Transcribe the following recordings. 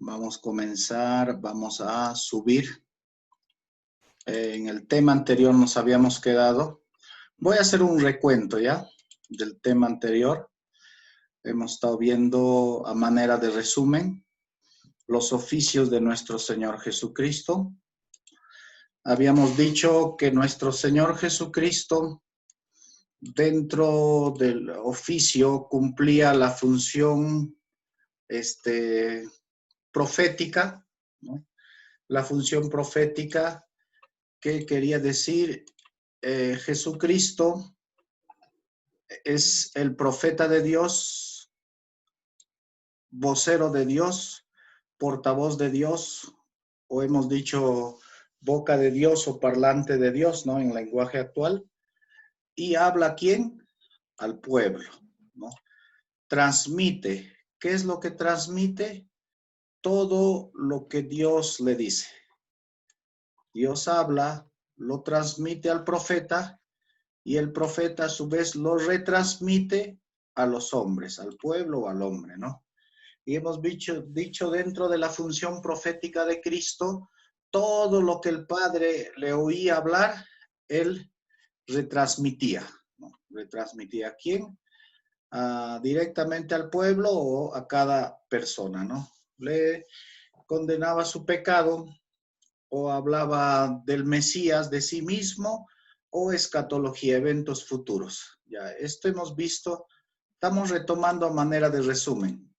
Vamos a comenzar, vamos a subir. En el tema anterior nos habíamos quedado. Voy a hacer un recuento ya del tema anterior. Hemos estado viendo a manera de resumen los oficios de nuestro Señor Jesucristo. Habíamos dicho que nuestro Señor Jesucristo dentro del oficio cumplía la función profética, ¿no? La función profética, que quería decir, Jesucristo es el profeta de Dios, vocero de Dios, portavoz de Dios, o hemos dicho boca de Dios o parlante de Dios, ¿no? En lenguaje actual. Y habla ¿a quién? Al pueblo, ¿no? Transmite. ¿Qué es lo que transmite? Todo lo que Dios le dice. Dios habla, lo transmite al profeta y el profeta a su vez lo retransmite a los hombres, al pueblo o al hombre, ¿no? Y hemos dicho dentro de la función profética de Cristo, todo lo que el Padre le oía hablar, él retransmitía, ¿no? ¿Retransmitía a quién? Directamente al pueblo o a cada persona, ¿no? Le condenaba su pecado, o hablaba del Mesías, de sí mismo, o escatología, eventos futuros. Ya, esto hemos visto, estamos retomando a manera de resumen.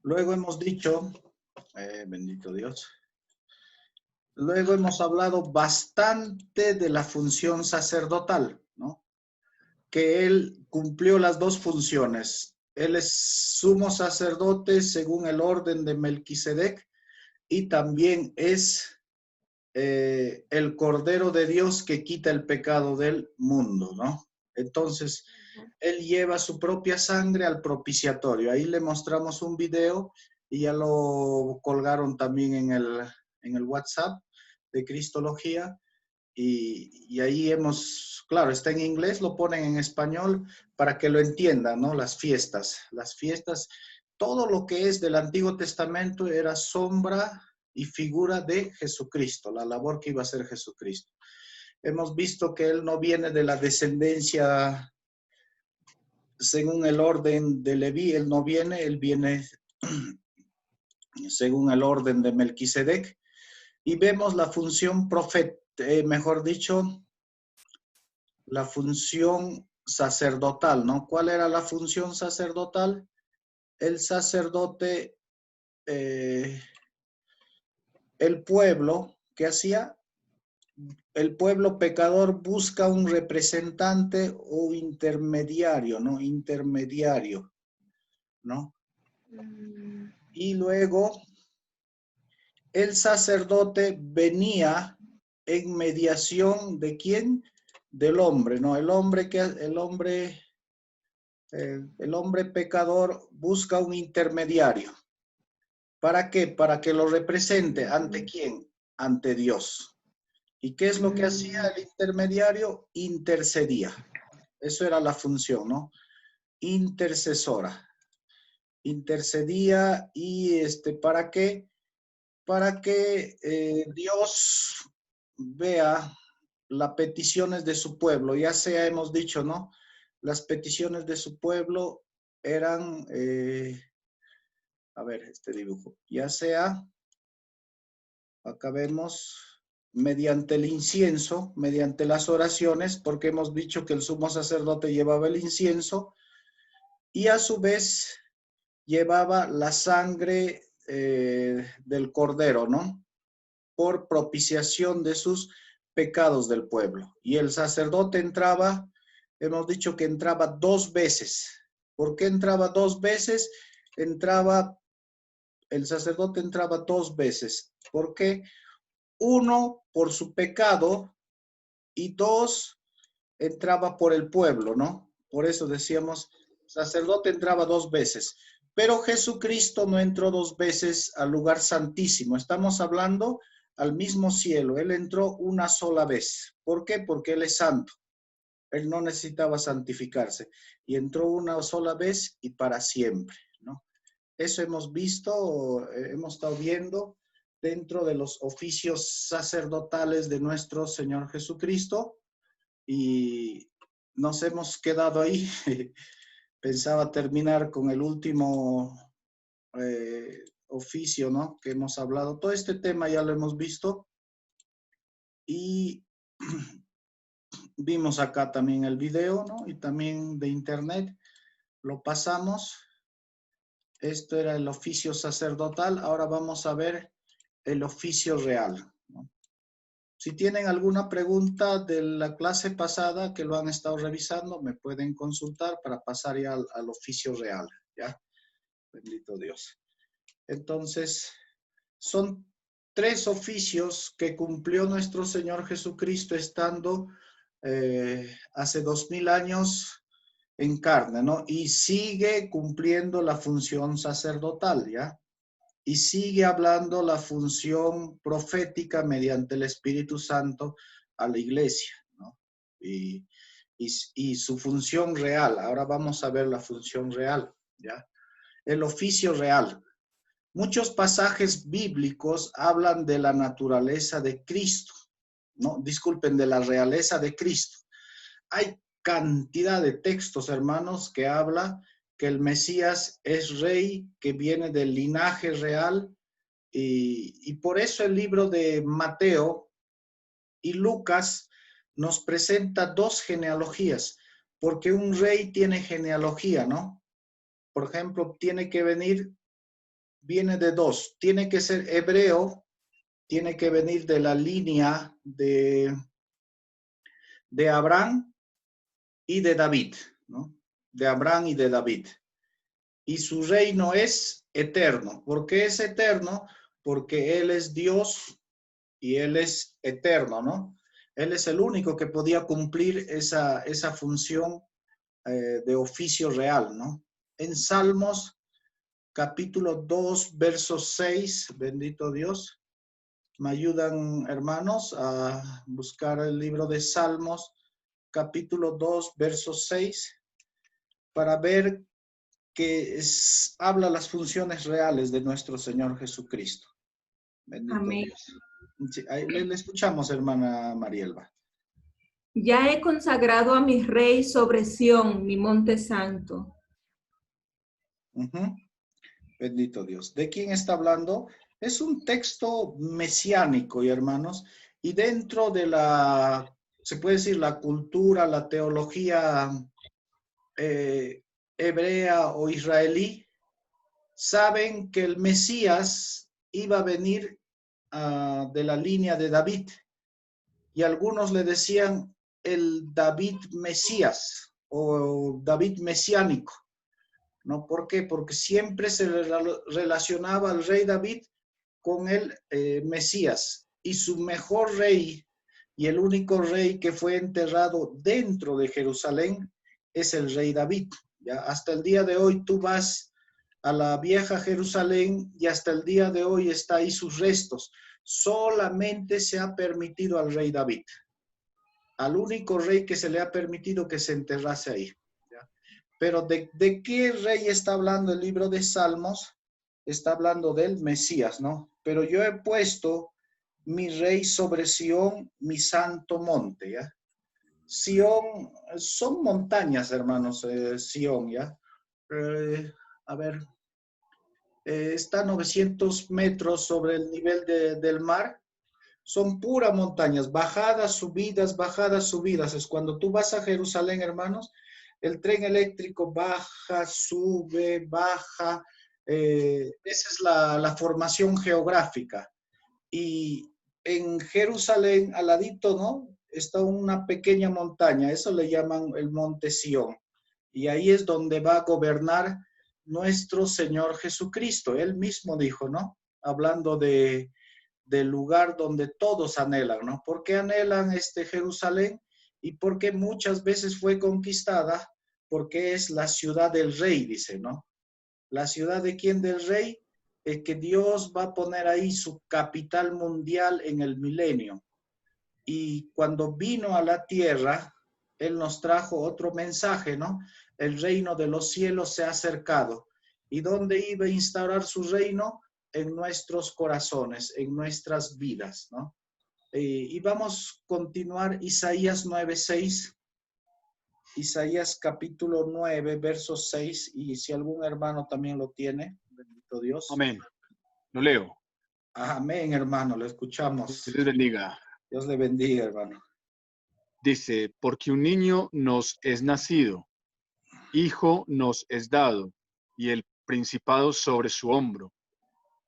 Luego hemos dicho, bendito Dios, luego hemos hablado bastante de la función sacerdotal, ¿no? Que él cumplió las dos funciones. Él es sumo sacerdote según el orden de Melquisedec y también es el Cordero de Dios que quita el pecado del mundo, ¿no? Entonces, él lleva su propia sangre al propiciatorio. Ahí le mostramos un video y ya lo colgaron también en el WhatsApp de Cristología. Y ahí hemos, claro, está en inglés, lo ponen en español para que lo entiendan, ¿no? Las fiestas, todo lo que es del Antiguo Testamento era sombra y figura de Jesucristo, la labor que iba a hacer Jesucristo. Hemos visto que él no viene de la descendencia según el orden de Leví, él no viene, él viene según el orden de Melquisedec. Y vemos la función mejor dicho, la función sacerdotal, ¿no? ¿Cuál era la función sacerdotal? El sacerdote, el pueblo, ¿qué hacía? El pueblo pecador busca un representante o intermediario, ¿no? Intermediario, ¿no? Y luego el sacerdote venía en mediación ¿de quién? Del hombre, ¿no? El hombre pecador busca un intermediario. ¿Para qué? Para que lo represente. ¿Ante quién? Ante Dios. ¿Y qué es lo que hacía el intermediario? Intercedía. Eso era la función, ¿no? Intercesora. Intercedía y ¿para qué? Para que Dios vea las peticiones de su pueblo. Ya sea, hemos dicho, ¿no? Las peticiones de su pueblo eran, a ver, este dibujo, ya sea, acá vemos, mediante el incienso, mediante las oraciones, porque hemos dicho que el sumo sacerdote llevaba el incienso y a su vez llevaba la sangre del cordero, ¿no? Por propiciación de sus pecados del pueblo. Y el sacerdote entraba, hemos dicho que entraba 2 veces. ¿Por qué entraba 2 veces? El sacerdote entraba 2 veces. ¿Por qué? 1, por su pecado, y 2, entraba por el pueblo, ¿no? Por eso decíamos, sacerdote entraba 2 veces. Pero Jesucristo no entró 2 veces al lugar santísimo. Estamos hablando al mismo cielo. Él entró una sola vez. ¿Por qué? Porque Él es santo. Él no necesitaba santificarse. Y entró una sola vez y para siempre, ¿no? Eso hemos visto, hemos estado viendo dentro de los oficios sacerdotales de nuestro Señor Jesucristo y nos hemos quedado ahí. Pensaba terminar con el último oficio, ¿no? Que hemos hablado. Todo este tema ya lo hemos visto y vimos acá también el video, ¿no? Y también de internet lo pasamos. Esto era el oficio sacerdotal. Ahora vamos a ver el oficio real, ¿no? Si tienen alguna pregunta de la clase pasada que lo han estado revisando, me pueden consultar para pasar ya al oficio real, ¿ya? Bendito Dios. Entonces, son 3 oficios que cumplió nuestro Señor Jesucristo estando hace 2000 años en carne, ¿no? Y sigue cumpliendo la función sacerdotal, ¿ya? Y sigue hablando la función profética mediante el Espíritu Santo a la iglesia, ¿no? Y su función real. Ahora vamos a ver la función real, ¿ya? El oficio real. Muchos pasajes bíblicos hablan de la naturaleza de Cristo, ¿no? Disculpen, de la realeza de Cristo. Hay cantidad de textos, hermanos, que habla que el Mesías es rey, que viene del linaje real, y por eso el libro de Mateo y Lucas nos presenta 2 genealogías, porque un rey tiene genealogía, ¿no? Por ejemplo, viene de 2, tiene que ser hebreo, tiene que venir de la línea de Abraham y de David, ¿no? De Abraham y de David. Y su reino es eterno. ¿Por qué es eterno? Porque Él es Dios y Él es eterno, ¿no? Él es el único que podía cumplir esa función de oficio real, ¿no? En Salmos, capítulo 2, verso 6, bendito Dios. ¿Me ayudan, hermanos, a buscar el libro de Salmos, capítulo 2, verso 6, para ver que habla las funciones reales de nuestro Señor Jesucristo? Bendito Amén. Dios. Sí, le escuchamos, hermana Marielba. Ya he consagrado a mi rey sobre Sión, mi monte santo. Bendito Dios. ¿De quién está hablando? Es un texto mesiánico, y hermanos, y dentro de se puede decir, la cultura, la teología hebrea o israelí, saben que el Mesías iba a venir de la línea de David, y algunos le decían el David Mesías o David mesiánico, ¿no? ¿Por qué? Porque siempre se relacionaba al rey David con el Mesías, y su mejor rey y el único rey que fue enterrado dentro de Jerusalén es el rey David. ¿Ya? Hasta el día de hoy tú vas a la vieja Jerusalén y hasta el día de hoy está ahí sus restos. Solamente se ha permitido al rey David, al único rey que se le ha permitido que se enterrase ahí. ¿Ya? Pero ¿de qué rey está hablando el libro de Salmos? Está hablando del Mesías, ¿no? Pero yo he puesto mi rey sobre Sión, mi santo monte, ¿ya? Sión, son montañas, hermanos, Sión, ¿ya? A ver, está a 900 metros sobre el nivel del mar. Son puras montañas, bajadas, subidas. Es cuando tú vas a Jerusalén, hermanos, el tren eléctrico baja, sube, baja. Esa es la formación geográfica. Y en Jerusalén, al ladito, ¿no? Está una pequeña montaña, eso le llaman el Monte Sión. Y ahí es donde va a gobernar nuestro Señor Jesucristo. Él mismo dijo, ¿no? Hablando del lugar donde todos anhelan, ¿no? ¿Por qué anhelan Jerusalén? Y porque muchas veces fue conquistada, porque es la ciudad del rey, dice, ¿no? ¿La ciudad de quién? Del rey, que Dios va a poner ahí su capital mundial en el milenio. Y cuando vino a la tierra, Él nos trajo otro mensaje, ¿no? El reino de los cielos se ha acercado. ¿Y dónde iba a instaurar su reino? En nuestros corazones, en nuestras vidas, ¿no? Y vamos a continuar Isaías 9:6. Isaías capítulo 9, verso 6, y si algún hermano también lo tiene, bendito Dios. Amén. Lo leo. Amén, hermano, lo Dios escuchamos. les bendiga. Dios le bendiga, hermano. Dice, porque un niño nos es nacido, hijo nos es dado, y el principado sobre su hombro.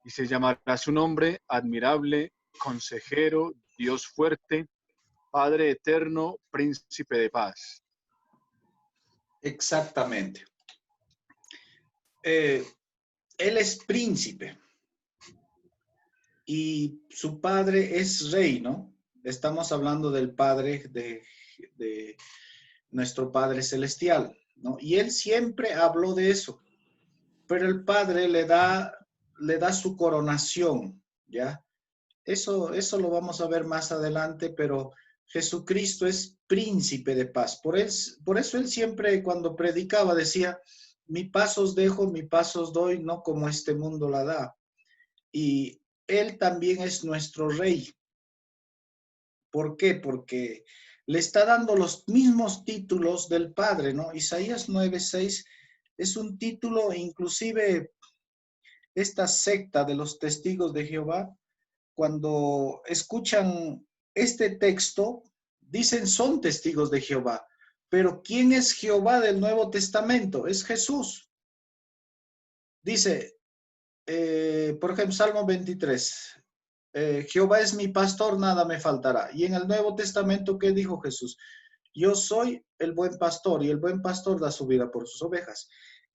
Y se llamará su nombre admirable, consejero, Dios fuerte, Padre eterno, príncipe de paz. Exactamente. Él es príncipe y su padre es rey, ¿no? Estamos hablando del padre de nuestro Padre Celestial, ¿no? Y él siempre habló de eso, pero el Padre le da su coronación, ¿ya? Eso lo vamos a ver más adelante, pero Jesucristo es príncipe de paz. Por eso él siempre cuando predicaba decía, mi paz os dejo, mi paz os doy, no como este mundo la da. Y él también es nuestro rey. ¿Por qué? Porque le está dando los mismos títulos del Padre, ¿no? Isaías 9:6 es un título, inclusive esta secta de los testigos de Jehová, cuando escuchan este texto, dicen son testigos de Jehová. Pero ¿quién es Jehová del Nuevo Testamento? Es Jesús. Dice, por ejemplo, Salmo 23. Jehová es mi pastor, nada me faltará. Y en el Nuevo Testamento, ¿qué dijo Jesús? Yo soy el buen pastor y el buen pastor da su vida por sus ovejas.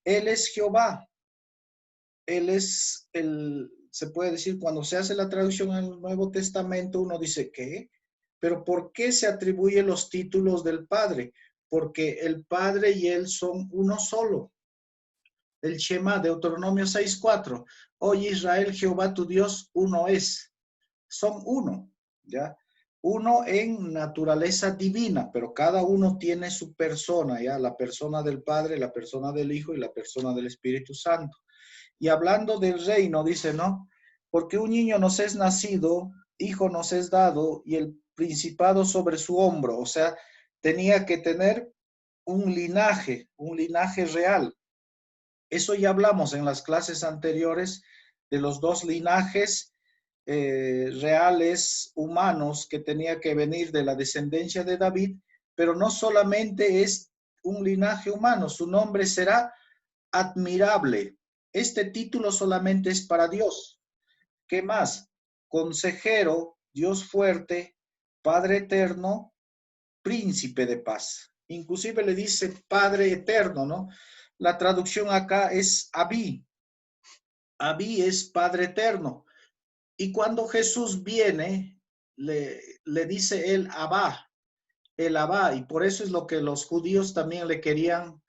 Él es Jehová. Él es se puede decir, cuando se hace la traducción en el Nuevo Testamento, uno dice, ¿qué? Pero ¿por qué se atribuyen los títulos del Padre? Porque el Padre y Él son uno solo. El Shema, Deuteronomio 6:4. Oye Israel, Jehová tu Dios, uno es. Son uno, ¿ya? Uno en naturaleza divina, pero cada uno tiene su persona, ¿ya? La persona del Padre, la persona del Hijo y la persona del Espíritu Santo. Y hablando del reino, dice, ¿no? Porque un niño nos es nacido, hijo nos es dado, y el principado sobre su hombro. O sea, tenía que tener un linaje real. Eso ya hablamos en las clases anteriores de los dos linajes reales humanos que tenía que venir de la descendencia de David, pero no solamente es un linaje humano, su nombre será admirable. Este título solamente es para Dios. ¿Qué más? Consejero, Dios fuerte, Padre eterno, príncipe de paz. Inclusive le dice Padre eterno, ¿no? La traducción acá es Abí. Abí es Padre eterno. Y cuando Jesús viene, le dice el Abba, y por eso es lo que los judíos también le querían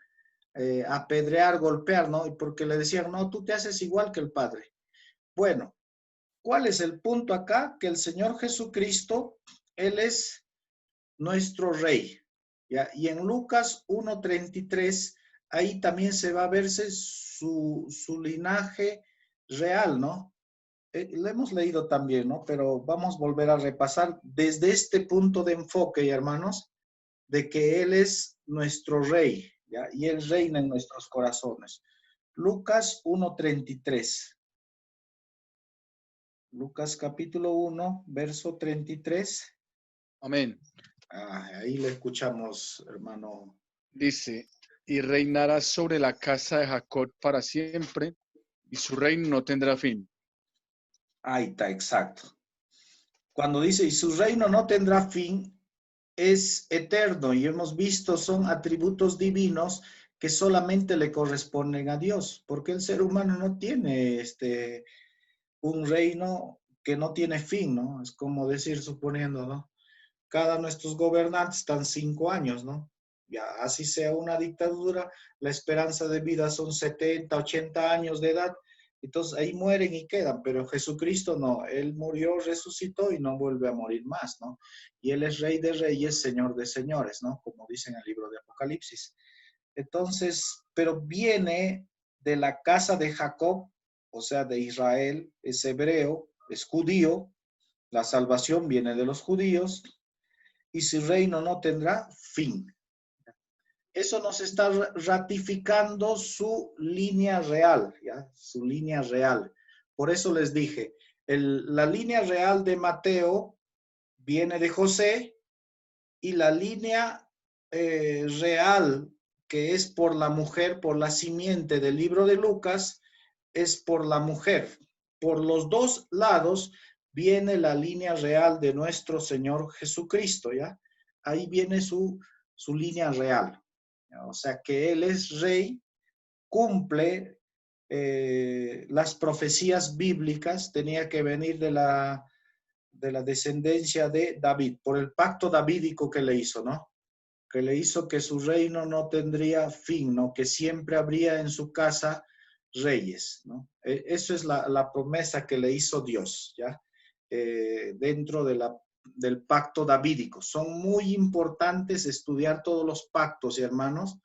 apedrear, golpear, ¿no? Y porque le decían, no, tú te haces igual que el Padre. Bueno, ¿cuál es el punto acá? Que el Señor Jesucristo, Él es nuestro Rey, ¿ya? Y en Lucas 1:33, ahí también se va a verse su linaje real, ¿no? Lo hemos leído también, ¿no? Pero vamos a volver a repasar desde este punto de enfoque, hermanos, de que Él es nuestro Rey, ¿ya? Y Él reina en nuestros corazones. Lucas 1:33. Lucas capítulo 1, verso 33. Amén. Ahí le escuchamos, hermano. Dice, y reinará sobre la casa de Jacob para siempre, y su reino no tendrá fin. Ahí está, exacto. Cuando dice, y su reino no tendrá fin, es eterno, y hemos visto, son atributos divinos que solamente le corresponden a Dios, porque el ser humano no tiene un reino que no tiene fin, ¿no? Es como decir, suponiendo, ¿no? Cada nuestros gobernantes están 5 años, ¿no? Ya así sea una dictadura, la esperanza de vida son 70, 80 años de edad, entonces ahí mueren y quedan, pero Jesucristo no, Él murió, resucitó y no vuelve a morir más, ¿no? Y Él es Rey de Reyes, Señor de Señores, ¿no? Como dice en el libro de Apocalipsis. Entonces, pero viene de la casa de Jacob, o sea, de Israel, es hebreo, es judío, la salvación viene de los judíos, y su reino no tendrá fin. Eso nos está ratificando su línea real, ¿ya? Su línea real. Por eso les dije, la línea real de Mateo viene de José, y la línea real, que es por la mujer, por la simiente del libro de Lucas, es por la mujer. Por los dos lados viene la línea real de nuestro Señor Jesucristo, ¿ya? Ahí viene su línea real. ¿Ya? O sea que Él es rey, cumple las profecías bíblicas, tenía que venir de la descendencia de David, por el pacto davídico que le hizo, ¿no? Que le hizo que su reino no tendría fin, ¿no? Que siempre habría en su casa reyes, ¿no? Eso es la promesa que le hizo Dios, ¿ya? Dentro del pacto davídico. Son muy importantes estudiar todos los pactos, hermanos,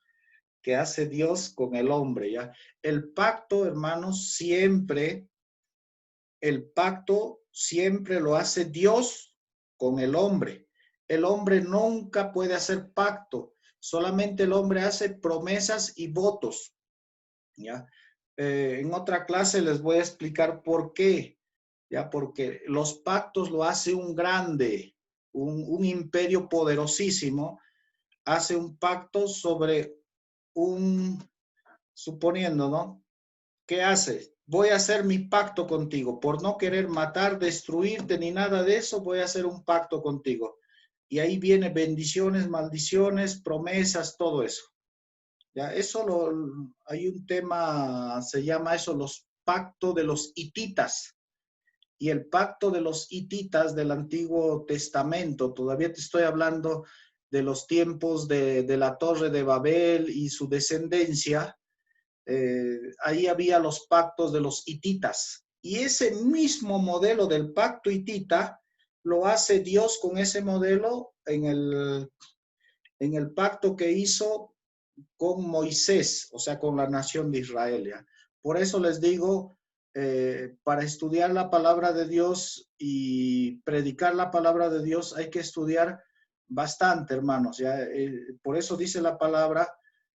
que hace Dios con el hombre, ¿ya? El pacto, hermanos, el pacto siempre lo hace Dios con el hombre. El hombre nunca puede hacer pacto, solamente el hombre hace promesas y votos, ¿ya? En otra clase les voy a explicar por qué, ¿ya? Porque los pactos lo hace un grande, un imperio poderosísimo, hace un pacto sobre suponiendo, ¿no? ¿Qué hace? Voy a hacer mi pacto contigo. Por no querer matar, destruirte ni nada de eso, voy a hacer un pacto contigo. Y ahí viene bendiciones, maldiciones, promesas, todo eso. Ya, hay un tema, se llama eso, los pactos de los hititas. Y el pacto de los hititas del Antiguo Testamento, todavía te estoy hablando de los tiempos de la Torre de Babel y su descendencia. Ahí había los pactos de los hititas. Y ese mismo modelo del pacto hitita lo hace Dios con ese modelo en el pacto que hizo con Moisés, o sea, con la nación de Israel. ¿Ya? Por eso les digo, para estudiar la palabra de Dios y predicar la palabra de Dios hay que estudiar bastante, hermanos. ¿Ya? Por eso dice la palabra,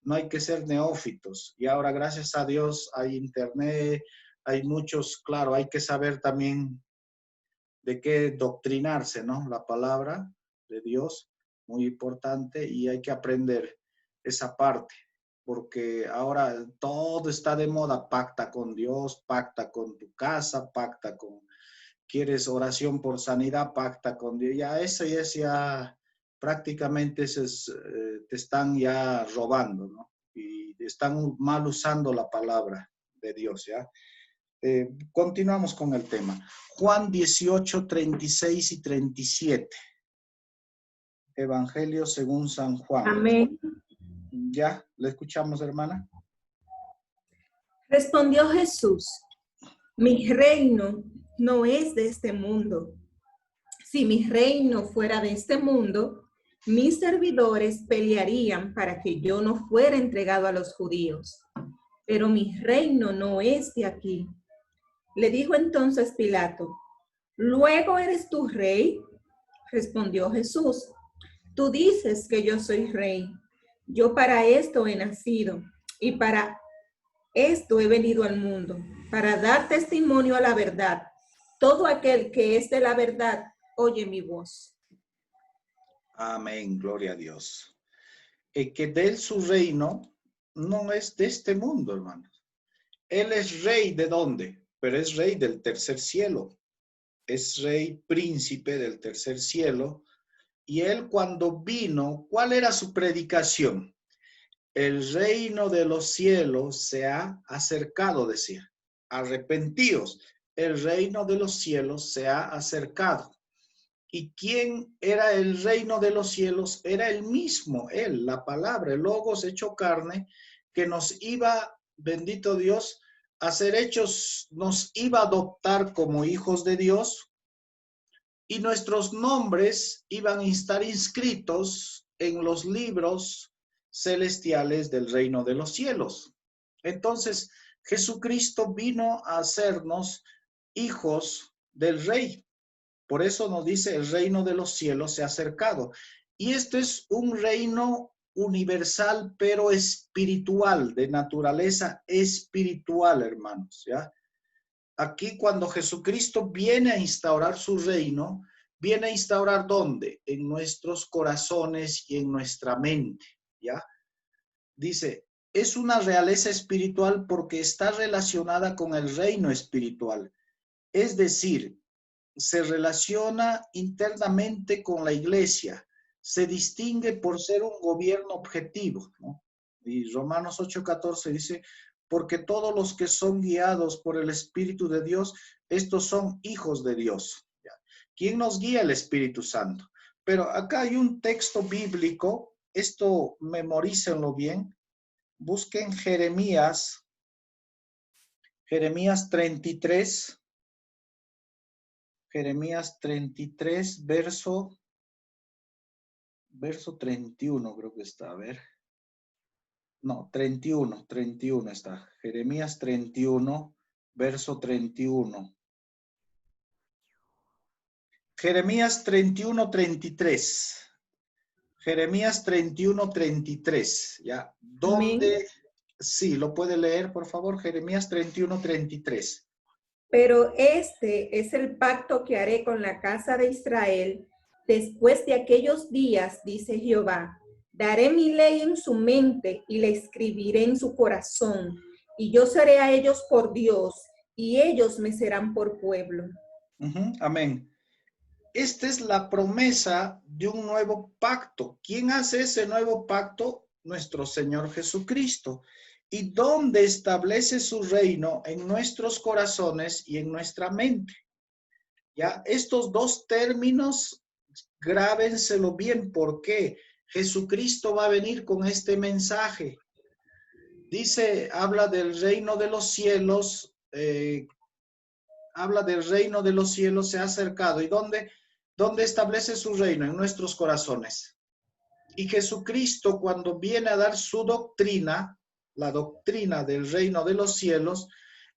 no hay que ser neófitos. Y ahora, gracias a Dios, hay internet, hay muchos, claro, hay que saber también de qué doctrinarse, ¿no? La palabra de Dios, muy importante, y hay que aprender esa parte, porque ahora todo está de moda, pacta con Dios, pacta con tu casa, pacta con, quieres oración por sanidad, pacta con Dios, ya eso ya prácticamente te están ya robando, ¿no? Y están mal usando la palabra de Dios, ¿ya? Continuamos con el tema. Juan 18, 36 y 37. Evangelio según San Juan. Amén. ¿Ya? ¿Le escuchamos, hermana? Respondió Jesús, mi reino no es de este mundo. Si mi reino fuera de este mundo, mis servidores pelearían para que yo no fuera entregado a los judíos. Pero mi reino no es de aquí. Le dijo entonces Pilato, ¿luego eres tú rey? Respondió Jesús, tú dices que yo soy rey. Yo para esto he nacido y para esto he venido al mundo, para dar testimonio a la verdad. Todo aquel que es de la verdad, oye mi voz. Amén, gloria a Dios. Que de él su reino no es de este mundo, hermanos. Él es rey de dónde, pero es rey del tercer cielo. Es rey príncipe del tercer cielo. Y él cuando vino, ¿cuál era su predicación? El reino de los cielos se ha acercado, decía. Arrepentidos, el reino de los cielos se ha acercado. ¿Y quién era el reino de los cielos? Era el mismo, él, la palabra, el Logos hecho carne, que nos iba, bendito Dios, a ser hechos, nos iba a adoptar como hijos de Dios, y nuestros nombres iban a estar inscritos en los libros celestiales del reino de los cielos. Entonces, Jesucristo vino a hacernos hijos del Rey. Por eso nos dice, el reino de los cielos se ha acercado. Y esto es un reino universal, pero espiritual, de naturaleza espiritual, hermanos, ¿ya? Aquí cuando Jesucristo viene a instaurar su reino, viene a instaurar ¿dónde? En nuestros corazones y en nuestra mente, ¿ya? Dice, es una realeza espiritual porque está relacionada con el reino espiritual. Es decir, se relaciona internamente con la iglesia, se distingue por ser un gobierno objetivo, ¿no? Y Romanos 8:14 dice, porque todos los que son guiados por el Espíritu de Dios, estos son hijos de Dios. ¿Ya? ¿Quién nos guía? El Espíritu Santo. Pero acá hay un texto bíblico, esto memorícenlo bien, busquen Jeremías 33, Jeremías 33, verso 31, creo que está, a ver. No, 31 está. Jeremías 31, verso 31. Jeremías 31, 33. Jeremías 31, 33. ¿Ya? Amén. ¿Dónde? Sí, lo puede leer, por favor. Jeremías 31, 33. Pero este es el pacto que haré con la casa de Israel después de aquellos días, dice Jehová. Daré mi ley en su mente y la escribiré en su corazón, y yo seré a ellos por Dios, y ellos me serán por pueblo. Amén. Esta es la promesa de un nuevo pacto. ¿Quién hace ese nuevo pacto? Nuestro Señor Jesucristo. ¿Y dónde establece su reino? En nuestros corazones y en nuestra mente. ¿Ya? Estos dos términos, grábenselo bien. ¿Por qué? Jesucristo va a venir con este mensaje. Dice, habla del reino de los cielos, habla del reino de los cielos se ha acercado. ¿Y dónde establece su reino? En nuestros corazones. Y Jesucristo, cuando viene a dar su doctrina, la doctrina del reino de los cielos,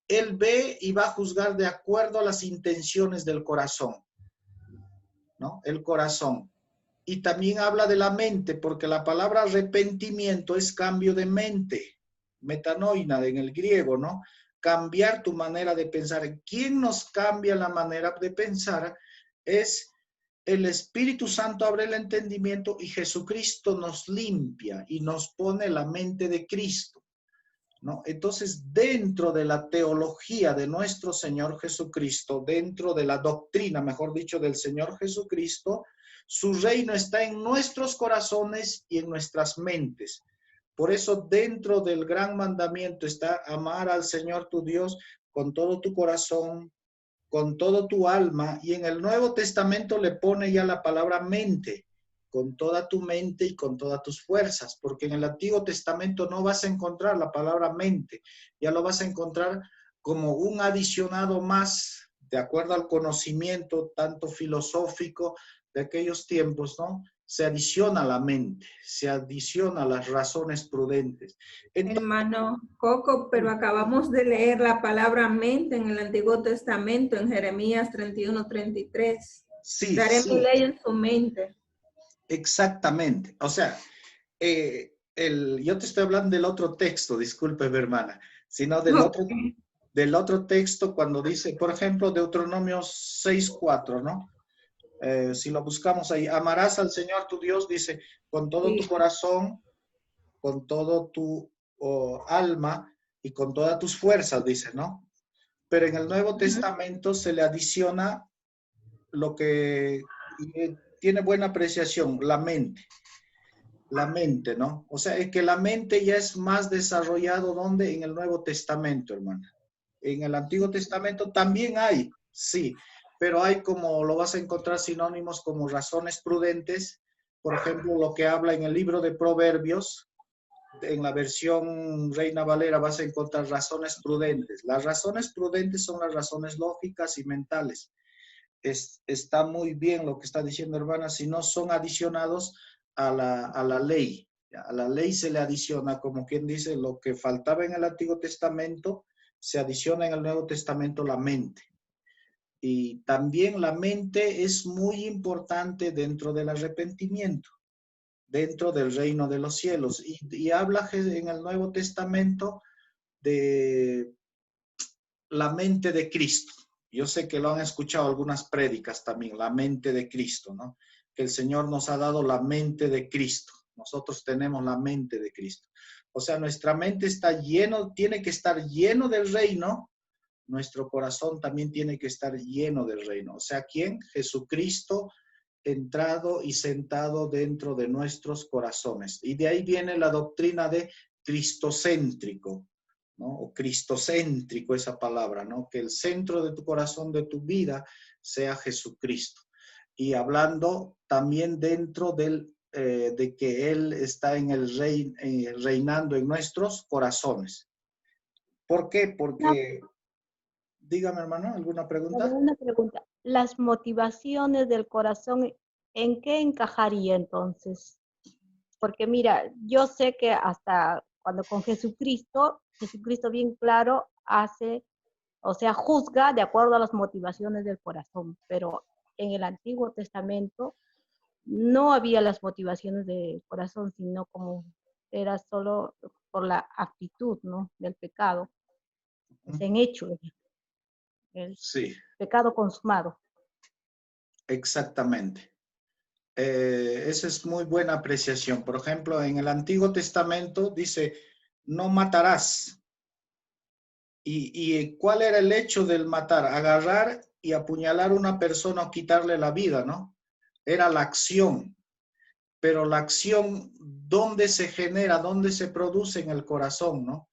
Él ve y va a juzgar de acuerdo a las intenciones del corazón, ¿no? El corazón. Y también habla de la mente, porque la palabra arrepentimiento es cambio de mente, metanoia en el griego, ¿no? Cambiar tu manera de pensar. ¿Quién nos cambia la manera de pensar? Es el Espíritu Santo, abre el entendimiento y Jesucristo nos limpia y nos pone la mente de Cristo, ¿no? Entonces, dentro de la teología de nuestro Señor Jesucristo, dentro de la doctrina, mejor dicho, del Señor Jesucristo, su reino está en nuestros corazones y en nuestras mentes. Por eso, dentro del gran mandamiento está amar al Señor tu Dios con todo tu corazón, con todo tu alma, y en el Nuevo Testamento le pone ya la palabra mente, con toda tu mente y con todas tus fuerzas, porque en el Antiguo Testamento no vas a encontrar la palabra mente, ya lo vas a encontrar como un adicionado más, de acuerdo al conocimiento tanto filosófico de aquellos tiempos, ¿no? Se adiciona la mente, se adiciona las razones prudentes. Entonces, Hermano Coco, pero acabamos de leer la palabra mente en el Antiguo Testamento, en Jeremías 31:33. sí, Daré mi sí, ley en su mente. exactamente. O sea, yo te estoy hablando del otro texto, disculpe, mi hermana, sino del otro texto cuando dice, por ejemplo, Deuteronomio 6:4, ¿no? Si lo buscamos ahí, amarás al Señor tu Dios, dice, con todo tu corazón, con todo tu alma y con todas tus fuerzas, dice, ¿no? Pero en el Nuevo Testamento se le adiciona lo que tiene buena apreciación, la mente, ¿no? O sea, es que la mente ya es más desarrollado, ¿dónde? En el Nuevo Testamento, hermana. En el Antiguo Testamento también hay, sí, pero hay como, lo vas a encontrar sinónimos como razones prudentes, por ejemplo, lo que habla en el libro de Proverbios, en la versión Reina Valera vas a encontrar razones prudentes. Las razones prudentes son las razones lógicas y mentales. Está muy bien lo que está diciendo, hermana, si no son adicionados a la ley. A la ley se le adiciona, como quien dice, lo que faltaba en el Antiguo Testamento, se adiciona en el Nuevo Testamento la mente. Y también la mente es muy importante dentro del arrepentimiento, dentro del reino de los cielos. Y habla en el Nuevo Testamento de la mente de Cristo. Yo sé que lo han escuchado algunas prédicas también, la mente de Cristo, ¿no? Que el Señor nos ha dado la mente de Cristo. Nosotros tenemos la mente de Cristo. O sea, nuestra mente está lleno, tiene que estar lleno del reino. Nuestro corazón también tiene que estar lleno del reino. O sea, ¿quién? Jesucristo entrado y sentado dentro de nuestros corazones. Y de ahí viene la doctrina de cristocéntrico, ¿no? O cristocéntrico, esa palabra, ¿no? Que el centro de tu corazón, de tu vida, sea Jesucristo. Y hablando también dentro de que Él está en reinando en nuestros corazones. ¿Por qué? Porque, dígame hermano, ¿alguna pregunta? Una pregunta. Las motivaciones del corazón, ¿en qué encajaría entonces? Porque mira, yo sé que hasta cuando con Jesucristo bien claro hace, o sea, juzga de acuerdo a las motivaciones del corazón, pero en el Antiguo Testamento no había las motivaciones del corazón, sino como era solo por la actitud, ¿no? Del pecado, es en hecho, el Sí, pecado consumado. exactamente. Esa es muy buena apreciación. Por ejemplo, en el Antiguo Testamento dice, no matarás. ¿Y cuál era el hecho del matar? Agarrar y apuñalar a una persona o quitarle la vida, ¿no? Era la acción. Pero la acción, ¿dónde se genera? ¿Dónde se produce? En el corazón, ¿no?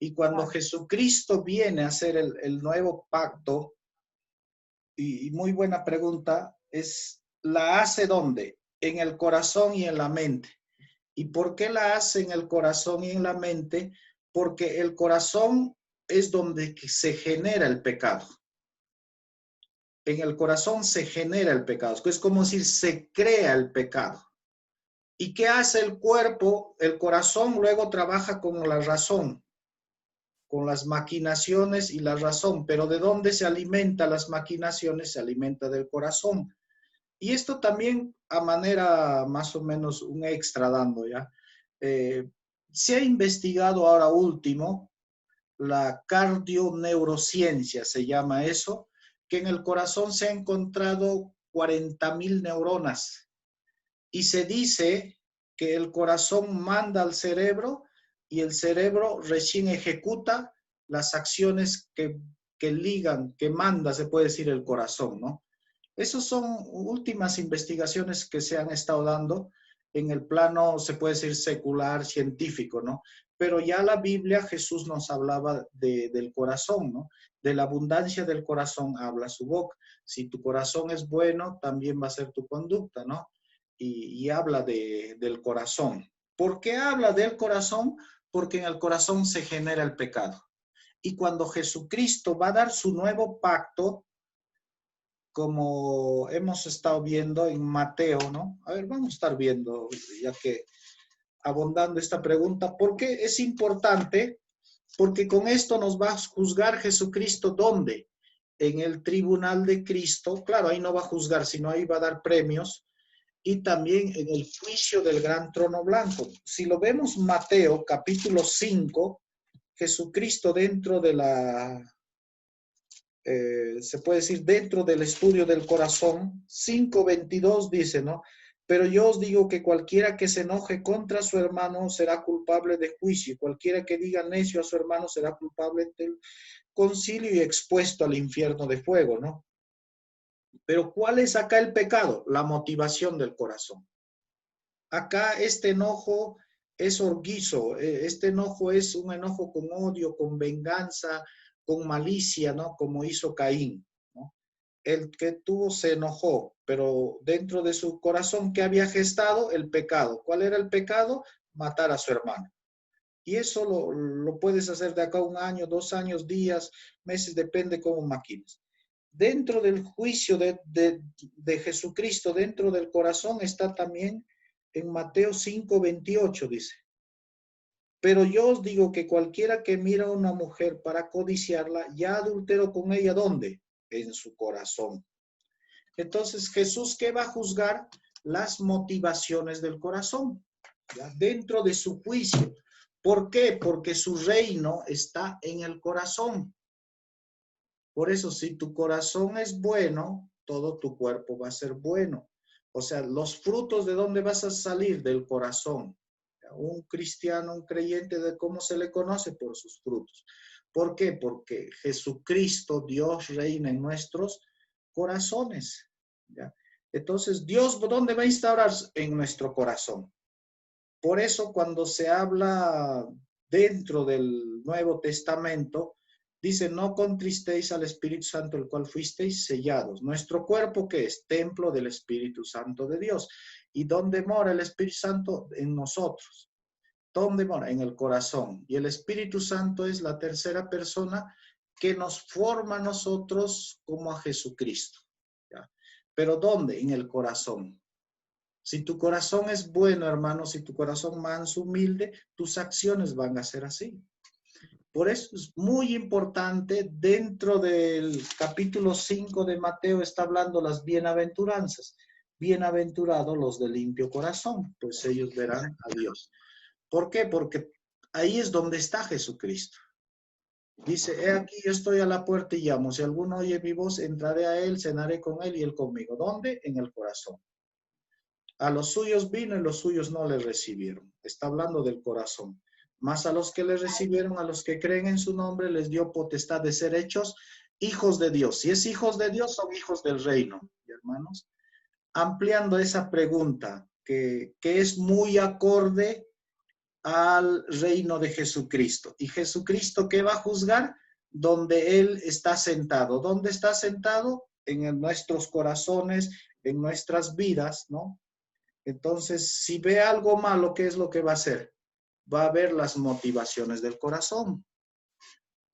Y cuando Jesucristo viene a hacer el nuevo pacto, y muy buena pregunta, ¿la hace dónde? En el corazón y en la mente. ¿Y por qué la hace en el corazón y en la mente? Porque el corazón es donde se genera el pecado. En el corazón se genera el pecado. Es como decir, se crea el pecado. ¿Y qué hace el cuerpo? El corazón luego trabaja con la razón, con las maquinaciones y la razón. Pero ¿de dónde se alimenta las maquinaciones? Se alimenta del corazón. Y esto también a manera más o menos un extra dando, ¿ya? Se ha investigado ahora último la cardioneurociencia, se llama eso, que en el corazón se ha encontrado 40.000 neuronas y se dice que el corazón manda al cerebro y el cerebro recién ejecuta las acciones que ligan, que manda, se puede decir, el corazón, ¿no? Esas son últimas investigaciones que se han estado dando en el plano, se puede decir, secular, científico, ¿no? Pero ya la Biblia, Jesús nos hablaba del corazón, ¿no? De la abundancia del corazón habla su boca. Si tu corazón es bueno, también va a ser tu conducta, ¿no? Y habla del corazón. ¿Por qué habla del corazón? Porque en el corazón se genera el pecado. Y cuando Jesucristo va a dar su nuevo pacto, como hemos estado viendo en Mateo, ¿no? A ver, vamos a estar viendo, ya que abondando esta pregunta, ¿por qué es importante? Porque con esto nos va a juzgar Jesucristo, ¿dónde? En el tribunal de Cristo. Claro, ahí no va a juzgar, sino ahí va a dar premios. Y también en el juicio del gran trono blanco. Si lo vemos Mateo, capítulo 5, Jesucristo dentro de se puede decir, dentro del estudio del corazón, 5:22 dice, ¿no? Pero yo os digo que cualquiera que se enoje contra su hermano será culpable de juicio, y cualquiera que diga necio a su hermano será culpable del concilio y expuesto al infierno de fuego, ¿no? Pero ¿cuál es acá el pecado? La motivación del corazón. Acá este enojo es orgullo, este enojo es un enojo con odio, con venganza, con malicia, ¿no? Como hizo Caín, ¿no? El que tuvo se enojó, pero dentro de su corazón, ¿qué había gestado? El pecado. ¿Cuál era el pecado? Matar a su hermano. Y eso lo puedes hacer de acá 1 año, 2 años, días, meses, depende cómo maquines. Dentro del juicio de Jesucristo, dentro del corazón, está también en Mateo 5:28, dice. Pero yo os digo que cualquiera que mira a una mujer para codiciarla, ya adulteró con ella, ¿dónde? En su corazón. Entonces, Jesús, ¿qué va a juzgar? Las motivaciones del corazón, ¿ya? Dentro de su juicio. ¿Por qué? Porque su reino está en el corazón. Por eso, si tu corazón es bueno, todo tu cuerpo va a ser bueno. O sea, los frutos, ¿de dónde vas a salir? Del corazón. Un cristiano, un creyente, ¿de cómo se le conoce? Por sus frutos. ¿Por qué? Porque Jesucristo, Dios, reina en nuestros corazones, ¿ya? Entonces, Dios, ¿dónde va a instaurar? En nuestro corazón. Por eso, cuando se habla dentro del Nuevo Testamento, dice, no contristéis al Espíritu Santo, el cual fuisteis sellados. Nuestro cuerpo, ¿qué es? Templo del Espíritu Santo de Dios. ¿Y dónde mora el Espíritu Santo? En nosotros. ¿Dónde mora? En el corazón. Y el Espíritu Santo es la tercera persona que nos forma a nosotros como a Jesucristo, ¿ya? ¿Pero dónde? En el corazón. Si tu corazón es bueno, hermano, si tu corazón manso, humilde, tus acciones van a ser así. Por eso es muy importante, dentro del capítulo 5 de Mateo está hablando las bienaventuranzas. Bienaventurados los de limpio corazón, pues ellos verán a Dios. ¿Por qué? Porque ahí es donde está Jesucristo. Dice, he aquí yo estoy a la puerta y llamo. Si alguno oye mi voz, entraré a él, cenaré con él y él conmigo. ¿Dónde? En el corazón. A los suyos vino y los suyos no le recibieron. Está hablando del corazón. Más a los que le recibieron, a los que creen en su nombre, les dio potestad de ser hechos hijos de Dios. Si es hijos de Dios, son hijos del reino, hermanos. Ampliando esa pregunta, que es muy acorde al reino de Jesucristo. ¿Y Jesucristo qué va a juzgar? Donde Él está sentado. ¿Dónde está sentado? En nuestros corazones, en nuestras vidas, ¿no? Entonces, si ve algo malo, ¿qué es lo que va a hacer? Va a ver las motivaciones del corazón.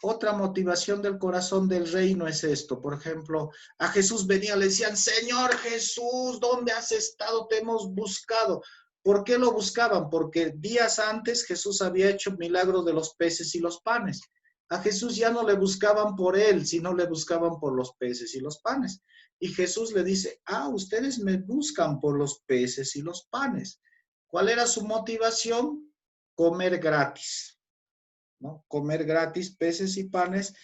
Otra motivación del corazón del reino es esto. Por ejemplo, a Jesús venía, le decían, Señor Jesús, ¿dónde has estado? Te hemos buscado. ¿Por qué lo buscaban? Porque días antes Jesús había hecho milagros de los peces y los panes. A Jesús ya no le buscaban por él, sino le buscaban por los peces y los panes. Y Jesús le dice, ustedes me buscan por los peces y los panes. ¿Cuál era su motivación? Comer gratis, ¿no? Comer gratis peces y panes,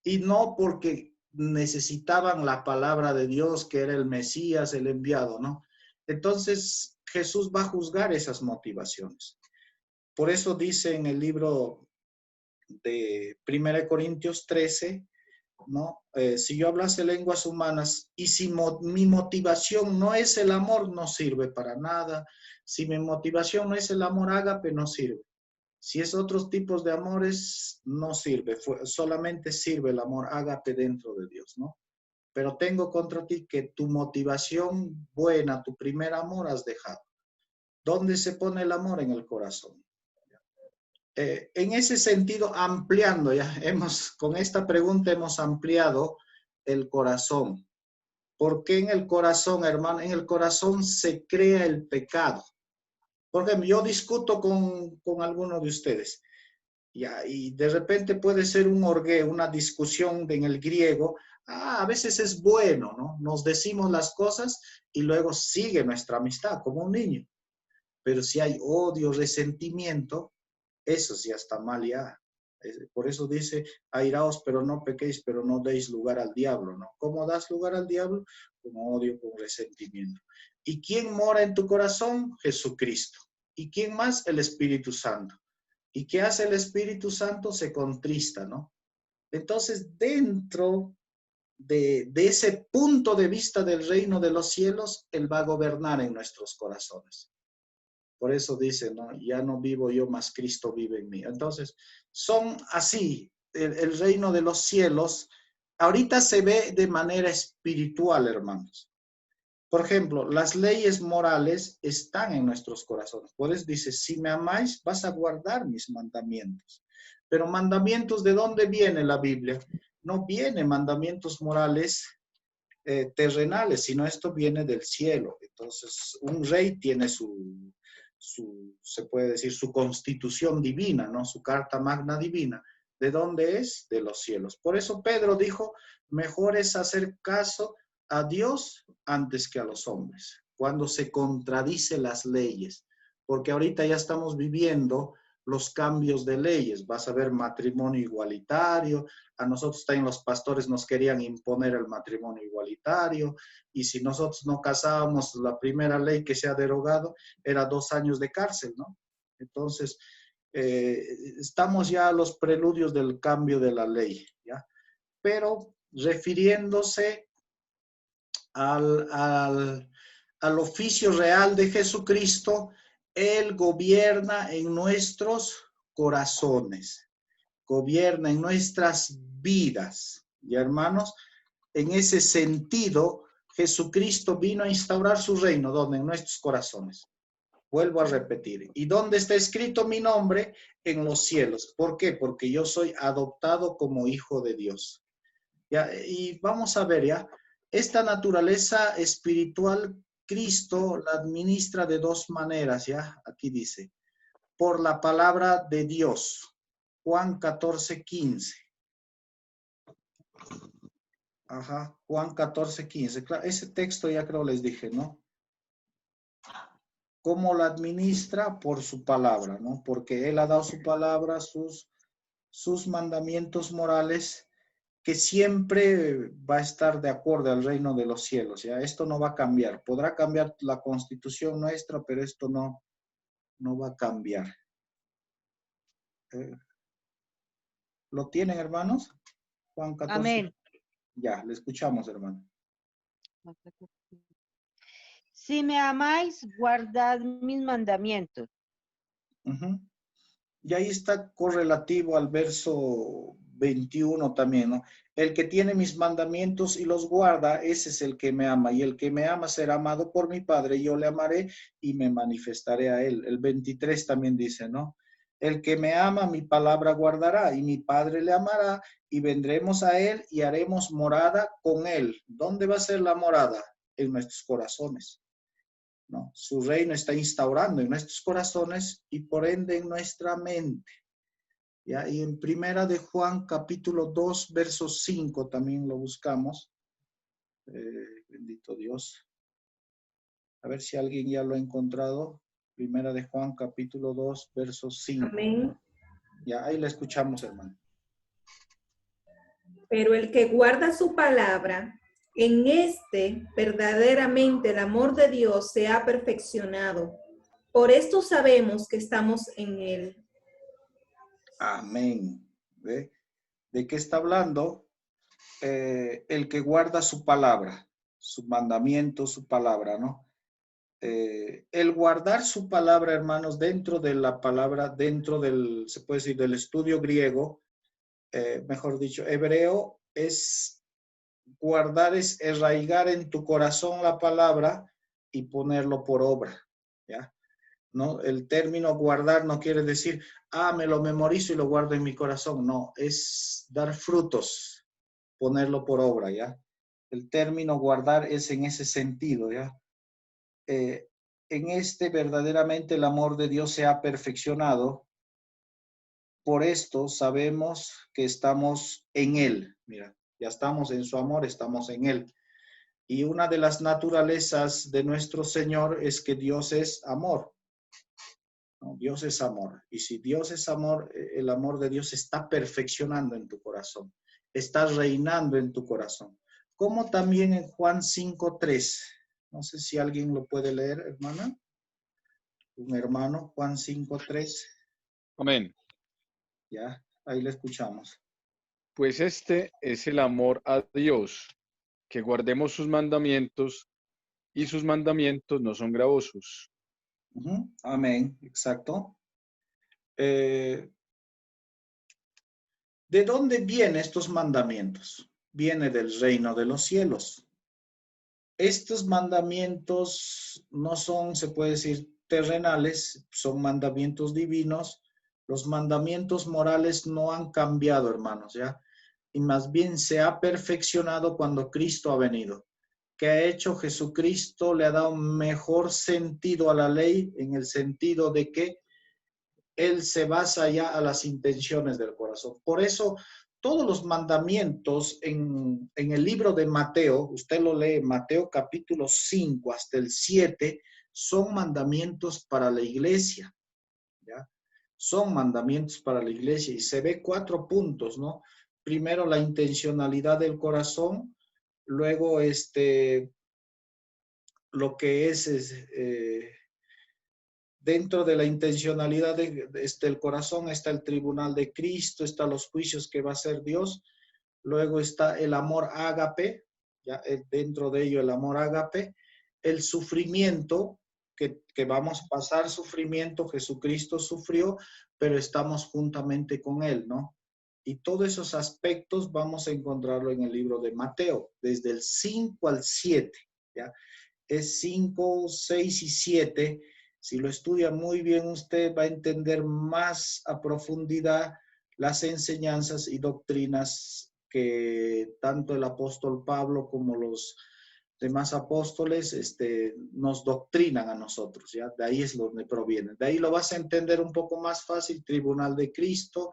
y no porque necesitaban la palabra de Dios, que era el Mesías, el enviado, ¿no? Entonces, Jesús va a juzgar esas motivaciones. Por eso dice en el libro de 1 Corintios 13, ¿no? Si yo hablase lenguas humanas y si mi motivación no es el amor, no sirve para nada. Si mi motivación no es el amor ágape, no sirve. Si es otros tipos de amores, no sirve. Solamente sirve el amor ágape dentro de Dios, ¿no? Pero tengo contra ti que tu motivación buena, tu primer amor has dejado. ¿Dónde se pone el amor? En el corazón. En ese sentido, ampliando, con esta pregunta hemos ampliado el corazón. ¿Por qué en el corazón, hermano? En el corazón se crea el pecado. Por ejemplo, yo discuto con alguno de ustedes, y de repente puede ser un orgue, una discusión en el griego. A veces es bueno, ¿no? Nos decimos las cosas y luego sigue nuestra amistad como un niño. Pero si hay odio, resentimiento, eso ya está mal ya. Por eso dice, airaos, pero no pequéis, pero no deis lugar al diablo, ¿no? ¿Cómo das lugar al diablo? Con odio, con resentimiento. ¿Y quién mora en tu corazón? Jesucristo. ¿Y quién más? El Espíritu Santo. ¿Y qué hace el Espíritu Santo? Se contrista, ¿no? Entonces, dentro de ese punto de vista del reino de los cielos, Él va a gobernar en nuestros corazones. Por eso dice, ¿no? Ya no vivo yo, más Cristo vive en mí. Entonces, son así, el reino de los cielos, ahorita se ve de manera espiritual, hermanos. Por ejemplo, las leyes morales están en nuestros corazones. Por eso dice, si me amáis, vas a guardar mis mandamientos. Pero mandamientos, ¿de dónde viene la Biblia? No viene mandamientos morales terrenales, sino esto viene del cielo. Entonces, un rey tiene su se puede decir, su constitución divina, ¿no? Su carta magna divina. ¿De dónde es? De los cielos. Por eso Pedro dijo, mejor es hacer caso a Dios antes que a los hombres, cuando se contradice las leyes, porque ahorita ya estamos viviendo los cambios de leyes. Vas a ver matrimonio igualitario, a nosotros también los pastores nos querían imponer el matrimonio igualitario, y si nosotros no casábamos, la primera ley que se ha derogado era 2 años de cárcel, ¿no? Entonces, estamos ya a los preludios del cambio de la ley, ¿ya? Pero refiriéndose al oficio real de Jesucristo, Él gobierna en nuestros corazones, gobierna en nuestras vidas. Y hermanos, en ese sentido, Jesucristo vino a instaurar su reino, ¿dónde? En nuestros corazones. Vuelvo a repetir. ¿Y dónde está escrito mi nombre? En los cielos. ¿Por qué? Porque yo soy adoptado como hijo de Dios. ¿Ya? Y vamos a ver, ¿ya? Esta naturaleza espiritual, Cristo la administra de 2 maneras, ¿ya? Aquí dice, por la palabra de Dios. Juan 14:15. Ajá, Juan 14:15. Claro, ese texto ya creo les dije, ¿no? ¿Cómo la administra? Por su palabra, ¿no? Porque Él ha dado su palabra, sus mandamientos morales, que siempre va a estar de acuerdo al reino de los cielos, ¿ya? Esto no va a cambiar. Podrá cambiar la constitución nuestra, pero esto no va a cambiar. ¿Lo tienen, hermanos? Juan 14. Amén. Ya, le escuchamos, hermano. Si me amáis, guardad mis mandamientos. Y ahí está correlativo al verso 21 también, ¿no? El que tiene mis mandamientos y los guarda, ese es el que me ama. Y el que me ama será amado por mi Padre. Yo le amaré y me manifestaré a él. El 23 también dice, ¿no? El que me ama, mi palabra guardará, y mi Padre le amará, y vendremos a él y haremos morada con él. ¿Dónde va a ser la morada? En nuestros corazones, ¿no? Su reino está instaurando en nuestros corazones y por ende en nuestra mente. ¿Ya? Y en Primera de Juan, capítulo 2, verso 5, también lo buscamos. Bendito Dios. A ver si alguien ya lo ha encontrado. Primera de Juan, capítulo 2, verso 5. Amén. Ya, ahí la escuchamos, hermano. Pero el que guarda su palabra, en este verdaderamente el amor de Dios se ha perfeccionado. Por esto sabemos que estamos en él. Amén. ¿Ve? ¿De qué está hablando? El que guarda su palabra, su mandamiento, su palabra, ¿no? El guardar su palabra, hermanos, dentro de la palabra, dentro del, se puede decir, del estudio griego, mejor dicho, hebreo, es guardar, es arraigar en tu corazón la palabra y ponerlo por obra, ¿ya? ¿No? El término guardar no quiere decir, me lo memorizo y lo guardo en mi corazón. No, es dar frutos, ponerlo por obra, ¿ya? El término guardar es en ese sentido, ¿ya? En este verdaderamente el amor de Dios se ha perfeccionado. Por esto sabemos que estamos en Él. Mira, ya estamos en su amor, estamos en Él. Y una de las naturalezas de nuestro Señor es que Dios es amor. ¿No? Dios es amor. Y si Dios es amor, el amor de Dios está perfeccionando en tu corazón. Está reinando en tu corazón. Como también en Juan 5:3. No sé si alguien lo puede leer, hermana. Un hermano, Juan 5:3. Amén. Ya, ahí le escuchamos. Pues este es el amor a Dios, que guardemos sus mandamientos, y sus mandamientos no son gravosos. Amén, exacto. ¿De dónde vienen estos mandamientos? Viene del reino de los cielos. Estos mandamientos no son, se puede decir, terrenales, son mandamientos divinos. Los mandamientos morales no han cambiado, hermanos, ¿ya? Y más bien se ha perfeccionado cuando Cristo ha venido. que ha hecho Jesucristo le ha dado un mejor sentido a la ley, en el sentido de que Él se basa ya a las intenciones del corazón. Por eso, todos los mandamientos en el libro de Mateo, usted lo lee, Mateo capítulo 5 hasta el 7, son mandamientos para la iglesia, ¿ya? Son mandamientos para la iglesia y se ve 4 puntos, ¿no? Primero, la intencionalidad del corazón, luego lo que es dentro de la intencionalidad del corazón está el tribunal de Cristo, están los juicios que va a hacer Dios, luego está el amor ágape, ya dentro de ello el amor ágape, el sufrimiento, que vamos a pasar sufrimiento, Jesucristo sufrió, pero estamos juntamente con Él, ¿no? Y todos esos aspectos vamos a encontrarlo en el libro de Mateo, desde el 5 al 7, ¿ya? Es 5, 6 y 7. Si lo estudia muy bien, usted va a entender más a profundidad las enseñanzas y doctrinas que tanto el apóstol Pablo como los demás apóstoles nos doctrinan a nosotros, ¿ya? De ahí es donde provienen. De ahí lo vas a entender un poco más fácil, tribunal de Cristo,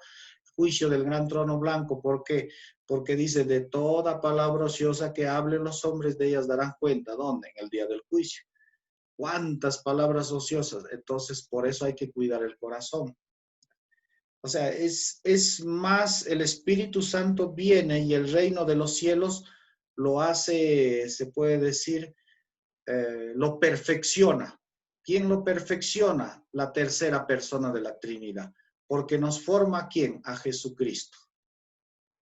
juicio del gran trono blanco. ¿Por qué? Porque dice, de toda palabra ociosa que hablen los hombres, de ellas darán cuenta. ¿Dónde? En el día del juicio. ¿Cuántas palabras ociosas? Entonces, por eso hay que cuidar el corazón. O sea, es más, el Espíritu Santo viene y el reino de los cielos lo hace, se puede decir, lo perfecciona. ¿Quién lo perfecciona? La tercera persona de la Trinidad. Porque nos forma ¿a quién? A Jesucristo.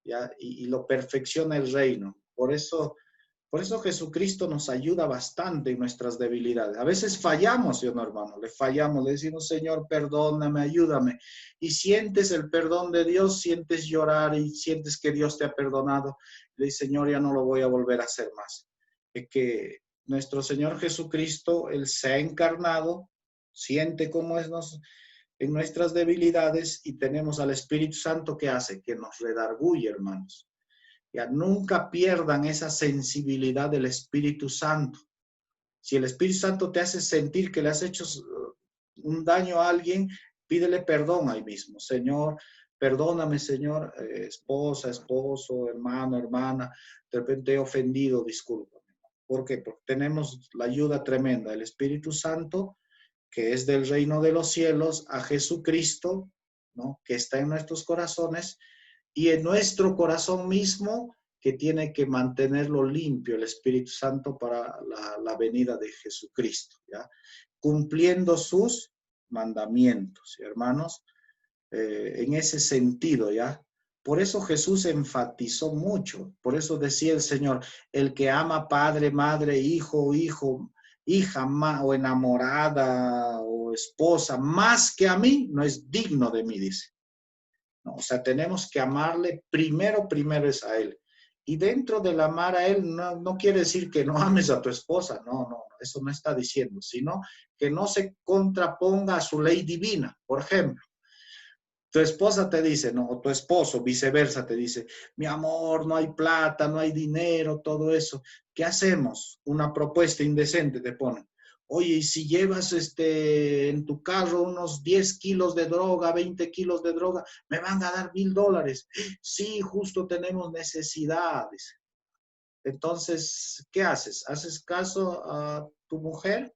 ¿Ya? Y lo perfecciona el reino. Por eso Jesucristo nos ayuda bastante en nuestras debilidades. A veces fallamos, ¿sí o no, hermano? Le fallamos, le decimos, Señor, perdóname, ayúdame. Y sientes el perdón de Dios, sientes llorar y sientes que Dios te ha perdonado. Le dices, Señor, ya no lo voy a volver a hacer más. Es que nuestro Señor Jesucristo, Él se ha encarnado, siente cómo es en nuestras debilidades y tenemos al Espíritu Santo que hace, que nos redarguye, hermanos. Ya nunca pierdan esa sensibilidad del Espíritu Santo. Si el Espíritu Santo te hace sentir que le has hecho un daño a alguien, pídele perdón ahí mismo. Señor, perdóname, Señor, esposa, esposo, hermano, hermana, de repente he ofendido, discúlpame. ¿Por qué? Porque tenemos la ayuda tremenda del Espíritu Santo, que es del reino de los cielos, a Jesucristo, ¿no? Que está en nuestros corazones, y en nuestro corazón mismo, que tiene que mantenerlo limpio el Espíritu Santo para la venida de Jesucristo, ¿ya? Cumpliendo sus mandamientos, hermanos, en ese sentido, ¿ya? Por eso Jesús enfatizó mucho, por eso decía el Señor, el que ama padre, madre, hijo, hija, o enamorada o esposa, más que a mí, no es digno de mí, dice. No, o sea, tenemos que amarle primero es a Él. Y dentro del amar a Él no quiere decir que no ames a tu esposa, no, eso no está diciendo, sino que no se contraponga a su ley divina. Por ejemplo, tu esposa te dice, no, o tu esposo, viceversa, te dice, mi amor, no hay plata, no hay dinero, todo eso. ¿Qué hacemos? Una propuesta indecente te ponen. Oye, y si llevas en tu carro unos 10 kilos de droga, 20 kilos de droga, me van a dar $1,000. Sí, justo tenemos necesidades. Entonces, ¿qué haces? ¿Haces caso a tu mujer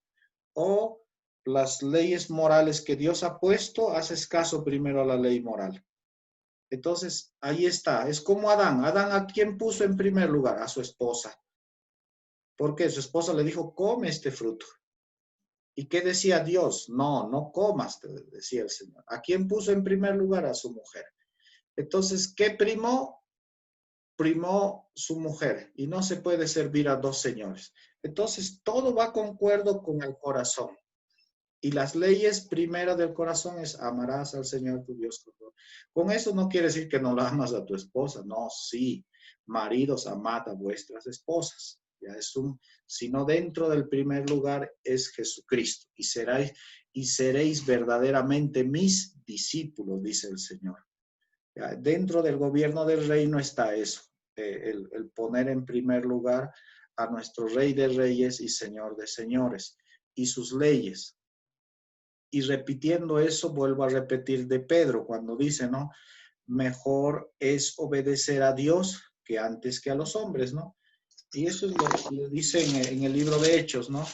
o las leyes morales que Dios ha puesto, haces caso primero a la ley moral? Entonces, ahí está. Es como Adán. Adán, ¿a quién puso en primer lugar? A su esposa. ¿Por qué? Su esposa le dijo, come este fruto. ¿Y qué decía Dios? No comas, decía el Señor. ¿A quién puso en primer lugar? A su mujer. Entonces, ¿qué primó? Primó su mujer. Y no se puede servir a dos señores. Entonces, todo va concuerdo con el corazón. Y las leyes primeras del corazón es amarás al Señor tu Dios. Con eso no quiere decir que no la amas a tu esposa. No, sí. Maridos, amad a vuestras esposas. Ya sino dentro del primer lugar es Jesucristo. Y seréis verdaderamente mis discípulos, dice el Señor. Ya, dentro del gobierno del reino está eso. El poner en primer lugar a nuestro Rey de Reyes y Señor de Señores, y sus leyes. Y repitiendo eso, vuelvo a repetir de Pedro, cuando dice, ¿no? Mejor es obedecer a Dios que antes que a los hombres, ¿no? Y eso es lo que dice en el libro de Hechos, ¿no?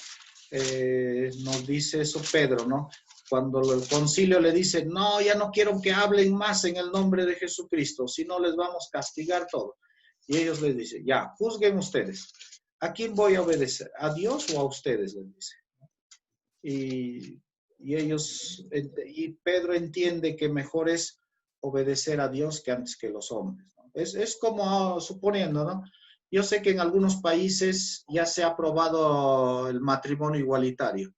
Nos dice eso Pedro, ¿no? Cuando el concilio le dice, no, ya no quiero que hablen más en el nombre de Jesucristo, si no les vamos a castigar todo. Y ellos les dicen, ya, juzguen ustedes. ¿A quién voy a obedecer? ¿A Dios o a ustedes? Les dice. Y Pedro entiende que mejor es obedecer a Dios que antes que los hombres, ¿no? Es como suponiendo, ¿no? Yo sé que en algunos países ya se ha aprobado el matrimonio igualitario.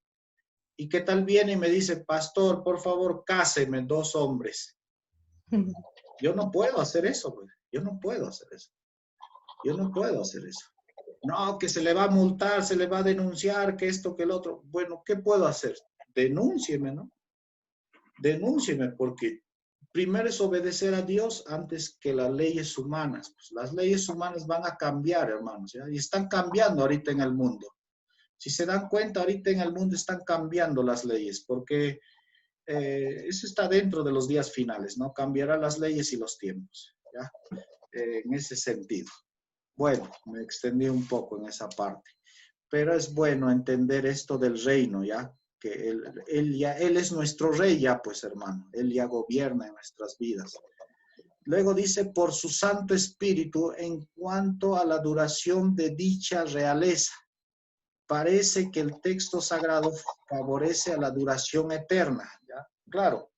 ¿Y qué tal viene y me dice, pastor, por favor, cáseme 2 hombres? Yo no puedo hacer eso, pues. Yo no puedo hacer eso. Yo no puedo hacer eso. No, que se le va a multar, se le va a denunciar, que esto, que el otro. Bueno, ¿qué puedo hacer? Denúncieme, ¿no? Denúncieme, porque primero es obedecer a Dios antes que las leyes humanas. Pues las leyes humanas van a cambiar, hermanos, ¿ya? Y están cambiando ahorita en el mundo. Si se dan cuenta, ahorita en el mundo están cambiando las leyes, porque eso está dentro de los días finales, ¿no? Cambiará las leyes y los tiempos, ¿ya? En ese sentido. Bueno, me extendí un poco en esa parte, pero es bueno entender esto del reino, ¿ya? Que él es nuestro rey ya, pues hermano, él ya gobierna en nuestras vidas. Luego dice, por su Santo Espíritu, en cuanto a la duración de dicha realeza. Parece que el texto sagrado favorece a la duración eterna, ¿ya? Claro,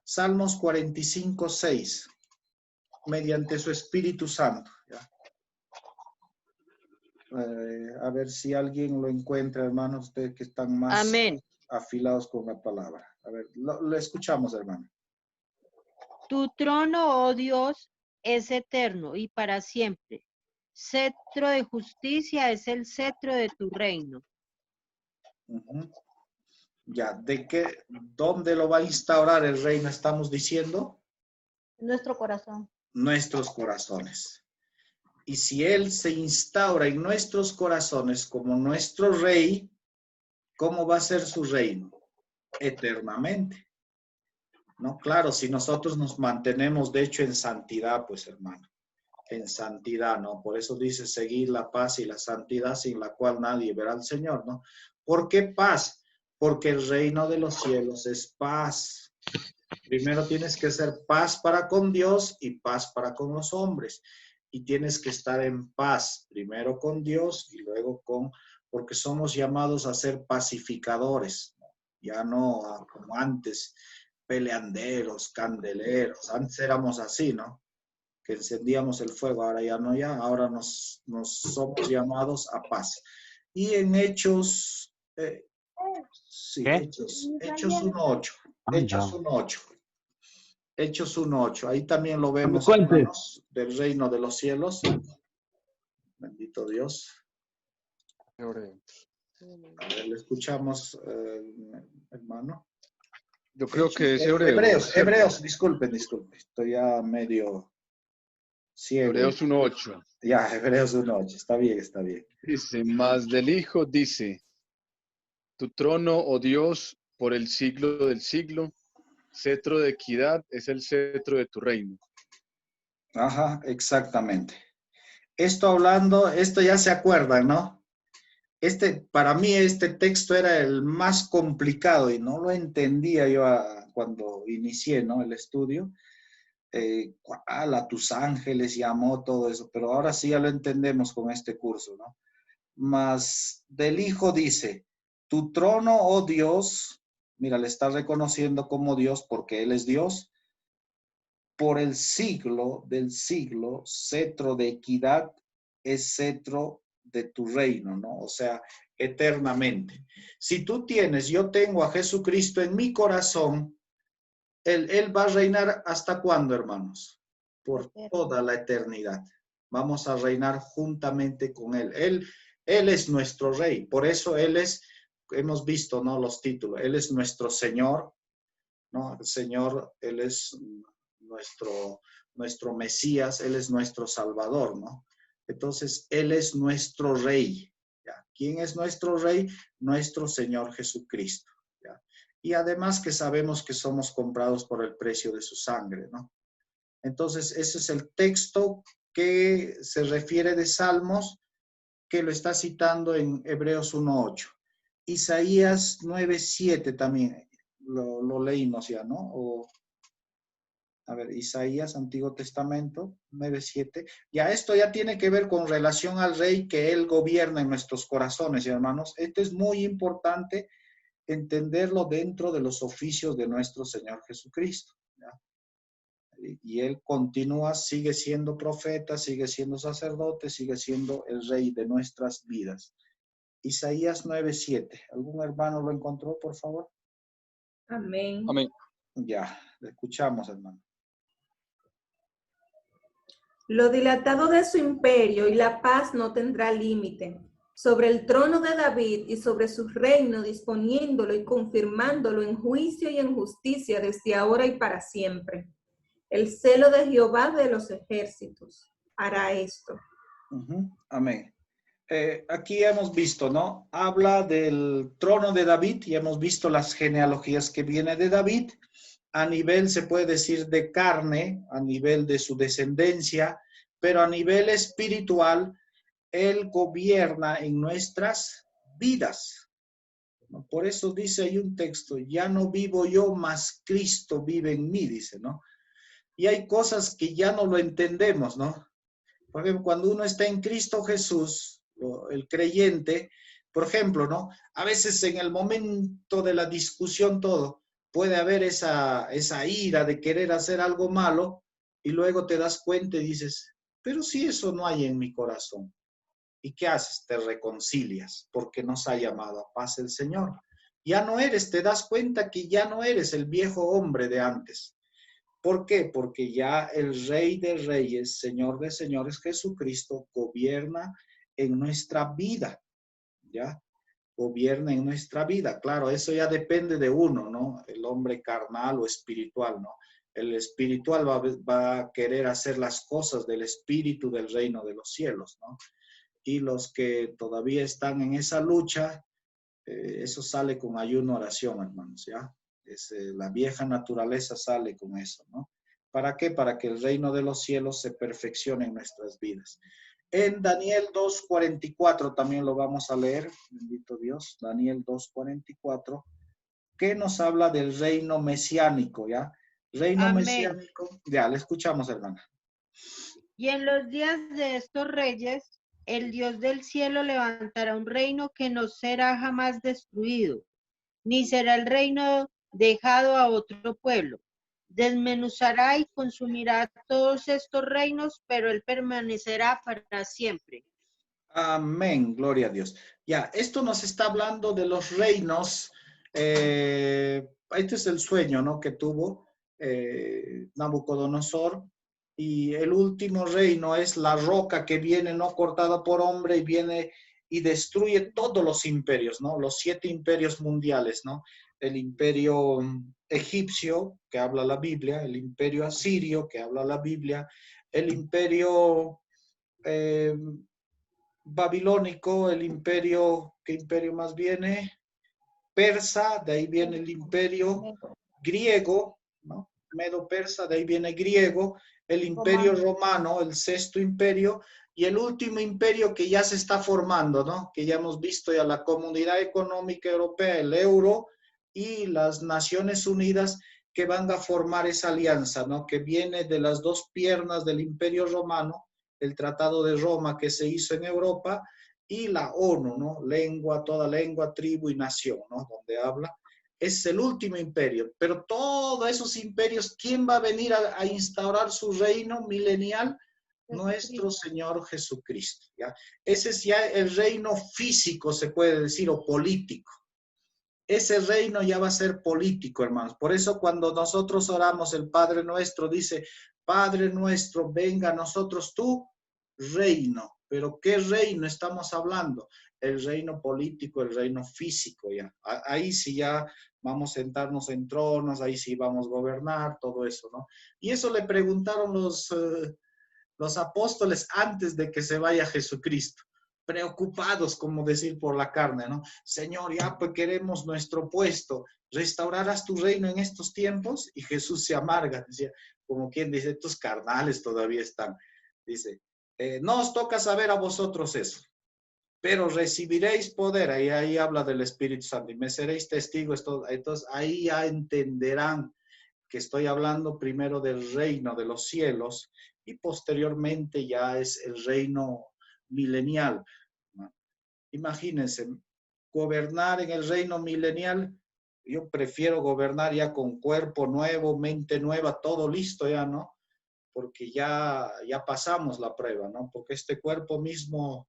Salmos 45, 6, mediante su Espíritu Santo, ¿ya? A ver si alguien lo encuentra, hermanos, ustedes que están más Amén. afilados con la palabra. A ver, lo escuchamos, hermano. Tu trono, oh Dios, es eterno y para siempre. Cetro de justicia es el cetro de tu reino. Ya, ¿dónde lo va a instaurar el reino? Estamos diciendo. Nuestro corazón. Nuestros corazones. Y si Él se instaura en nuestros corazones como nuestro rey, ¿cómo va a ser su reino? Eternamente. ¿No? Claro, si nosotros nos mantenemos, de hecho, en santidad, pues hermano, en santidad, ¿no? Por eso dice, seguir la paz y la santidad sin la cual nadie verá al Señor, ¿no? ¿Por qué paz? Porque el reino de los cielos es paz. Primero tienes que ser paz para con Dios y paz para con los hombres. Y tienes que estar en paz, primero con Dios y luego porque somos llamados a ser pacificadores, ¿no? Ya no como antes, peleanderos, candeleros. Antes éramos así, ¿no? Que encendíamos el fuego, ahora ya no, ahora nos somos llamados a paz. Y en Hechos, sí, Hechos 1:8, Hechos 1:8. Hechos 1:8, ahí también lo vemos, hermanos, del reino de los cielos. Bendito Dios. A ver, le escuchamos, hermano. Yo creo que es Hebreos. Hebreos, disculpen, estoy ya medio ciego. Hebreos 1:8. Ya, Hebreos 1:8, está bien. Dice, más del Hijo dice, tu trono, oh Dios, por el siglo del siglo, cetro de equidad es el cetro de tu reino. Ajá, exactamente. Esto ya se acuerdan, ¿no? Para mí este texto era el más complicado y no lo entendía yo cuando inicié, ¿no? El estudio. A tus ángeles llamó todo eso, pero ahora sí ya lo entendemos con este curso, ¿no? Mas del Hijo dice, tu trono, oh Dios, mira, le está reconociendo como Dios porque Él es Dios, por el siglo del siglo, cetro de equidad es cetro de tu reino, ¿no? O sea, eternamente. Si yo tengo a Jesucristo en mi corazón, Él va a reinar ¿hasta cuándo, hermanos? Por toda la eternidad. Vamos a reinar juntamente con Él. Él es nuestro rey. Por eso hemos visto, ¿no? Los títulos. Él es nuestro Señor, ¿no? El Señor, Él es nuestro Mesías, Él es nuestro Salvador, ¿no? Entonces, Él es nuestro Rey. ¿Ya? ¿Quién es nuestro Rey? Nuestro Señor Jesucristo. ¿Ya? Y además que sabemos que somos comprados por el precio de su sangre, ¿no? Entonces, ese es el texto que se refiere de Salmos, que lo está citando en Hebreos 1:8. Isaías 9:7 también lo leímos ya, ¿no? A ver, Isaías, Antiguo Testamento, 9:7. Ya esto ya tiene que ver con relación al Rey, que Él gobierna en nuestros corazones, hermanos. Esto es muy importante entenderlo dentro de los oficios de nuestro Señor Jesucristo. ¿Ya? Y Él continúa, sigue siendo profeta, sigue siendo sacerdote, sigue siendo el Rey de nuestras vidas. Isaías 9:7. ¿Algún hermano lo encontró, por favor? Amén. Amén. Ya, le escuchamos, hermano. Lo dilatado de su imperio y la paz no tendrá límite. Sobre el trono de David y sobre su reino, disponiéndolo y confirmándolo en juicio y en justicia desde ahora y para siempre. El celo de Jehová de los ejércitos hará esto. Amén. Aquí hemos visto, ¿no? Habla del trono de David y hemos visto las genealogías que viene de David. A nivel, se puede decir, de carne, a nivel de su descendencia, pero a nivel espiritual, Él gobierna en nuestras vidas. ¿No? Por eso dice ahí un texto, ya no vivo yo, mas Cristo vive en mí, dice, ¿no? Y hay cosas que ya no lo entendemos, ¿no? Por ejemplo, cuando uno está en Cristo Jesús, el creyente, por ejemplo, ¿no? A veces en el momento de la discusión todo, puede haber esa ira de querer hacer algo malo y luego te das cuenta y dices, pero si eso no hay en mi corazón. ¿Y qué haces? Te reconcilias porque nos ha llamado a paz el Señor. Ya no eres, te das cuenta que ya no eres el viejo hombre de antes. ¿Por qué? Porque ya el Rey de Reyes, Señor de Señores, Jesucristo, gobierna en nuestra vida, ¿ya? Gobierna en nuestra vida. Claro, eso ya depende de uno, ¿no? El hombre carnal o espiritual, ¿no? El espiritual va a querer hacer las cosas del espíritu del reino de los cielos, ¿no? Y los que todavía están en esa lucha, eso sale con ayuno, oración, hermanos, ¿ya? La vieja naturaleza sale con eso, ¿no? ¿Para qué? Para que el reino de los cielos se perfeccione en nuestras vidas. En Daniel 2:44 también lo vamos a leer, bendito Dios, Daniel 2:44, que nos habla del reino mesiánico, ¿ya? Reino Amén. mesiánico, ya, le escuchamos, hermana. Y en los días de estos reyes, el Dios del cielo levantará un reino que no será jamás destruido, ni será el reino dejado a otro pueblo. Desmenuzará y consumirá todos estos reinos, pero él permanecerá para siempre. Amén, gloria a Dios. Ya, esto nos está hablando de los reinos. Este es el sueño, ¿no? Que tuvo Nabucodonosor. Y el último reino es la roca que viene no cortada por hombre y viene y destruye todos los imperios, ¿no? Los 7 imperios mundiales, ¿no? El imperio egipcio, que habla la Biblia, el imperio asirio, que habla la Biblia, el imperio babilónico, el imperio, ¿qué imperio más viene? Persa, de ahí viene el imperio griego, ¿no? Medo-persa, de ahí viene griego, el imperio romano, el 6º imperio, y el último imperio que ya se está formando, ¿no? Que ya hemos visto ya la Comunidad Económica Europea, el euro, y las Naciones Unidas que van a formar esa alianza, ¿no? Que viene de las 2 piernas del imperio romano, el Tratado de Roma que se hizo en Europa, y la ONU, ¿no? Lengua, toda lengua, tribu y nación, ¿no? Donde habla. Es el último imperio, pero todos esos imperios, ¿quién va a venir a instaurar su reino milenial? Nuestro Señor Jesucristo, ¿ya? Ese es ya el reino físico, se puede decir, o político. Ese reino ya va a ser político, hermanos. Por eso cuando nosotros oramos, el Padre Nuestro dice, Padre Nuestro, venga a nosotros tu reino. Pero ¿qué reino estamos hablando? El reino político, el reino físico, ya. Ahí sí ya vamos a sentarnos en tronos, ahí sí vamos a gobernar, todo eso, ¿no? Y eso le preguntaron Los apóstoles antes de que se vaya Jesucristo, preocupados, como decir, por la carne, ¿no? Señor, ya pues queremos nuestro puesto, ¿restaurarás tu reino en estos tiempos? Y Jesús se amarga, decía, como quien dice, estos carnales todavía están. Dice, no os toca saber a vosotros eso, pero recibiréis poder. Ahí habla del Espíritu Santo y me seréis testigos. Entonces ahí ya entenderán que estoy hablando primero del reino de los cielos y posteriormente ya es el reino milenial. Imagínense, gobernar en el reino milenial, yo prefiero gobernar ya con cuerpo nuevo, mente nueva, todo listo ya, ¿no? Porque ya pasamos la prueba, ¿no? Porque este cuerpo mismo,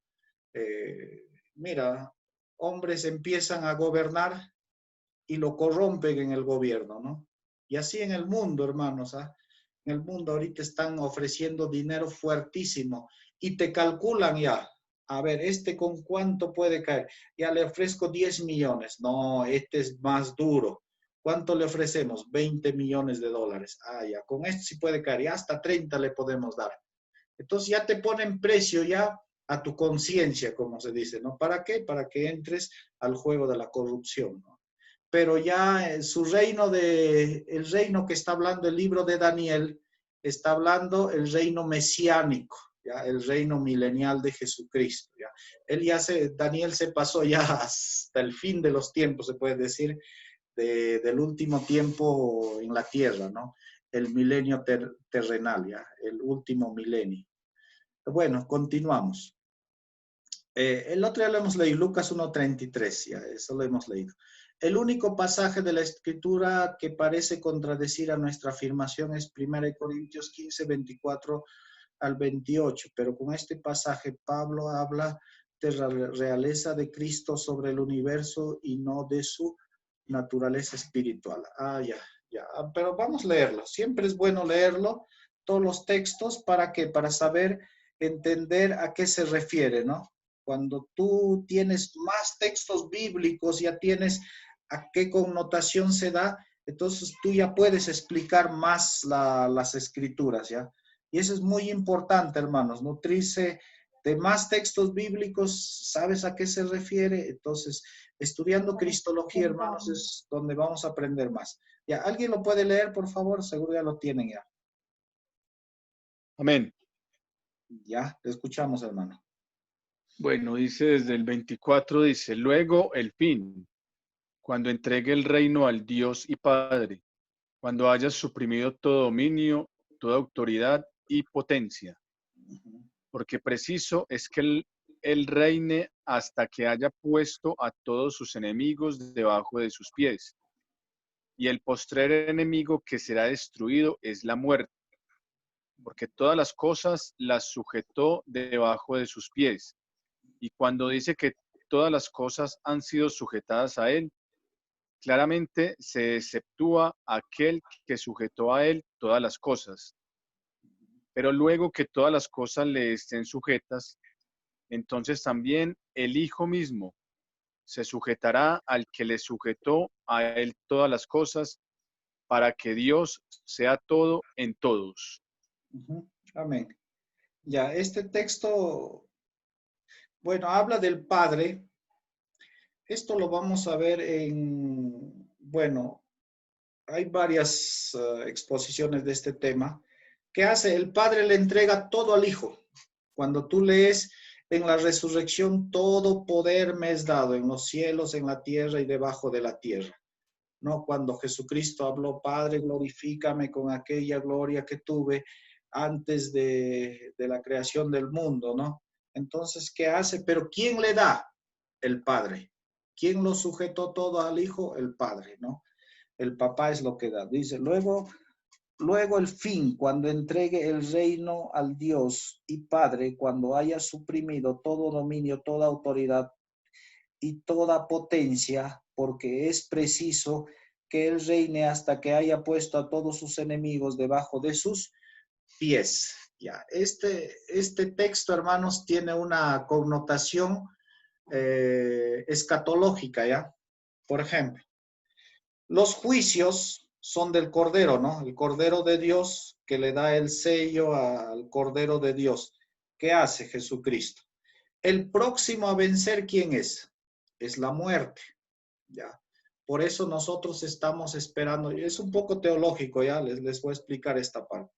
mira, hombres empiezan a gobernar y lo corrompen en el gobierno, ¿no? Y así en el mundo, hermanos, ¿ah? En el mundo ahorita están ofreciendo dinero fuertísimo y te calculan ya. A ver, ¿este con cuánto puede caer? Ya le ofrezco 10 millones. No, este es más duro. ¿Cuánto le ofrecemos? 20 millones de dólares. Ah, ya, con esto sí puede caer. Ya hasta 30 le podemos dar. Entonces ya te ponen precio ya a tu conciencia, como se dice, ¿no? ¿Para qué? Para que entres al juego de la corrupción, ¿no? Pero ya su reino el reino que está hablando el libro de Daniel, está hablando el reino mesiánico, ¿ya? El reino milenial de Jesucristo, ¿ya? Daniel se pasó ya hasta el fin de los tiempos, se puede decir, del último tiempo en la tierra, ¿no? El milenio terrenal, ¿ya? El último milenio. Bueno, continuamos. El otro ya lo hemos leído, Lucas 1:33, ya, eso lo hemos leído. El único pasaje de la Escritura que parece contradecir a nuestra afirmación es 1 Corintios 15:24 al 28, pero con este pasaje Pablo habla de la realeza de Cristo sobre el universo y no de su naturaleza espiritual. Ya, pero vamos a leerlo. Siempre es bueno leerlo, todos los textos, ¿para qué? Para saber, entender a qué se refiere, ¿no? Cuando tú tienes más textos bíblicos, ya tienes a qué connotación se da, entonces tú ya puedes explicar más las escrituras, ¿ya? Y eso es muy importante, hermanos, nutrirse de más textos bíblicos, ¿sabes a qué se refiere? Entonces, estudiando Cristología, hermanos, es donde vamos a aprender más. ¿Ya? ¿Alguien lo puede leer, por favor? Seguro ya lo tienen ya. Amén. Ya, te escuchamos, hermano. Bueno, dice desde el 24, dice, luego el fin, cuando entregue el reino al Dios y Padre, cuando haya suprimido todo dominio, toda autoridad y potencia, porque preciso es que él reine hasta que haya puesto a todos sus enemigos debajo de sus pies. Y el postrer enemigo que será destruido es la muerte, porque todas las cosas las sujetó debajo de sus pies. Y cuando dice que todas las cosas han sido sujetadas a él, claramente se exceptúa aquel que sujetó a él todas las cosas. Pero luego que todas las cosas le estén sujetas, entonces también el Hijo mismo se sujetará al que le sujetó a él todas las cosas, para que Dios sea todo en todos. Amén. Ya, este texto, bueno, habla del Padre. Esto lo vamos a ver bueno, hay varias exposiciones de este tema. ¿Qué hace? El Padre le entrega todo al Hijo. Cuando tú lees en la resurrección, todo poder me es dado en los cielos, en la tierra y debajo de la tierra. ¿No? Cuando Jesucristo habló, Padre, glorifícame con aquella gloria que tuve antes de la creación del mundo, ¿no? Entonces, ¿qué hace? Pero ¿quién le da? El Padre. ¿Quién lo sujetó todo al Hijo? El Padre, ¿no? El Papá es lo que da. Dice, luego el fin, cuando entregue el reino al Dios y Padre, cuando haya suprimido todo dominio, toda autoridad y toda potencia, porque es preciso que Él reine hasta que haya puesto a todos sus enemigos debajo de sus pies. Ya, este texto, hermanos, tiene una connotación escatológica, ¿ya? Por ejemplo, los juicios son del Cordero, ¿no? El Cordero de Dios que le da el sello al Cordero de Dios. ¿Qué hace Jesucristo? El próximo a vencer, ¿quién es? Es la muerte, ¿ya? Por eso nosotros estamos esperando, y es un poco teológico, ya les voy a explicar esta parte.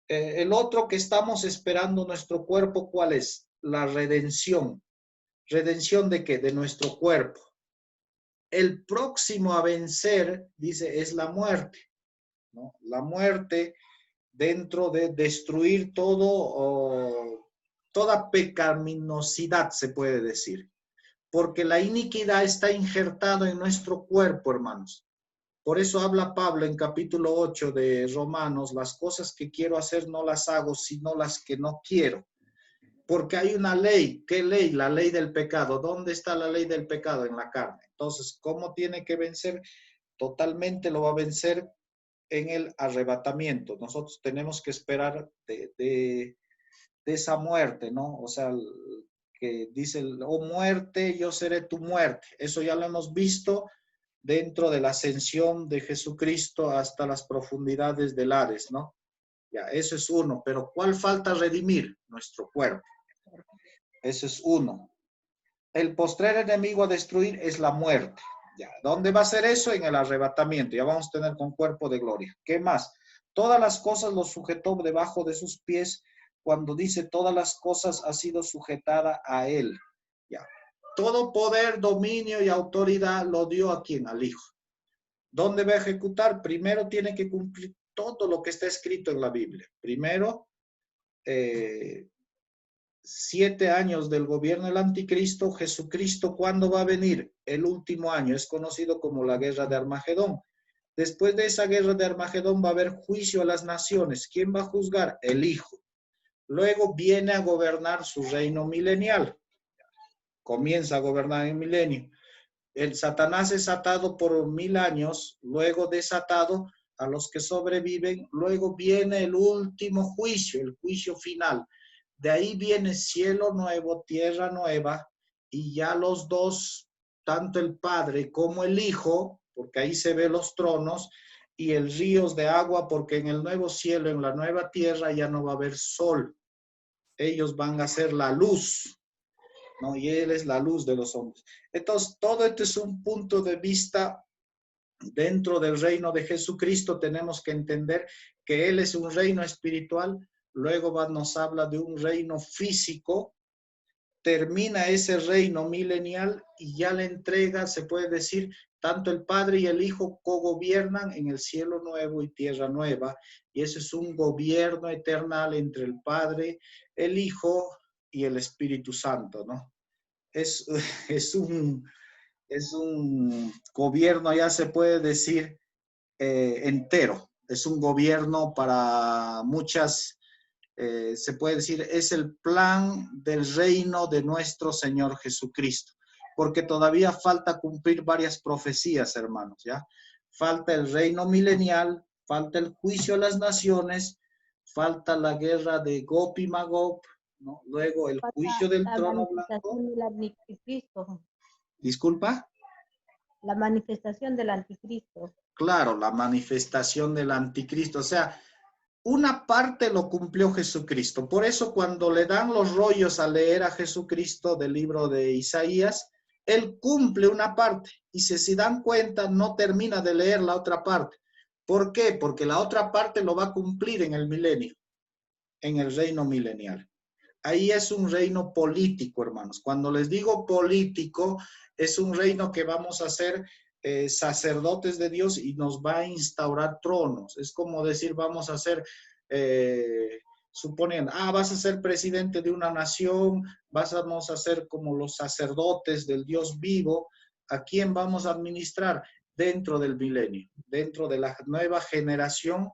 El otro que estamos esperando, nuestro cuerpo, ¿cuál es? La redención. ¿Redención de qué? De nuestro cuerpo. El próximo a vencer, dice, es la muerte, ¿no? La muerte dentro de destruir todo, toda pecaminosidad, se puede decir. Porque la iniquidad está injertada en nuestro cuerpo, hermanos. Por eso habla Pablo en capítulo 8 de Romanos, las cosas que quiero hacer no las hago, sino las que no quiero. Porque hay una ley. ¿Qué ley? La ley del pecado. ¿Dónde está la ley del pecado? En la carne. Entonces, ¿cómo tiene que vencer? Totalmente lo va a vencer en el arrebatamiento. Nosotros tenemos que esperar de esa muerte, ¿no? O sea, que dice, oh muerte, yo seré tu muerte. Eso ya lo hemos visto dentro de la ascensión de Jesucristo hasta las profundidades del Hades, ¿no? Ya, eso es uno. Pero ¿cuál falta redimir? Nuestro cuerpo. Eso es uno. El postrer enemigo a destruir es la muerte. Ya, ¿dónde va a ser eso? En el arrebatamiento. Ya vamos a tener con cuerpo de gloria. ¿Qué más? Todas las cosas los sujetó debajo de sus pies. Cuando dice todas las cosas ha sido sujetada a él. Ya. Todo poder, dominio y autoridad lo dio a quién? Al Hijo. ¿Dónde va a ejecutar? Primero tiene que cumplir todo lo que está escrito en la Biblia. Primero, 7 años del gobierno del anticristo. Jesucristo, ¿cuándo va a venir? El último año, es conocido como la guerra de Armagedón. Después de esa guerra de Armagedón va a haber juicio a las naciones. ¿Quién va a juzgar? El Hijo. Luego viene a gobernar su reino milenial. Comienza a gobernar el milenio. El Satanás es atado por 1000 años, luego desatado a los que sobreviven. Luego viene el último juicio, el juicio final. De ahí viene cielo nuevo, tierra nueva, y ya los dos, tanto el Padre como el Hijo, porque ahí se ven los tronos, y el ríos de agua, porque en el nuevo cielo, en la nueva tierra, ya no va a haber sol. Ellos van a ser la luz, ¿no? Y Él es la luz de los hombres. Entonces, todo esto es un punto de vista dentro del reino de Jesucristo. Tenemos que entender que Él es un reino espiritual. Luego nos habla de un reino físico, termina ese reino milenial y ya le entrega, se puede decir, tanto el Padre y el Hijo cogobiernan en el cielo nuevo y tierra nueva, y ese es un gobierno eternal entre el Padre, el Hijo y el Espíritu Santo, ¿no? Es un gobierno, ya se puede decir, entero. Es un gobierno para muchas, se puede decir, es el plan del reino de nuestro Señor Jesucristo, porque todavía falta cumplir varias profecías, hermanos, ¿ya? Falta el reino milenial, falta el juicio a las naciones, falta la guerra de Gog y Magog, ¿no? Luego el juicio del trono blanco. Del anticristo. Disculpa. La manifestación del anticristo. Claro, la manifestación del anticristo. O sea, una parte lo cumplió Jesucristo. Por eso cuando le dan los rollos a leer a Jesucristo del libro de Isaías, él cumple una parte. Y si se dan cuenta, no termina de leer la otra parte. ¿Por qué? Porque la otra parte lo va a cumplir en el milenio, en el reino milenial. Ahí es un reino político, hermanos. Cuando les digo político, es un reino que vamos a ser sacerdotes de Dios y nos va a instaurar tronos. Es como decir, vamos a ser, suponiendo, vas a ser presidente de una nación, vamos a ser como los sacerdotes del Dios vivo. ¿A quién vamos a administrar? Dentro del milenio, dentro de la nueva generación,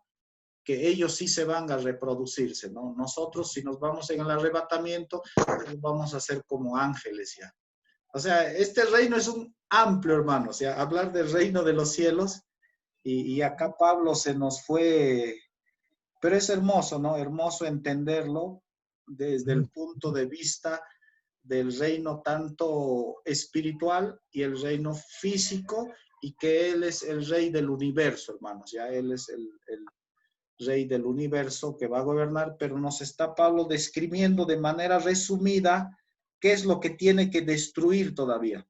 que ellos sí se van a reproducirse, ¿no? Nosotros, si nos vamos en el arrebatamiento, pues vamos a ser como ángeles ya. O sea, este reino es un amplio, hermano, o sea, hablar del reino de los cielos, y acá Pablo se nos fue, pero es hermoso, ¿no? Hermoso entenderlo desde el punto de vista del reino tanto espiritual y el reino físico, y que Él es el rey del universo, hermanos, ya Él es el rey del universo que va a gobernar, pero nos está Pablo describiendo de manera resumida qué es lo que tiene que destruir todavía.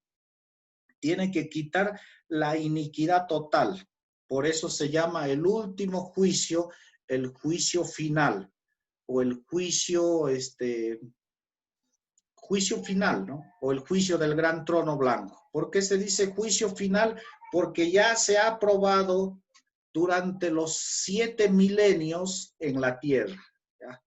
Tiene que quitar la iniquidad total. Por eso se llama el último juicio, el juicio final, o el juicio, juicio final, ¿no? O el juicio del gran trono blanco. ¿Por qué se dice juicio final? Porque ya se ha probado durante los 7 milenios en la tierra. ¿Ya?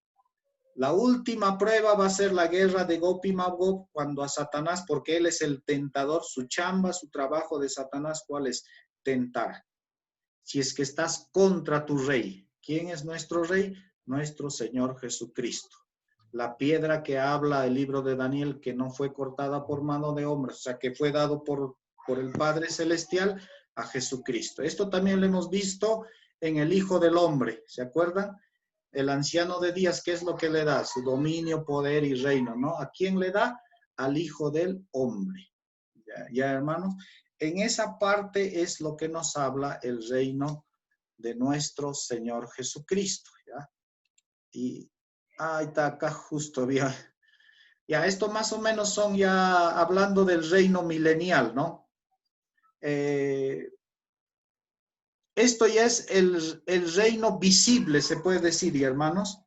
La última prueba va a ser la guerra de Gog y Magog, cuando a Satanás, porque él es el tentador, su chamba, su trabajo de Satanás, ¿cuál es? Tentar. Si es que estás contra tu rey. ¿Quién es nuestro rey? Nuestro Señor Jesucristo. La piedra que habla el libro de Daniel, que no fue cortada por mano de hombres, o sea, que fue dado por el Padre Celestial a Jesucristo. Esto también lo hemos visto en el Hijo del Hombre, ¿se acuerdan? El anciano de días, ¿qué es lo que le da? Su dominio, poder y reino, ¿no? ¿A quién le da? Al Hijo del Hombre. Ya, hermanos, en esa parte es lo que nos habla el reino de nuestro Señor Jesucristo, ¿ya? Y ahí está, acá justo, ya, esto más o menos son ya hablando del reino milenial, ¿no? Esto ya es el reino visible, se puede decir, hermanos.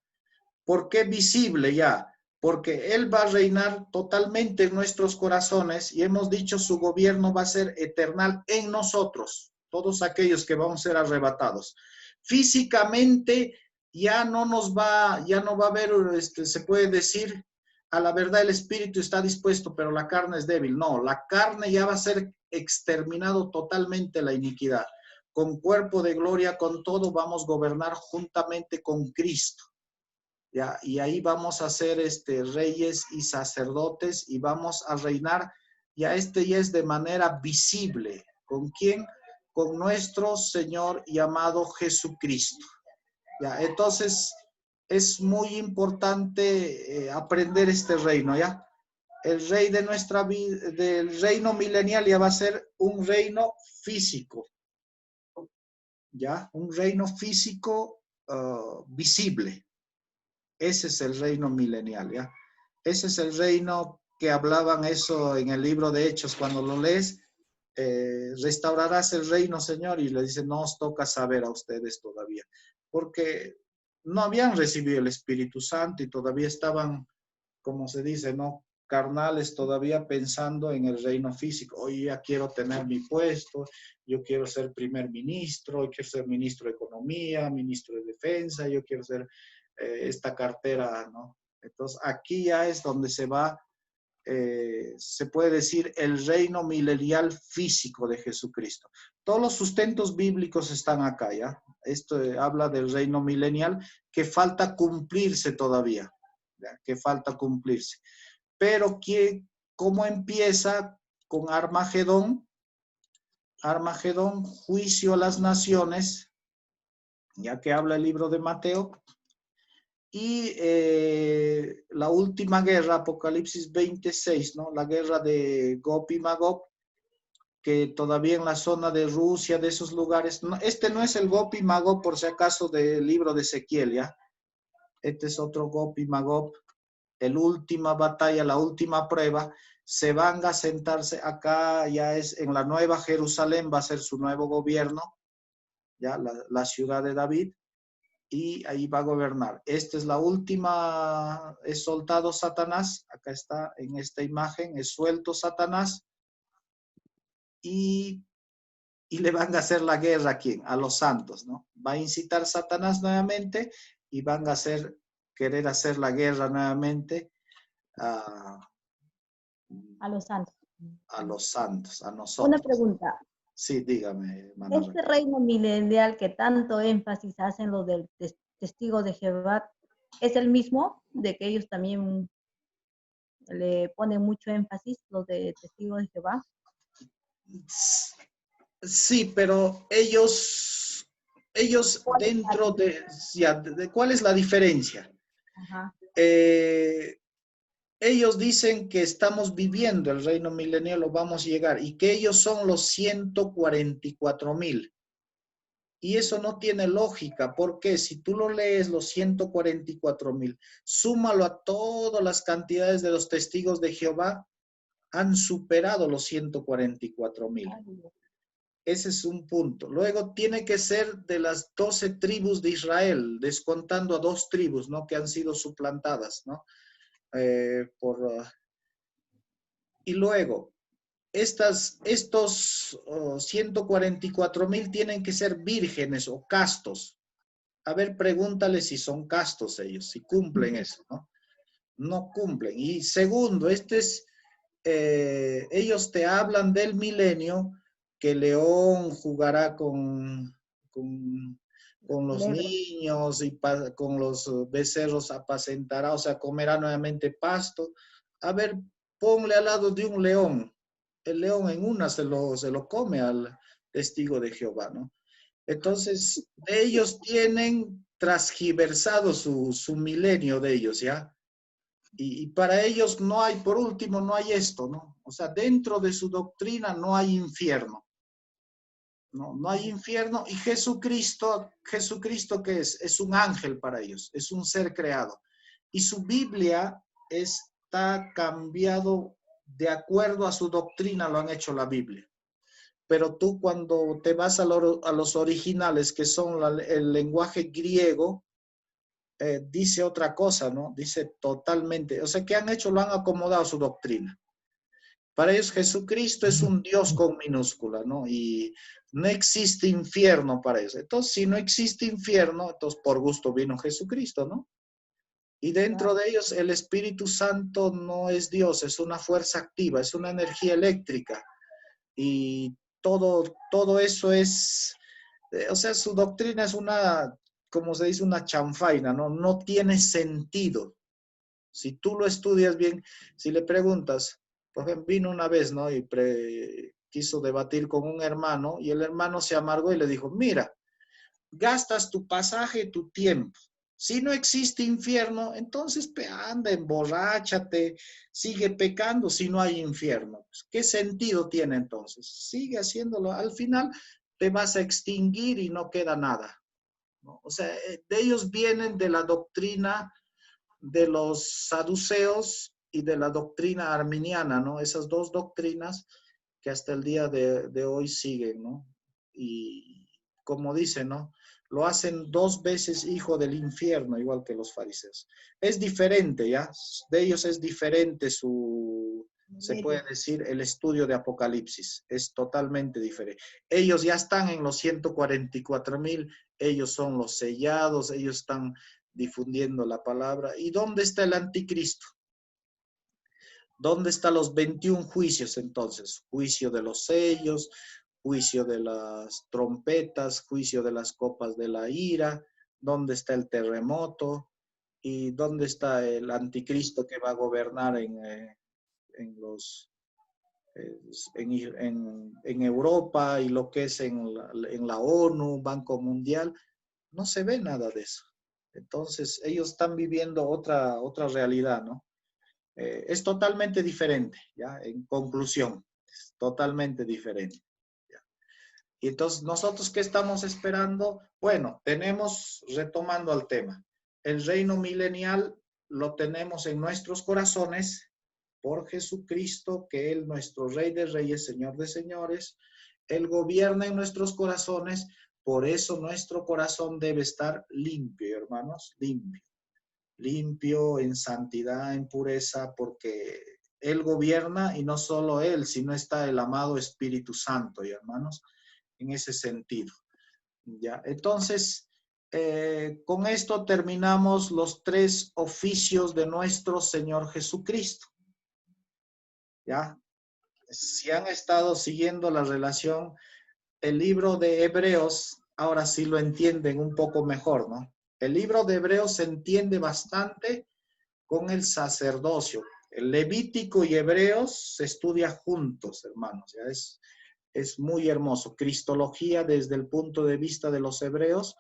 ¿Por qué visible ya? Porque Él va a reinar totalmente en nuestros corazones y hemos dicho su gobierno va a ser eternal en nosotros, todos aquellos que vamos a ser arrebatados. Físicamente ya no va a haber, se puede decir, a la verdad el espíritu está dispuesto, pero la carne es débil. No, la carne ya va a ser exterminado totalmente la iniquidad. Con cuerpo de gloria, con todo, vamos a gobernar juntamente con Cristo. ¿Ya? Y ahí vamos a ser reyes y sacerdotes y vamos a reinar. Ya ya es de manera visible. ¿Con quién? Con nuestro Señor y amado Jesucristo. ¿Ya? Entonces, es muy importante aprender este reino, ¿ya? El rey de nuestra vida, del reino milenial ya va a ser un reino físico, ¿ya? Un reino físico visible. Ese es el reino milenial, ¿ya? Ese es el reino que hablaban eso en el libro de Hechos. Cuando lo lees, restaurarás el reino, Señor, y le dice, no os toca saber a ustedes todavía, porque no habían recibido el Espíritu Santo y todavía estaban, como se dice, ¿no? Carnales, todavía pensando en el reino físico. Hoy ya quiero tener mi puesto, yo quiero ser primer ministro, yo quiero ser ministro de Economía, ministro de Defensa, yo quiero ser esta cartera, ¿no? Entonces, aquí ya es donde se va, se puede decir, el reino milenial físico de Jesucristo. Todos los sustentos bíblicos están acá, ¿ya? Esto habla del reino milenial que falta cumplirse todavía, ¿ya? Que falta cumplirse. Pero ¿cómo empieza? Con Armagedón. Armagedón, juicio a las naciones, ya que habla el libro de Mateo. Y la última guerra, Apocalipsis 26, ¿no? La guerra de Gog y Magog, que todavía en la zona de Rusia, de esos lugares, no, este no es el Gog y Magog, por si acaso, del libro de Ezequiel, ¿ya? Este es otro Gog y Magog, la última batalla, la última prueba. Se van a sentarse acá, ya es en la Nueva Jerusalén, va a ser su nuevo gobierno, ya la ciudad de David, y ahí va a gobernar. Esta es la última, es soltado Satanás, acá está en esta imagen, es suelto Satanás, y le van a hacer la guerra, ¿a quién? A los santos, ¿no? Va a incitar Satanás nuevamente y van a querer hacer la guerra nuevamente a los santos. A los santos, a nosotros. Una pregunta. Sí, dígame, hermana. Este reino milenial que tanto énfasis hacen los del testigo de Jehová, ¿es el mismo? De que ellos también le ponen mucho énfasis, los de testigo de Jehová. Sí, pero ellos dentro de ¿cuál es la diferencia? Ajá. Ellos dicen que estamos viviendo el reino milenial, lo vamos a llegar, y que ellos son los 144,000. Y eso no tiene lógica, porque si tú lo lees, los 144,000, súmalo a todas las cantidades de los testigos de Jehová, han superado los 144,000. Ese es un punto. Luego tiene que ser de las 12 tribus de Israel, descontando a 2 tribus, ¿no? Que han sido suplantadas, ¿no? Y luego, estos 144,000 tienen que ser vírgenes o castos. A ver, pregúntale si son castos ellos, si cumplen eso, ¿no? No cumplen. Y segundo, ellos te hablan del milenio, que León jugará con los niños y con los becerros apacentará, o sea, comerá nuevamente pasto. A ver, ponle al lado de un león. El león en una se lo come al testigo de Jehová, ¿no? Entonces, ellos tienen transgiversado su milenio de ellos, ¿ya? Y para ellos no hay, por último, no hay esto, ¿no? O sea, dentro de su doctrina no hay infierno. No hay infierno. Y Jesucristo, ¿qué es? Es un ángel para ellos, es un ser creado. Y su Biblia está cambiado de acuerdo a su doctrina, lo han hecho la Biblia. Pero tú cuando te vas a los originales, que son el lenguaje griego, dice otra cosa, ¿no? Dice totalmente, o sea, ¿qué han hecho? Lo han acomodado a su doctrina. Para ellos Jesucristo es un Dios con minúscula, ¿no? Y no existe infierno para ellos. Entonces, si no existe infierno, entonces por gusto vino Jesucristo, ¿no? Y dentro de ellos el Espíritu Santo no es Dios, es una fuerza activa, es una energía eléctrica. Y todo eso es, o sea, su doctrina es una, como se dice, una chanfaina, ¿no? No tiene sentido. Si tú lo estudias bien, si le preguntas, por ejemplo, vino una vez, ¿no? Y quiso debatir con un hermano y el hermano se amargó y le dijo, mira, gastas tu pasaje, tu tiempo. Si no existe infierno, entonces anda, emborráchate, sigue pecando si no hay infierno. ¿Qué sentido tiene entonces? Sigue haciéndolo. Al final te vas a extinguir y no queda nada, ¿no? O sea, de ellos vienen de la doctrina de los saduceos y de la doctrina arminiana, ¿no? Esas dos doctrinas que hasta el día de hoy siguen, ¿no? Y como dice, ¿no? Lo hacen 2 veces hijo del infierno, igual que los fariseos. Es diferente, ¿ya? De ellos es diferente se puede decir, el estudio de Apocalipsis. Es totalmente diferente. Ellos ya están en los 144,000, ellos son los sellados, ellos están difundiendo la palabra. ¿Y dónde está el anticristo? ¿Dónde están los 21 juicios entonces? Juicio de los sellos, juicio de las trompetas, juicio de las copas de la ira, ¿dónde está el terremoto? ¿Y dónde está el anticristo que va a gobernar en Europa y lo que es en la ONU, Banco Mundial? No se ve nada de eso. Entonces, ellos están viviendo otra realidad, ¿no? Es totalmente diferente, ¿ya? En conclusión, es totalmente diferente. ¿Ya? Y entonces, ¿nosotros qué estamos esperando? Bueno, retomando al tema, el reino milenial lo tenemos en nuestros corazones por Jesucristo, que Él, nuestro Rey de Reyes, Señor de Señores, Él gobierna en nuestros corazones, por eso nuestro corazón debe estar limpio, hermanos, limpio. Limpio, en santidad, en pureza, porque Él gobierna y no solo Él, sino está el amado Espíritu Santo, y hermanos, en ese sentido. ¿Ya? Entonces, con esto terminamos los 3 oficios de nuestro Señor Jesucristo. ¿Ya? Si han estado siguiendo la relación, el libro de Hebreos, ahora sí lo entienden un poco mejor, ¿no? El libro de Hebreos se entiende bastante con el sacerdocio. El Levítico y Hebreos se estudia juntos, hermanos. ¿Ya? Es muy hermoso. Cristología desde el punto de vista de los hebreos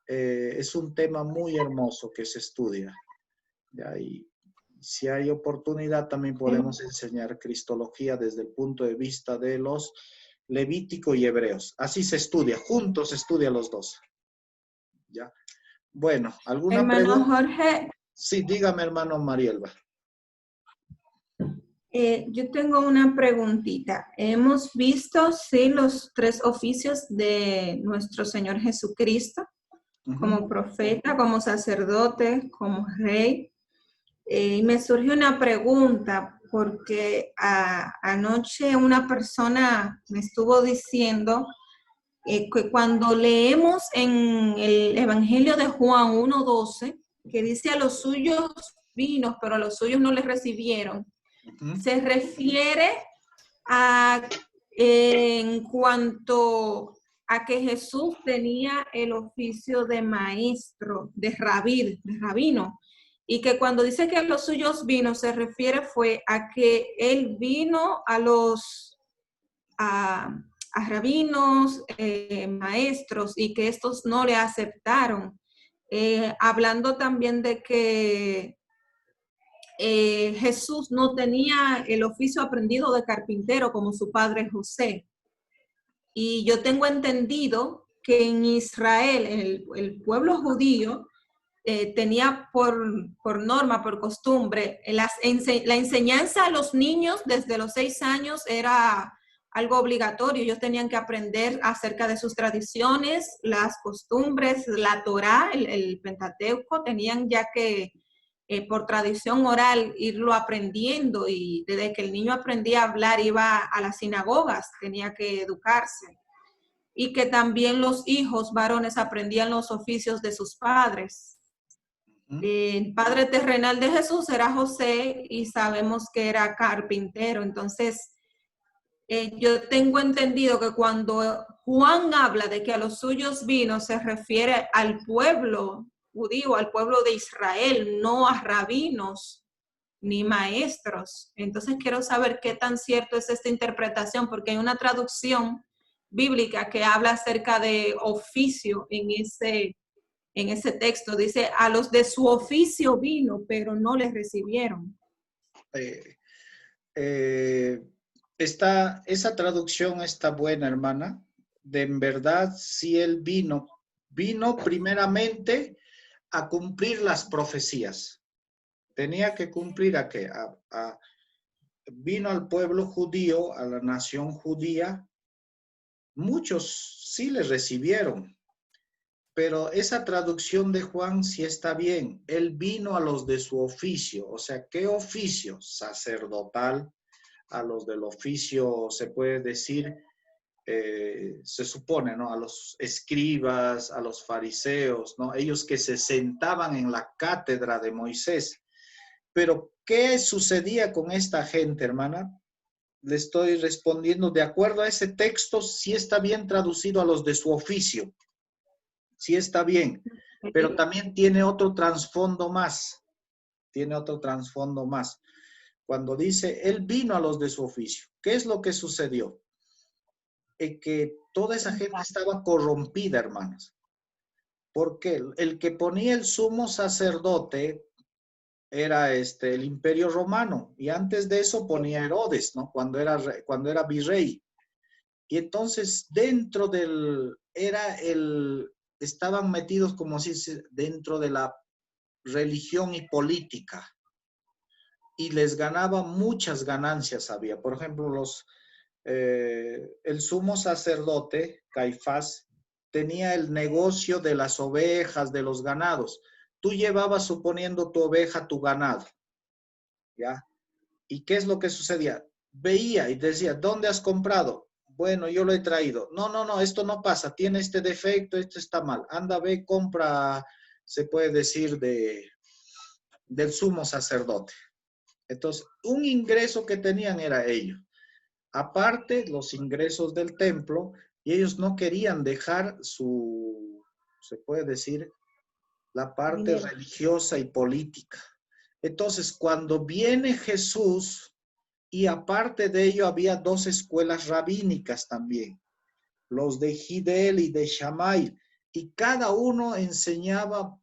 es un tema muy hermoso que se estudia. ¿Ya? Y si hay oportunidad también podemos enseñar cristología desde el punto de vista de los Levítico y Hebreos. Así se estudia, juntos se estudian los dos. ¿Ya? Bueno, ¿alguna Hermano pregunta? Jorge, Sí, dígame, hermano Marielba. yo tengo una preguntita. Hemos visto, sí, los 3 oficios de nuestro Señor Jesucristo, como profeta, como sacerdote, como rey. Y me surge una pregunta, porque anoche una persona me estuvo diciendo que cuando leemos en el Evangelio de Juan 1:12, que dice a los suyos vino, pero a los suyos no les recibieron, se refiere a en cuanto a que Jesús tenía el oficio de maestro, de rabino, y que cuando dice que a los suyos vino, se refiere fue a que él vino a los a rabinos, maestros, y que estos no le aceptaron. Hablando también de que Jesús no tenía el oficio aprendido de carpintero como su padre José. Y yo tengo entendido que en Israel, el pueblo judío, tenía por norma, por costumbre, la enseñanza a los niños desde los 6 años era algo obligatorio. Ellos tenían que aprender acerca de sus tradiciones, las costumbres, la Torá, el Pentateuco, tenían ya que por tradición oral irlo aprendiendo, y desde que el niño aprendía a hablar iba a las sinagogas, tenía que educarse. Y que también los hijos varones aprendían los oficios de sus padres. El padre terrenal de Jesús era José y sabemos que era carpintero. Entonces, yo tengo entendido que cuando Juan habla de que a los suyos vino, se refiere al pueblo judío, al pueblo de Israel, no a rabinos ni maestros. Entonces quiero saber qué tan cierto es esta interpretación, porque hay una traducción bíblica que habla acerca de oficio en ese texto. Dice, a los de su oficio vino, pero no les recibieron. Esa traducción está buena, hermana. En verdad, si él vino primeramente a cumplir las profecías. Tenía que cumplir a qué? Vino al pueblo judío, a la nación judía. Muchos sí le recibieron, pero esa traducción de Juan sí está bien. Él vino a los de su oficio. O sea, ¿qué oficio? Sacerdotal. A los del oficio, se puede decir, se supone, ¿no? A los escribas, a los fariseos, ¿no? Ellos que se sentaban en la cátedra de Moisés. Pero, ¿qué sucedía con esta gente, hermana? Le estoy respondiendo de acuerdo a ese texto, sí está bien traducido a los de su oficio. Sí está bien, pero también tiene otro trasfondo más. Tiene otro trasfondo más. Cuando dice, él vino a los de su oficio. ¿Qué es lo que sucedió? Que toda esa gente estaba corrompida, hermanos. Porque el que ponía el sumo sacerdote era el Imperio Romano. Y antes de eso ponía Herodes, ¿no? Cuando era virrey. Y entonces dentro estaban metidos, como si dentro de la religión y política. Y les ganaba muchas ganancias, había. Por ejemplo, el sumo sacerdote, Caifás, tenía el negocio de las ovejas, de los ganados. Tú llevabas, suponiendo, tu oveja, tu ganado, ¿ya? ¿Y qué es lo que sucedía? Veía y decía, ¿dónde has comprado? Bueno, yo lo he traído. No, esto no pasa, tiene este defecto, esto está mal. Anda, ve, compra, se puede decir, del sumo sacerdote. Entonces, un ingreso que tenían era ellos. Aparte, los ingresos del templo, y ellos no querían dejar se puede decir, la parte religiosa y política. Entonces, cuando viene Jesús, y aparte de ello, había 2 escuelas rabínicas también, los de Hidel y de Shammai, y cada uno enseñaba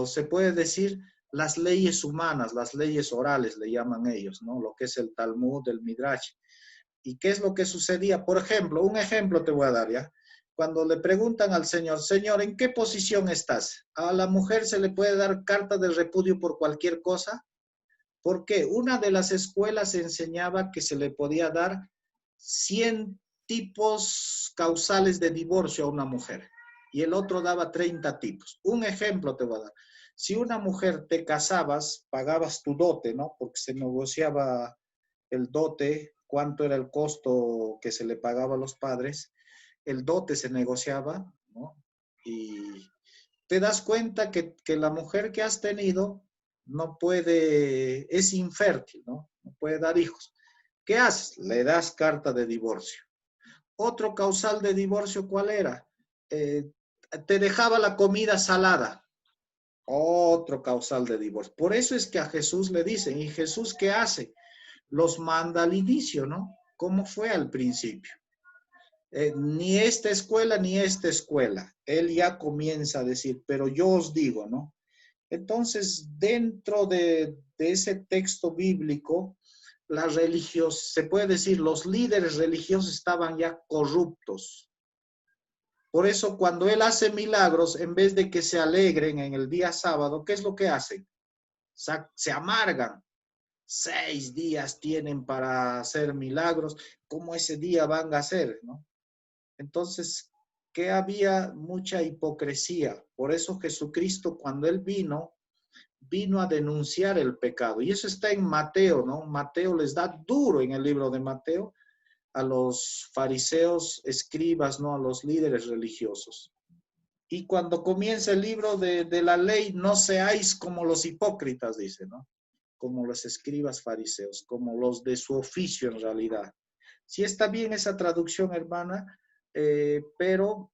se puede decir, las leyes humanas, las leyes orales, le llaman ellos, ¿no? Lo que es el Talmud, el Midrash. ¿Y qué es lo que sucedía? Por ejemplo, un ejemplo te voy a dar, ¿ya? Cuando le preguntan al Señor, Señor, ¿en qué posición estás? ¿A la mujer se le puede dar carta de repudio por cualquier cosa? Porque una de las escuelas enseñaba que se le podía dar 100 tipos causales de divorcio a una mujer y el otro daba 30 tipos. Un ejemplo te voy a dar. Si una mujer te casabas, pagabas tu dote, ¿no? Porque se negociaba el dote, cuánto era el costo que se le pagaba a los padres. El dote se negociaba, ¿no? Y te das cuenta que la mujer que has tenido no puede, es infértil, ¿no? No puede dar hijos. ¿Qué haces? Le das carta de divorcio. Otro causal de divorcio, ¿cuál era? Te dejaba la comida salada. Otro causal de divorcio. Por eso es que a Jesús le dicen, ¿y Jesús qué hace? Los manda al inicio, ¿no? ¿Cómo fue al principio? Ni esta escuela ni esta escuela. Él ya comienza a decir, pero yo os digo, ¿no? Entonces, dentro de ese texto bíblico, las religiosas, se puede decir, los líderes religiosos estaban ya corruptos. Por eso, cuando él hace milagros, en vez de que se alegren en el día sábado, ¿qué es lo que hacen? Se amargan. 6 días tienen para hacer milagros. ¿Cómo ese día van a hacer, no? Entonces, que había mucha hipocresía. Por eso Jesucristo, cuando él vino a denunciar el pecado. Y eso está en Mateo, ¿no? Mateo les da duro en el libro de Mateo a los fariseos, escribas, ¿no? A los líderes religiosos. Y cuando comienza el libro de la ley, no seáis como los hipócritas, dice, ¿no? Como los escribas fariseos, como los de su oficio en realidad. Sí está bien esa traducción, hermana, pero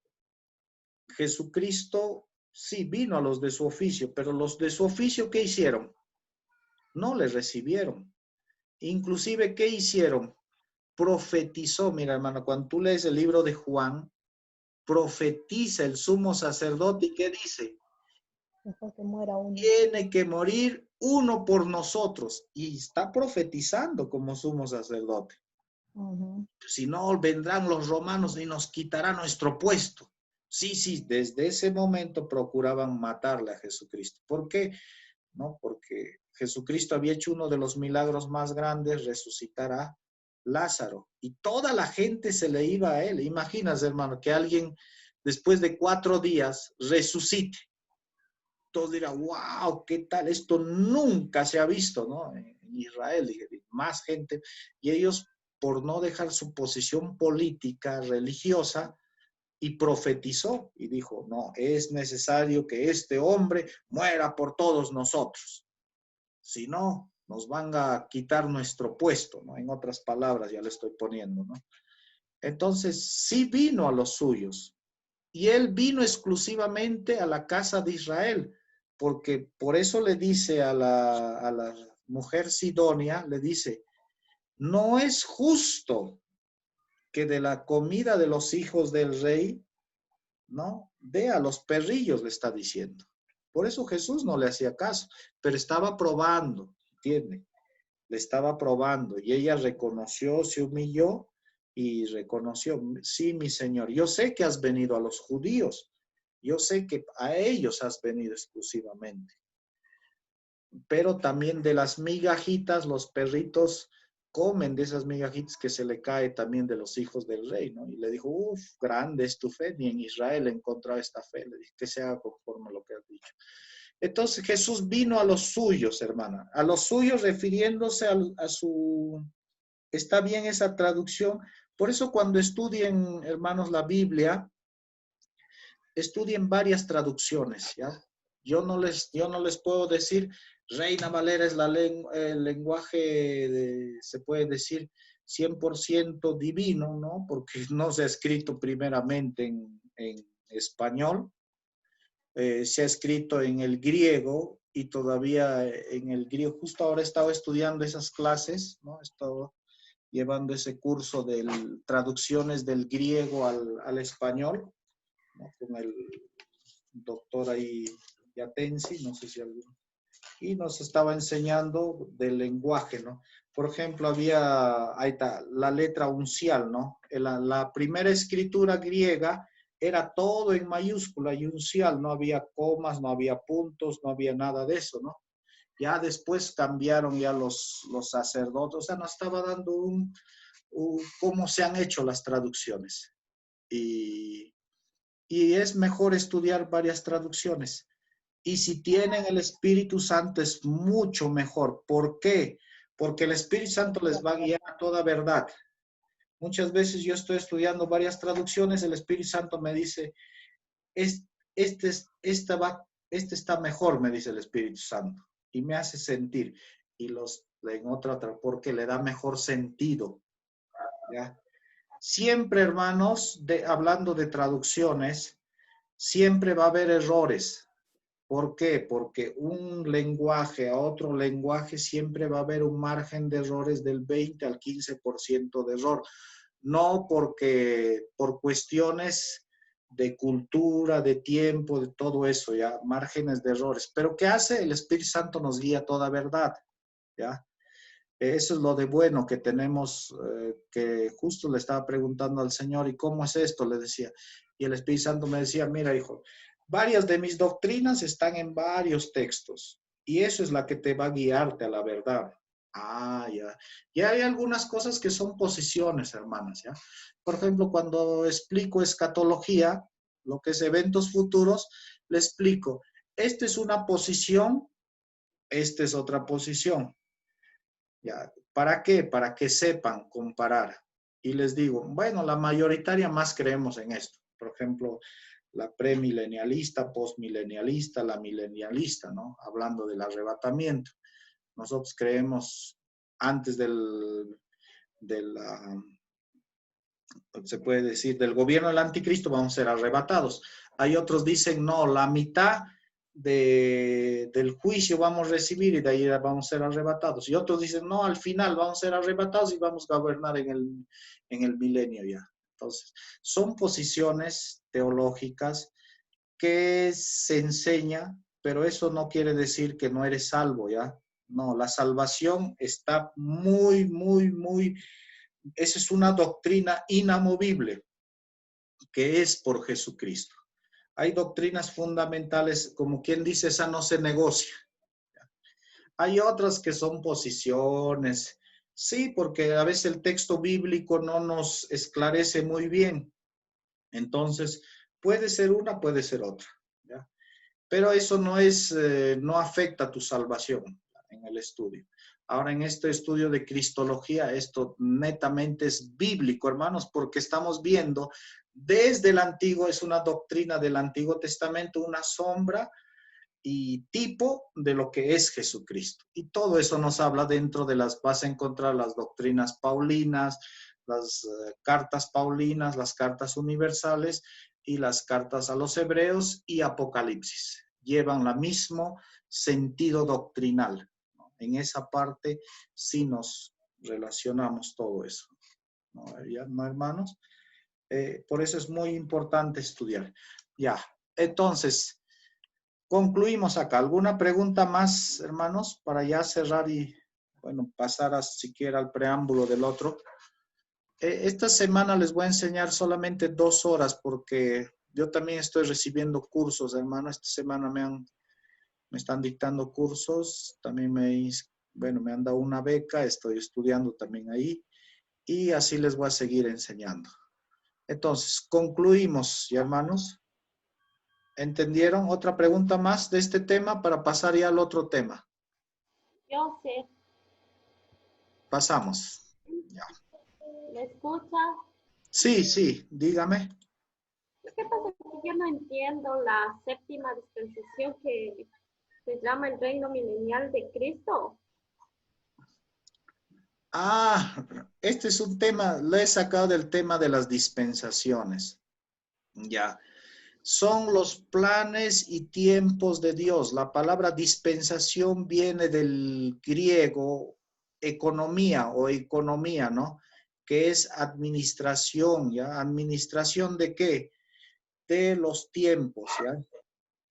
Jesucristo sí vino a los de su oficio, pero los de su oficio, ¿qué hicieron? No le recibieron. Inclusive, ¿qué hicieron? Profetizó, mira hermano, cuando tú lees el libro de Juan, profetiza el sumo sacerdote y ¿qué dice? Después que muera uno. Tiene que morir uno por nosotros y está profetizando como sumo sacerdote. Si no, vendrán los romanos y nos quitarán nuestro puesto. Sí, desde ese momento procuraban matarle a Jesucristo. ¿Por qué? ¿No? Porque Jesucristo había hecho uno de los milagros más grandes, resucitar a Lázaro. Y toda la gente se le iba a él. Imaginas, hermano, que alguien después de 4 días resucite. Todos dirán, wow, ¿qué tal? Esto nunca se ha visto, ¿no? En Israel, y más gente. Y ellos, por no dejar su posición política, religiosa, y profetizó y dijo, no, es necesario que este hombre muera por todos nosotros. Si no, nos van a quitar nuestro puesto, ¿no? En otras palabras, ya le estoy poniendo, ¿no? Entonces, sí vino a los suyos. Y él vino exclusivamente a la casa de Israel, porque por eso le dice a la mujer Sidonia, le dice, no es justo que de la comida de los hijos del rey, ¿no? Dé a los perrillos, le está diciendo. Por eso Jesús no le hacía caso, pero estaba probando, ¿entiende? Le estaba probando y ella reconoció, se humilló y reconoció, sí, mi Señor, yo sé que has venido a los judíos, yo sé que a ellos has venido exclusivamente, pero también de las migajitas, los perritos comen de esas migajitas que se le cae también de los hijos del rey, ¿no? Y le dijo, grande es tu fe, ni en Israel he encontrado esta fe, le dije, que se haga conforme a lo que has dicho. Entonces Jesús vino a los suyos, hermana, a los suyos refiriéndose a su... Está bien esa traducción. Por eso cuando estudien, hermanos, la Biblia, estudien varias traducciones, ¿ya? Yo no les puedo decir, Reina Valera es el lenguaje, se puede decir, 100% divino, ¿no? Porque no se ha escrito primeramente en español, se ha escrito en el griego y todavía en el griego. Justo ahora he estado estudiando esas clases, ¿no? He estado llevando ese curso de traducciones del griego al español, ¿no? Con el doctor ahí Yatensi, no sé si alguno. Y nos estaba enseñando del lenguaje, ¿no? por ejemplo, había, ahí está, la letra uncial, ¿no? La primera escritura griega era todo en mayúscula y uncial, no había comas, no había puntos, no había nada de eso, ¿no? Ya después cambiaron ya los sacerdotes, o sea, nos estaba dando cómo se han hecho las traducciones. Y es mejor estudiar varias traducciones. Y si tienen el Espíritu Santo es mucho mejor. ¿Por qué? Porque el Espíritu Santo les va a guiar a toda verdad. Muchas veces yo estoy estudiando varias traducciones, el Espíritu Santo me dice, este está mejor, me dice el Espíritu Santo. Y me hace sentir. Y en otra, porque le da mejor sentido. ¿Ya? Siempre, hermanos, hablando de traducciones, siempre va a haber errores. ¿Por qué? Porque un lenguaje a otro lenguaje siempre va a haber un margen de errores del 20 al 15% de error. No porque por cuestiones de cultura, de tiempo, de todo eso, ya, márgenes de errores. Pero ¿qué hace? El Espíritu Santo nos guía a toda verdad, ¿ya? Eso es lo de bueno que tenemos, que justo le estaba preguntando al Señor, ¿y cómo es esto? Le decía. Y el Espíritu Santo me decía, mira, hijo, varias de mis doctrinas están en varios textos, y eso es la que te va a guiarte a la verdad. Ah, ya. Y hay algunas cosas que son posiciones, hermanas, ¿ya? Por ejemplo, cuando explico escatología, lo que es eventos futuros, le explico, esta es una posición, esta es otra posición. ¿Ya? ¿Para qué? Para que sepan comparar. Y les digo, bueno, la mayoritaria más creemos en esto. Por ejemplo, la premilenialista, postmilenialista, la milenialista, ¿no? Hablando del arrebatamiento. Nosotros creemos antes se puede decir, del gobierno del anticristo vamos a ser arrebatados. Hay otros dicen, no, la mitad del juicio vamos a recibir y de ahí vamos a ser arrebatados. Y otros dicen, no, al final vamos a ser arrebatados y vamos a gobernar en el milenio ya. Entonces, son posiciones teológicas que se enseña, pero eso no quiere decir que no eres salvo, ¿ya? No, la salvación está muy, muy, muy, esa es una doctrina inamovible, que es por Jesucristo. Hay doctrinas fundamentales, como quien dice, esa no se negocia. Hay otras que son posiciones, sí, porque a veces el texto bíblico no nos esclarece muy bien. Entonces, puede ser una, puede ser otra, ¿ya? Pero eso no afecta a tu salvación en el estudio. Ahora, en este estudio de Cristología, esto netamente es bíblico, hermanos, porque estamos viendo desde el Antiguo, es una doctrina del Antiguo Testamento, una sombra y tipo de lo que es Jesucristo. Y todo eso nos habla dentro de vas a encontrar las doctrinas paulinas, las cartas paulinas, las cartas universales y las cartas a los hebreos y Apocalipsis. Llevan el mismo sentido doctrinal, ¿no? En esa parte sí nos relacionamos todo eso, ¿no? ¿Ya, no, hermanos? Por eso es muy importante estudiar. Ya, entonces, concluimos acá. ¿Alguna pregunta más, hermanos? Para ya cerrar y, bueno, pasar siquiera al preámbulo del otro. Esta semana les voy a enseñar solamente 2 horas porque yo también estoy recibiendo cursos, hermano. Esta semana me están dictando cursos. También me han dado una beca. Estoy estudiando también ahí. Y así les voy a seguir enseñando. Entonces, concluimos, ¿ya, hermanos? ¿Entendieron? ¿Otra pregunta más de este tema para pasar ya al otro tema? Yo sé. Pasamos. Ya. ¿Me escucha? Sí, dígame. ¿Qué pasa? Que yo no entiendo la séptima dispensación que se llama el reino milenial de Cristo. Este es un tema, lo he sacado del tema de las dispensaciones. Ya. Son los planes y tiempos de Dios. La palabra dispensación viene del griego economía, ¿no? Que es administración, ¿ya? ¿Administración de qué? De los tiempos, ¿ya?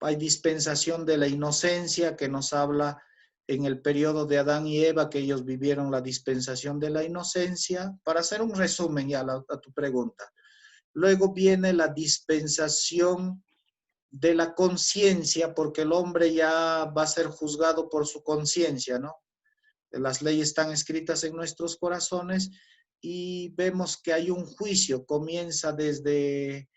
Hay dispensación de la inocencia que nos habla en el periodo de Adán y Eva, que ellos vivieron la dispensación de la inocencia. Para hacer un resumen ya a tu pregunta. Luego viene la dispensación de la conciencia, porque el hombre ya va a ser juzgado por su conciencia, ¿no? Las leyes están escritas en nuestros corazones y vemos que hay un juicio, comienza desde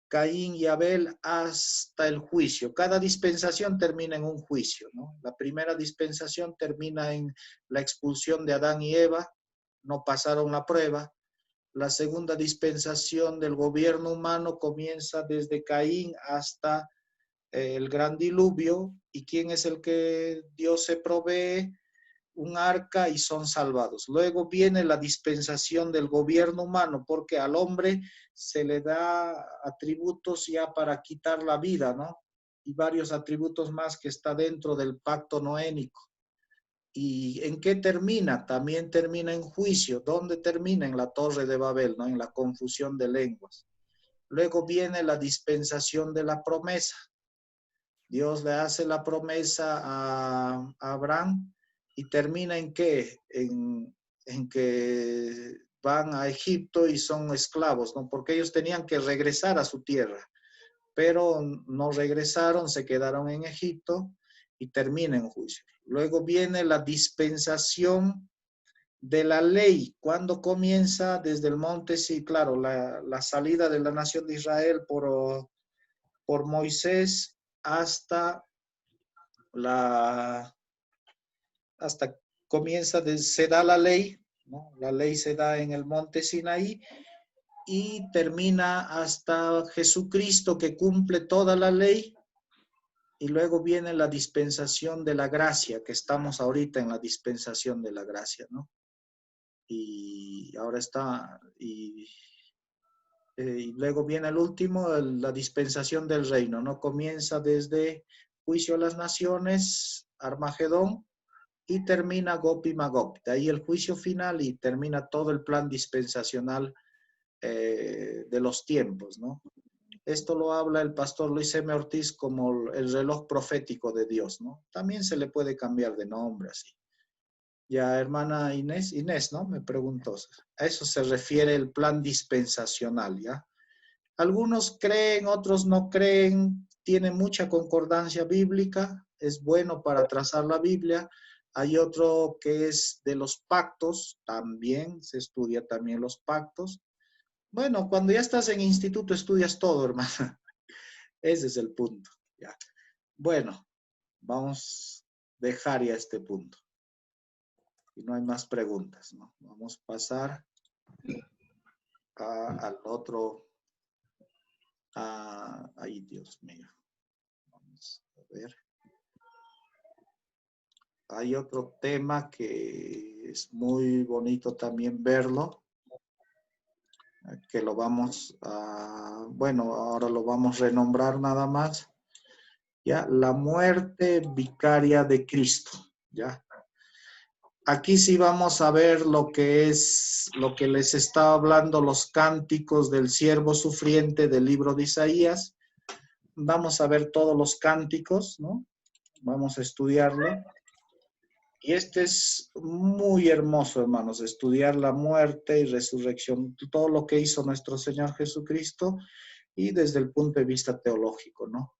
Caín y Abel hasta el juicio. Cada dispensación termina en un juicio, ¿no? La primera dispensación termina en la expulsión de Adán y Eva, no pasaron la prueba. La segunda dispensación del gobierno humano comienza desde Caín hasta el gran diluvio. ¿Y quién es el que Dios se provee? Un arca y son salvados. Luego viene la dispensación del gobierno humano, porque al hombre se le da atributos ya para quitar la vida, ¿no? Y varios atributos más que está dentro del pacto noénico. ¿Y en qué termina? También termina en juicio. ¿Dónde termina? En la Torre de Babel, ¿no? En la confusión de lenguas. Luego viene la dispensación de la promesa. Dios le hace la promesa a Abraham y termina en qué? En que van a Egipto y son esclavos, ¿no? Porque ellos tenían que regresar a su tierra, pero no regresaron, se quedaron en Egipto y termina en juicio. Luego viene la dispensación de la ley. ¿Cuándo comienza? Desde el monte, sí, claro, la salida de la nación de Israel por Moisés hasta comienza, se da la ley, ¿no? La ley se da en el monte Sinaí y termina hasta Jesucristo, que cumple toda la ley. Y luego viene la dispensación de la gracia, que estamos ahorita en la dispensación de la gracia, ¿no? Y ahora está, y luego viene el último, la dispensación del reino, ¿no? Comienza desde juicio a las naciones, Armagedón, y termina Gog y Magog. De ahí el juicio final y termina todo el plan dispensacional de los tiempos, ¿no? Esto lo habla el pastor Luis M. Ortiz como el reloj profético de Dios, ¿no? También se le puede cambiar de nombre así. Ya, hermana Inés, ¿no? Me preguntó. A eso se refiere el plan dispensacional, ¿ya? Algunos creen, otros no creen, tiene mucha concordancia bíblica, es bueno para trazar la Biblia. Hay otro que es de los pactos, también se estudia también los pactos. Bueno, cuando ya estás en instituto estudias todo, hermana. Ese es el punto, ¿ya? Bueno, vamos a dejar ya este punto. Y no hay más preguntas, ¿no? Vamos a pasar al otro. Ay, Dios mío. Vamos a ver. Hay otro tema que es muy bonito también verlo, que lo vamos a, bueno, ahora lo vamos a renombrar nada más. Ya, la muerte vicaria de Cristo, ya. Aquí sí vamos a ver lo que es, lo que les estaba hablando, los cánticos del siervo sufriente del libro de Isaías. Vamos a ver todos los cánticos, ¿no? Vamos a estudiarlo. Y este es muy hermoso, hermanos, estudiar la muerte y resurrección, todo lo que hizo nuestro Señor Jesucristo y desde el punto de vista teológico, ¿no?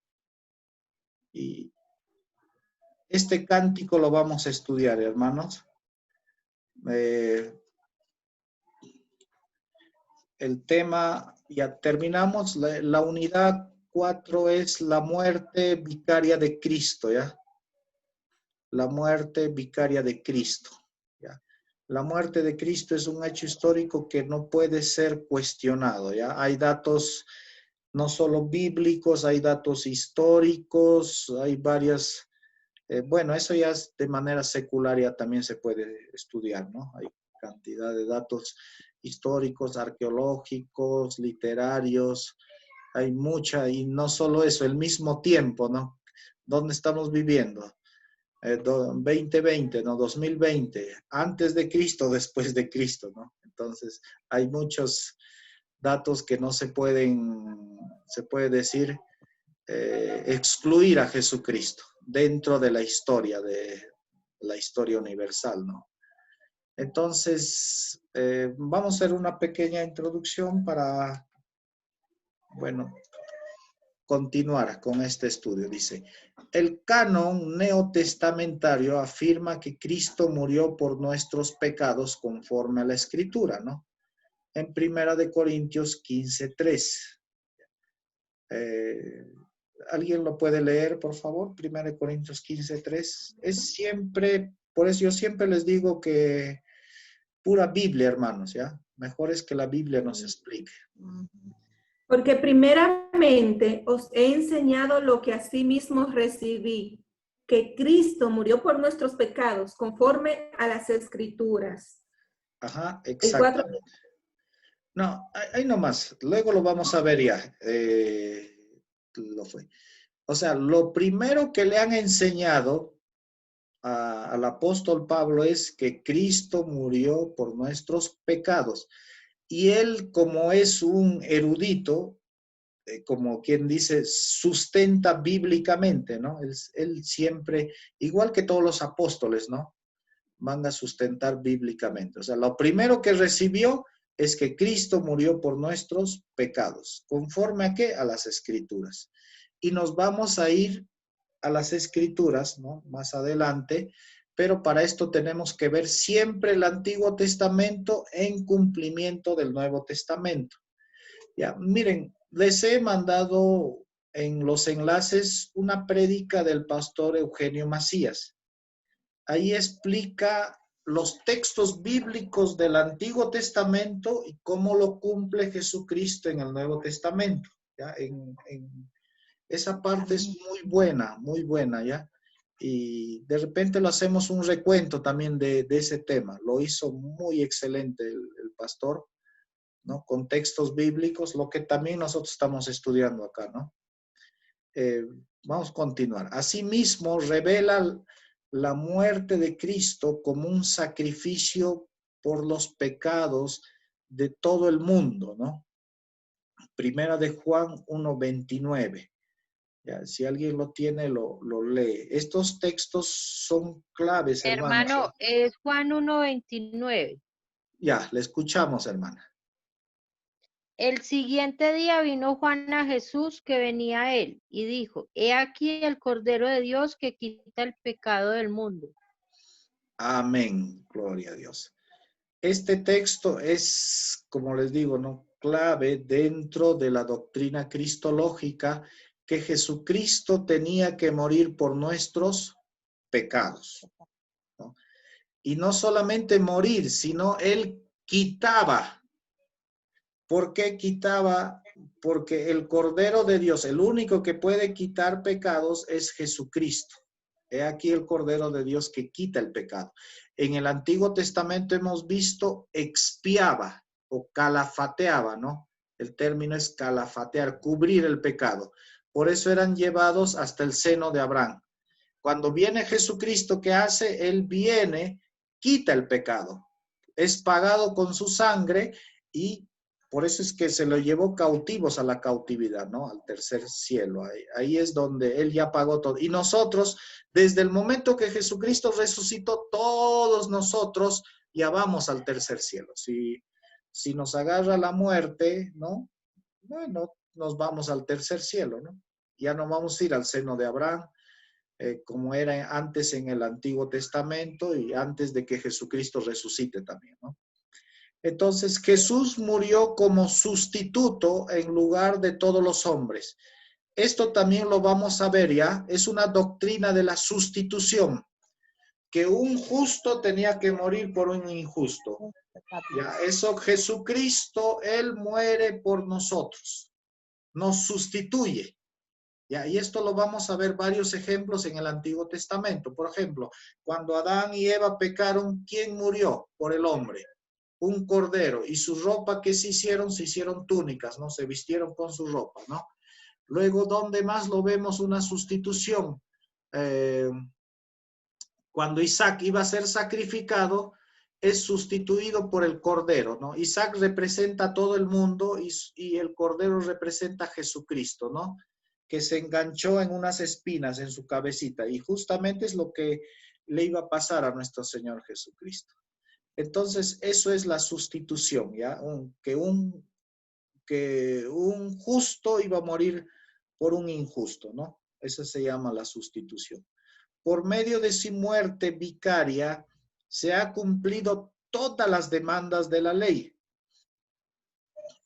Y este cántico lo vamos a estudiar, hermanos. El tema, ya terminamos, la unidad 4 es la muerte vicaria de Cristo, ¿ya? La muerte vicaria de Cristo, ¿ya? La muerte de Cristo es un hecho histórico que no puede ser cuestionado, ¿ya? Hay datos no solo bíblicos, hay datos históricos, hay varias, bueno, eso ya es de manera secular, ya también se puede estudiar, ¿no? Hay cantidad de datos históricos, arqueológicos, literarios, hay mucha, y no solo eso, el mismo tiempo, ¿no? ¿Dónde estamos viviendo? 2020, ¿no? 2020, antes de Cristo, después de Cristo, ¿no? Entonces, hay muchos datos que no se pueden, se puede decir, excluir a Jesucristo dentro de la historia la historia universal, ¿no? Entonces, vamos a hacer una pequeña introducción para, bueno, continuar con este estudio. Dice, el canon neotestamentario afirma que Cristo murió por nuestros pecados conforme a la Escritura, ¿no? En 1 Corintios 15:3. ¿Alguien lo puede leer, por favor? 1 Corintios 15:3. Es siempre, por eso yo siempre les digo que pura Biblia, hermanos, ¿ya? Mejor es que la Biblia nos explique. Porque primeramente os he enseñado lo que asimismo recibí, que Cristo murió por nuestros pecados conforme a las Escrituras. Ajá, El 4. exactamente. No, ahí nomás. Luego lo vamos a ver ya. Lo fue. O sea, lo primero que le han enseñado al apóstol Pablo es que Cristo murió por nuestros pecados. Y él, como es un erudito, como quien dice, sustenta bíblicamente, ¿no? Él siempre, igual que todos los apóstoles, ¿no? Van a sustentar bíblicamente. O sea, lo primero que recibió es que Cristo murió por nuestros pecados. ¿Conforme a qué? A las Escrituras. Y nos vamos a ir a las Escrituras, ¿no? Más adelante, pero para esto tenemos que ver siempre el Antiguo Testamento en cumplimiento del Nuevo Testamento. Ya, miren, les he mandado en los enlaces una prédica del pastor Eugenio Macías. Ahí explica los textos bíblicos del Antiguo Testamento y cómo lo cumple Jesucristo en el Nuevo Testamento. ¿Ya? Esa parte es muy buena, ¿ya? Y de repente lo hacemos un recuento también de ese tema. Lo hizo muy excelente el pastor, ¿no? Con textos bíblicos, lo que también nosotros estamos estudiando acá, ¿no? Vamos a continuar. Asimismo, revela la muerte de Cristo como un sacrificio por los pecados de todo el mundo, ¿no? Primera de Juan 1:29. Ya, si alguien lo tiene, lo lee. Estos textos son claves, hermanos. Hermano, es Juan 1:29. Ya, le escuchamos, hermana. El siguiente día vino Juan a Jesús que venía a él y dijo, he aquí el Cordero de Dios que quita el pecado del mundo. Amén, gloria a Dios. Este texto es, como les digo, ¿no? Clave dentro de la doctrina cristológica que Jesucristo tenía que morir por nuestros pecados, ¿no? Y no solamente morir, sino Él quitaba. ¿Por qué quitaba? Porque el Cordero de Dios, el único que puede quitar pecados es Jesucristo. He aquí el Cordero de Dios que quita el pecado. En el Antiguo Testamento hemos visto expiaba o calafateaba, ¿no? El término es calafatear, cubrir el pecado. Por eso eran llevados hasta el seno de Abraham. Cuando viene Jesucristo, ¿qué hace? Él viene, quita el pecado. Es pagado con su sangre y por eso es que se lo llevó cautivos a la cautividad, ¿no? Al tercer cielo. Ahí es donde Él ya pagó todo. Y nosotros, desde el momento que Jesucristo resucitó, todos nosotros ya vamos al tercer cielo. Si nos agarra la muerte, ¿no? Bueno, nos vamos al tercer cielo, ¿no? Ya no vamos a ir al seno de Abraham, como era antes en el Antiguo Testamento y antes de que Jesucristo resucite también, ¿no? Entonces Jesús murió como sustituto en lugar de todos los hombres. Esto también lo vamos a ver ya. Es una doctrina de la sustitución, que un justo tenía que morir por un injusto. Ya, eso Jesucristo, Él muere por nosotros, nos sustituye. Ya, y esto lo vamos a ver varios ejemplos en el Antiguo Testamento. Por ejemplo, cuando Adán y Eva pecaron, ¿quién murió por el hombre? Un cordero, y su ropa que se hicieron túnicas, ¿no? Se vistieron con su ropa, ¿no? Luego, ¿dónde más lo vemos una sustitución? Cuando Isaac iba a ser sacrificado, es sustituido por el cordero, ¿no? Isaac representa a todo el mundo y el cordero representa a Jesucristo, ¿no? Que se enganchó en unas espinas en su cabecita, y justamente es lo que le iba a pasar a nuestro Señor Jesucristo. Entonces, eso es la sustitución, ¿ya? Que un justo iba a morir por un injusto, ¿no? Eso se llama la sustitución. Por medio de su muerte vicaria, se ha cumplido todas las demandas de la ley.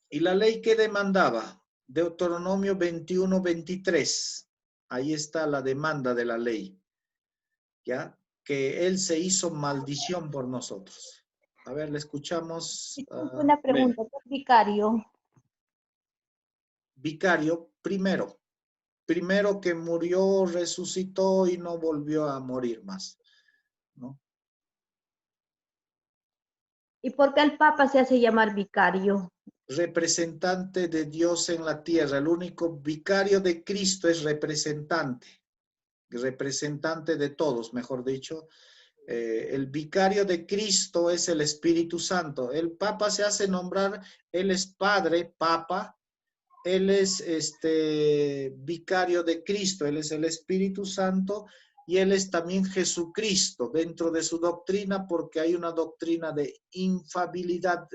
¿Y la ley qué demandaba? Deuteronomio 21, 23. Ahí está la demanda de la ley, ¿ya? Que Él se hizo maldición por nosotros. A ver, le escuchamos. Una pregunta, ¿qué es vicario? Vicario, primero que murió, resucitó y no volvió a morir más, ¿no? ¿Y por qué el Papa se hace llamar vicario? Representante de Dios en la tierra. El único vicario de Cristo es representante de todos, mejor dicho. El vicario de Cristo es el Espíritu Santo. El Papa se hace nombrar, él es Padre, Papa, él es vicario de Cristo, él es el Espíritu Santo y él es también Jesucristo dentro de su doctrina, porque hay una doctrina de infalibilidad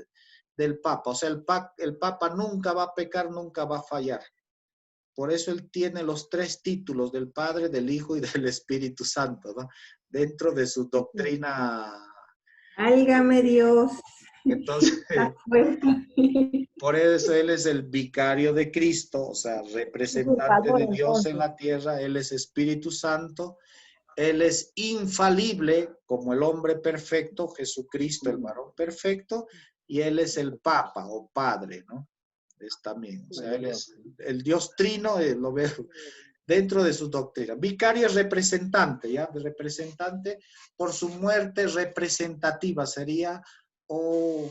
del Papa. O sea, el Papa nunca va a pecar, nunca va a fallar. Por eso él tiene los 3 títulos del Padre, del Hijo y del Espíritu Santo, ¿no? Dentro de su doctrina. Válgame Dios. Entonces, por eso él es el vicario de Cristo, o sea, representante de Dios en la tierra. Él es Espíritu Santo. Él es infalible como el hombre perfecto, Jesucristo, el varón perfecto, y él es el Papa o Padre, ¿no? Es también, o sea, él es el Dios trino, lo veo dentro de su doctrina. Vicario es representante, ¿ya? Representante por su muerte representativa sería, o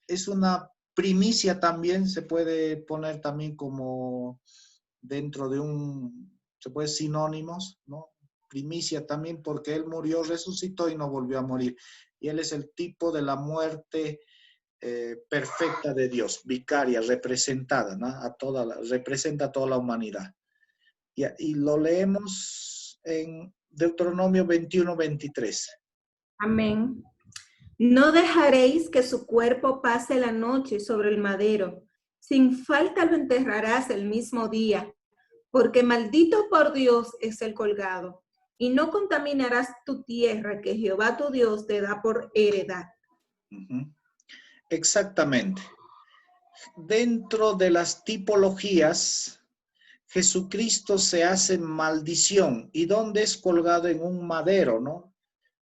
es una primicia también, se puede poner también como dentro de se puede sinónimos, ¿no? Primicia también porque él murió, resucitó y no volvió a morir. Y él es el tipo de la muerte perfecta de Dios, vicaria, representada, ¿no? Representa a toda la humanidad. Y lo leemos en Deuteronomio 21, 23. Amén. No dejaréis que su cuerpo pase la noche sobre el madero. Sin falta lo enterrarás el mismo día, porque maldito por Dios es el colgado. Y no contaminarás tu tierra que Jehová tu Dios te da por heredad. Exactamente. Dentro de las tipologías, Jesucristo se hace maldición. ¿Y dónde es colgado? En un madero, ¿no?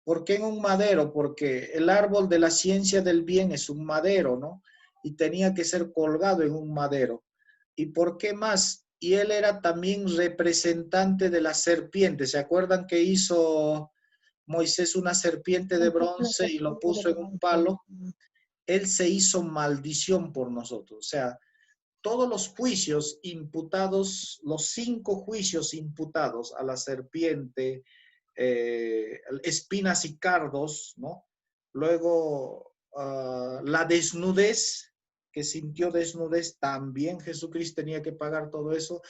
¿Por qué en un madero? Porque el árbol de la ciencia del bien es un madero, ¿no? Y tenía que ser colgado en un madero. ¿Y por qué más? Y él era también representante de la serpiente. ¿Se acuerdan que hizo Moisés una serpiente de bronce y lo puso en un palo? Él se hizo maldición por nosotros. O sea, todos los juicios imputados, los 5 juicios imputados a la serpiente, espinas y cardos, ¿no? Luego, la desnudez, que sintió desnudez, también Jesucristo tenía que pagar todo eso,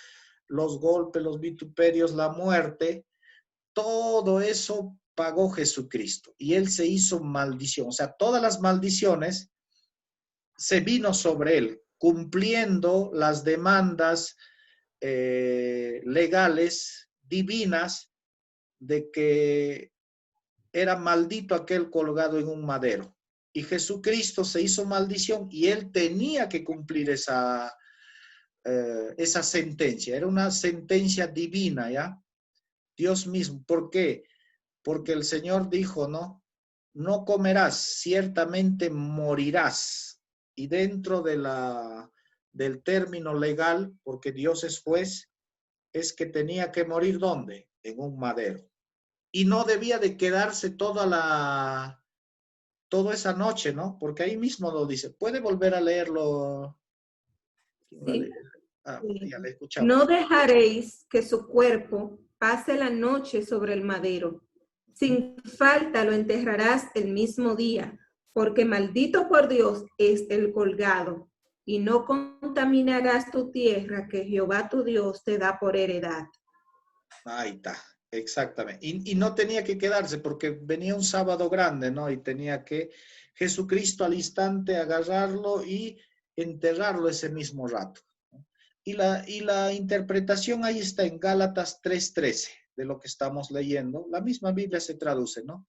los golpes, los vituperios, la muerte, todo eso pagó Jesucristo y él se hizo maldición. O sea, todas las maldiciones se vino sobre él, cumpliendo las demandas legales, divinas, de que era maldito aquel colgado en un madero. Y Jesucristo se hizo maldición y él tenía que cumplir esa sentencia. Era una sentencia divina, ¿ya? Dios mismo. ¿Por qué? Porque el Señor dijo, ¿no? No comerás, ciertamente morirás. Y dentro del término legal, porque Dios es juez, es que tenía que morir ¿dónde? En un madero. Y no debía de quedarse toda esa noche, ¿no? Porque ahí mismo lo dice. ¿Puede volver a leerlo? Sí. Ya le escuchamos. No dejaréis que su cuerpo pase la noche sobre el madero. Sin falta lo enterrarás el mismo día, porque maldito por Dios es el colgado. Y no contaminarás tu tierra que Jehová tu Dios te da por heredad. Ahí está. Exactamente. Y no tenía que quedarse porque venía un sábado grande, ¿no? Y tenía que Jesucristo al instante agarrarlo y enterrarlo ese mismo rato. ¿No? Y la interpretación ahí está en Gálatas 3:13, de lo que estamos leyendo. La misma Biblia se traduce, ¿no?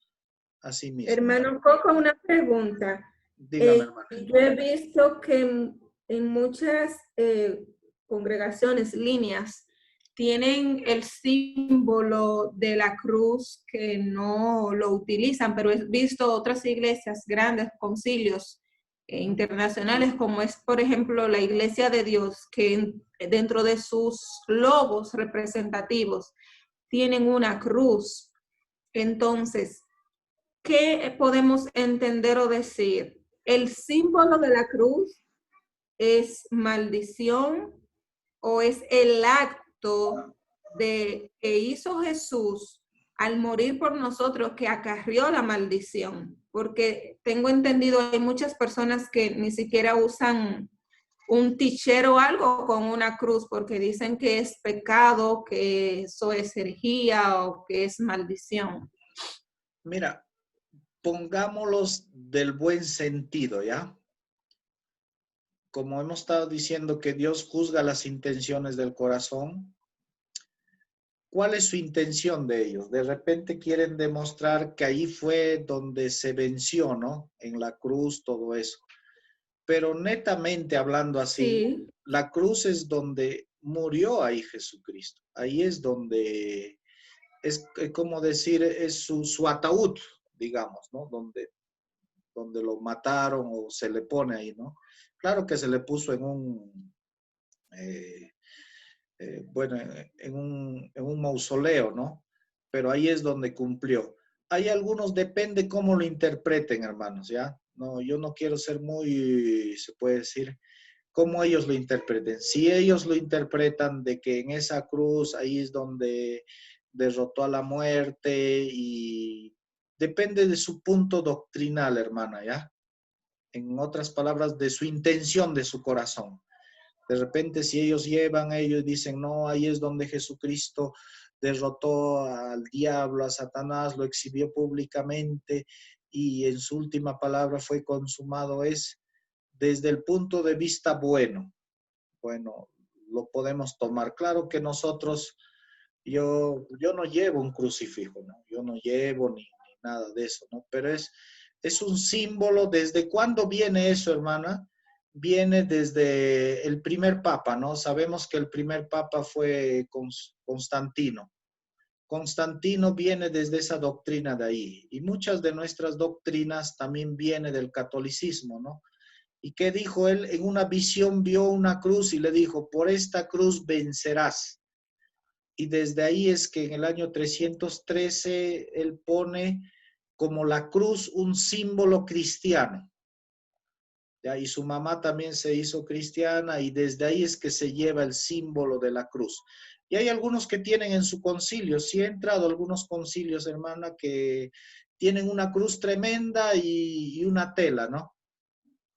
Así mismo. Hermano Coco, una pregunta. Dígame, hermano. Yo he visto que en muchas congregaciones, líneas, tienen el símbolo de la cruz que no lo utilizan, pero he visto otras iglesias grandes, concilios internacionales, como es, por ejemplo, la Iglesia de Dios, que dentro de sus logos representativos tienen una cruz. Entonces, ¿qué podemos entender o decir? ¿El símbolo de la cruz es maldición o es el acto que hizo Jesús al morir por nosotros que acarrió la maldición? Porque tengo entendido, hay muchas personas que ni siquiera usan un tichero o algo con una cruz porque dicen que es pecado, que eso es herejía o que es maldición. Mira, pongámoslos del buen sentido, ¿ya? Como hemos estado diciendo que Dios juzga las intenciones del corazón, ¿cuál es su intención de ellos? De repente quieren demostrar que ahí fue donde se venció, ¿no? En la cruz, todo eso. Pero netamente hablando así, Sí. la cruz es donde murió ahí Jesucristo. Ahí es donde, es como decir, es su ataúd, digamos, ¿no? Donde lo mataron o se le pone ahí, ¿no? Claro que se le puso en un, bueno, en un mausoleo, ¿no? Pero ahí es donde cumplió. Hay algunos, depende cómo lo interpreten, hermanos, ¿ya? No, yo no quiero ser muy, se puede decir, cómo ellos lo interpreten. Si ellos lo interpretan de que en esa cruz ahí es donde derrotó a la muerte y depende de su punto doctrinal, hermana, ¿ya? En otras palabras, de su intención, de su corazón. De repente, si ellos dicen, no, ahí es donde Jesucristo derrotó al diablo, a Satanás, lo exhibió públicamente y en su última palabra fue consumado, es desde el punto de vista bueno. Bueno, lo podemos tomar. Claro que nosotros, yo no llevo un crucifijo, ¿no? Yo no llevo ni nada de eso, ¿no? Pero es un símbolo. ¿Desde cuándo viene eso, hermana? Viene desde el primer papa, ¿no? Sabemos que el primer papa fue Constantino. Constantino viene desde esa doctrina de ahí. Y muchas de nuestras doctrinas también vienen del catolicismo, ¿no? ¿Y qué dijo él? En una visión vio una cruz y le dijo, por esta cruz vencerás. Y desde ahí es que en el año 313 él pone como la cruz un símbolo cristiano. ¿Ya? Y su mamá también se hizo cristiana y desde ahí es que se lleva el símbolo de la cruz. Y hay algunos que tienen en su concilio, sí he entrado a algunos concilios, hermana, que tienen una cruz tremenda y una tela, ¿no?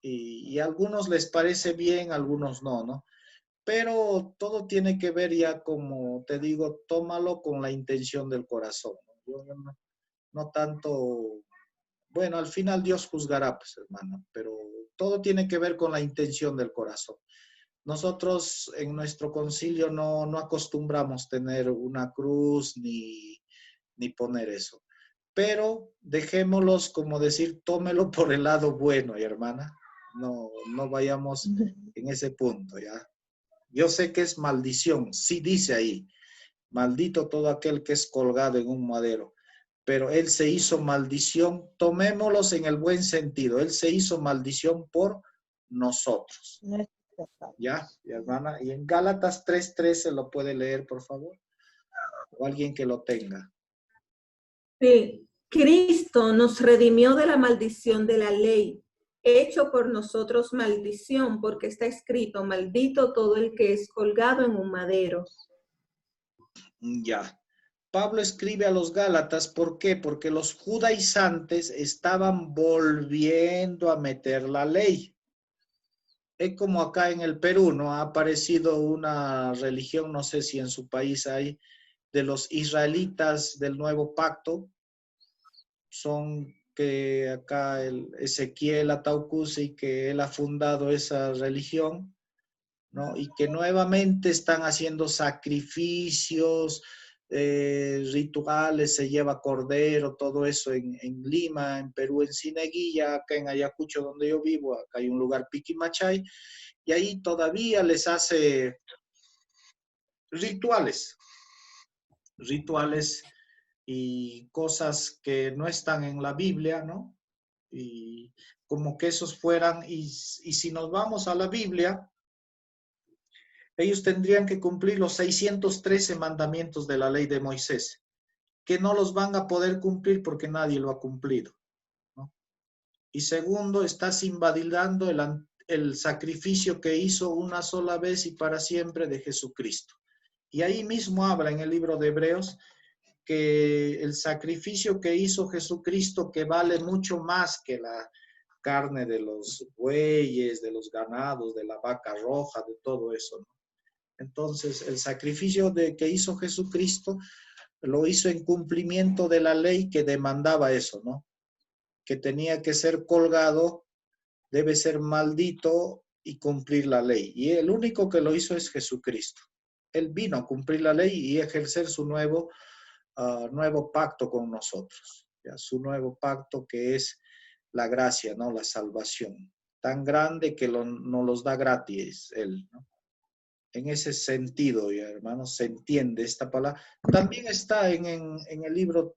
Y a algunos les parece bien, a algunos no, ¿no? Pero todo tiene que ver ya, como te digo, tómalo con la intención del corazón, ¿no? Yo no tanto, bueno, al final Dios juzgará, pues, hermano, pero todo tiene que ver con la intención del corazón. Nosotros en nuestro concilio no acostumbramos tener una cruz ni poner eso. Pero dejémoslos, como decir, tómelo por el lado bueno, hermana. No vayamos en ese punto, ¿ya? Yo sé que es maldición, sí dice ahí, maldito todo aquel que es colgado en un madero, pero él se hizo maldición, tomémoslos en el buen sentido, él se hizo maldición por nosotros, ¿ya? Y hermana, y en Gálatas 3:13 lo puede leer, por favor, o alguien que lo tenga. Sí, Cristo nos redimió de la maldición de la ley, hecho por nosotros maldición, porque está escrito, maldito todo el que es colgado en un madero. Ya. Pablo escribe a los Gálatas, ¿por qué? Porque los judaizantes estaban volviendo a meter la ley. Es como acá en el Perú, ¿no? Ha aparecido una religión, no sé si en su país hay, de los israelitas del nuevo pacto son que acá el Ezequiel Ataucusi, que él ha fundado esa religión, ¿no? Y que nuevamente están haciendo sacrificios, rituales, se lleva cordero, todo eso en Lima, en Perú, en Cieneguilla, acá en Ayacucho, donde yo vivo, acá hay un lugar Piquimachay, y ahí todavía les hace rituales y cosas que no están en la Biblia, ¿no? Y como que esos fueran, y si nos vamos a la Biblia, ellos tendrían que cumplir los 613 mandamientos de la ley de Moisés, que no los van a poder cumplir porque nadie lo ha cumplido, ¿no? Y segundo, estás invalidando el sacrificio que hizo una sola vez y para siempre de Jesucristo. Y ahí mismo habla en el libro de Hebreos que el sacrificio que hizo Jesucristo, que vale mucho más que la carne de los bueyes, de los ganados, de la vaca roja, de todo eso, ¿no? Entonces, el sacrificio que hizo Jesucristo lo hizo en cumplimiento de la ley que demandaba eso, ¿no? Que tenía que ser colgado, debe ser maldito y cumplir la ley. Y el único que lo hizo es Jesucristo. Él vino a cumplir la ley y ejercer su nuevo pacto con nosotros, ¿ya? Su nuevo pacto que es la gracia, ¿no? La salvación. Tan grande que nos los da gratis Él, ¿no? En ese sentido, ya hermanos, se entiende esta palabra. También está en el libro,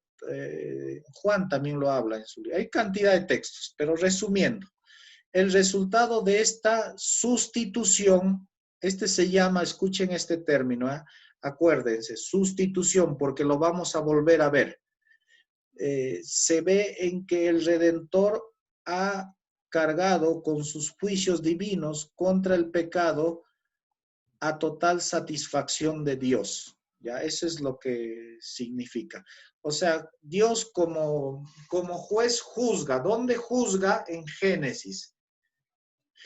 Juan también lo habla en su libro. Hay cantidad de textos, pero resumiendo, el resultado de esta sustitución, se llama, escuchen este término, acuérdense, sustitución, porque lo vamos a volver a ver. Se ve en que el Redentor ha cargado con sus juicios divinos contra el pecado a total satisfacción de Dios. ¿Ya? Eso es lo que significa. O sea, Dios como juez juzga. ¿Dónde juzga? En Génesis.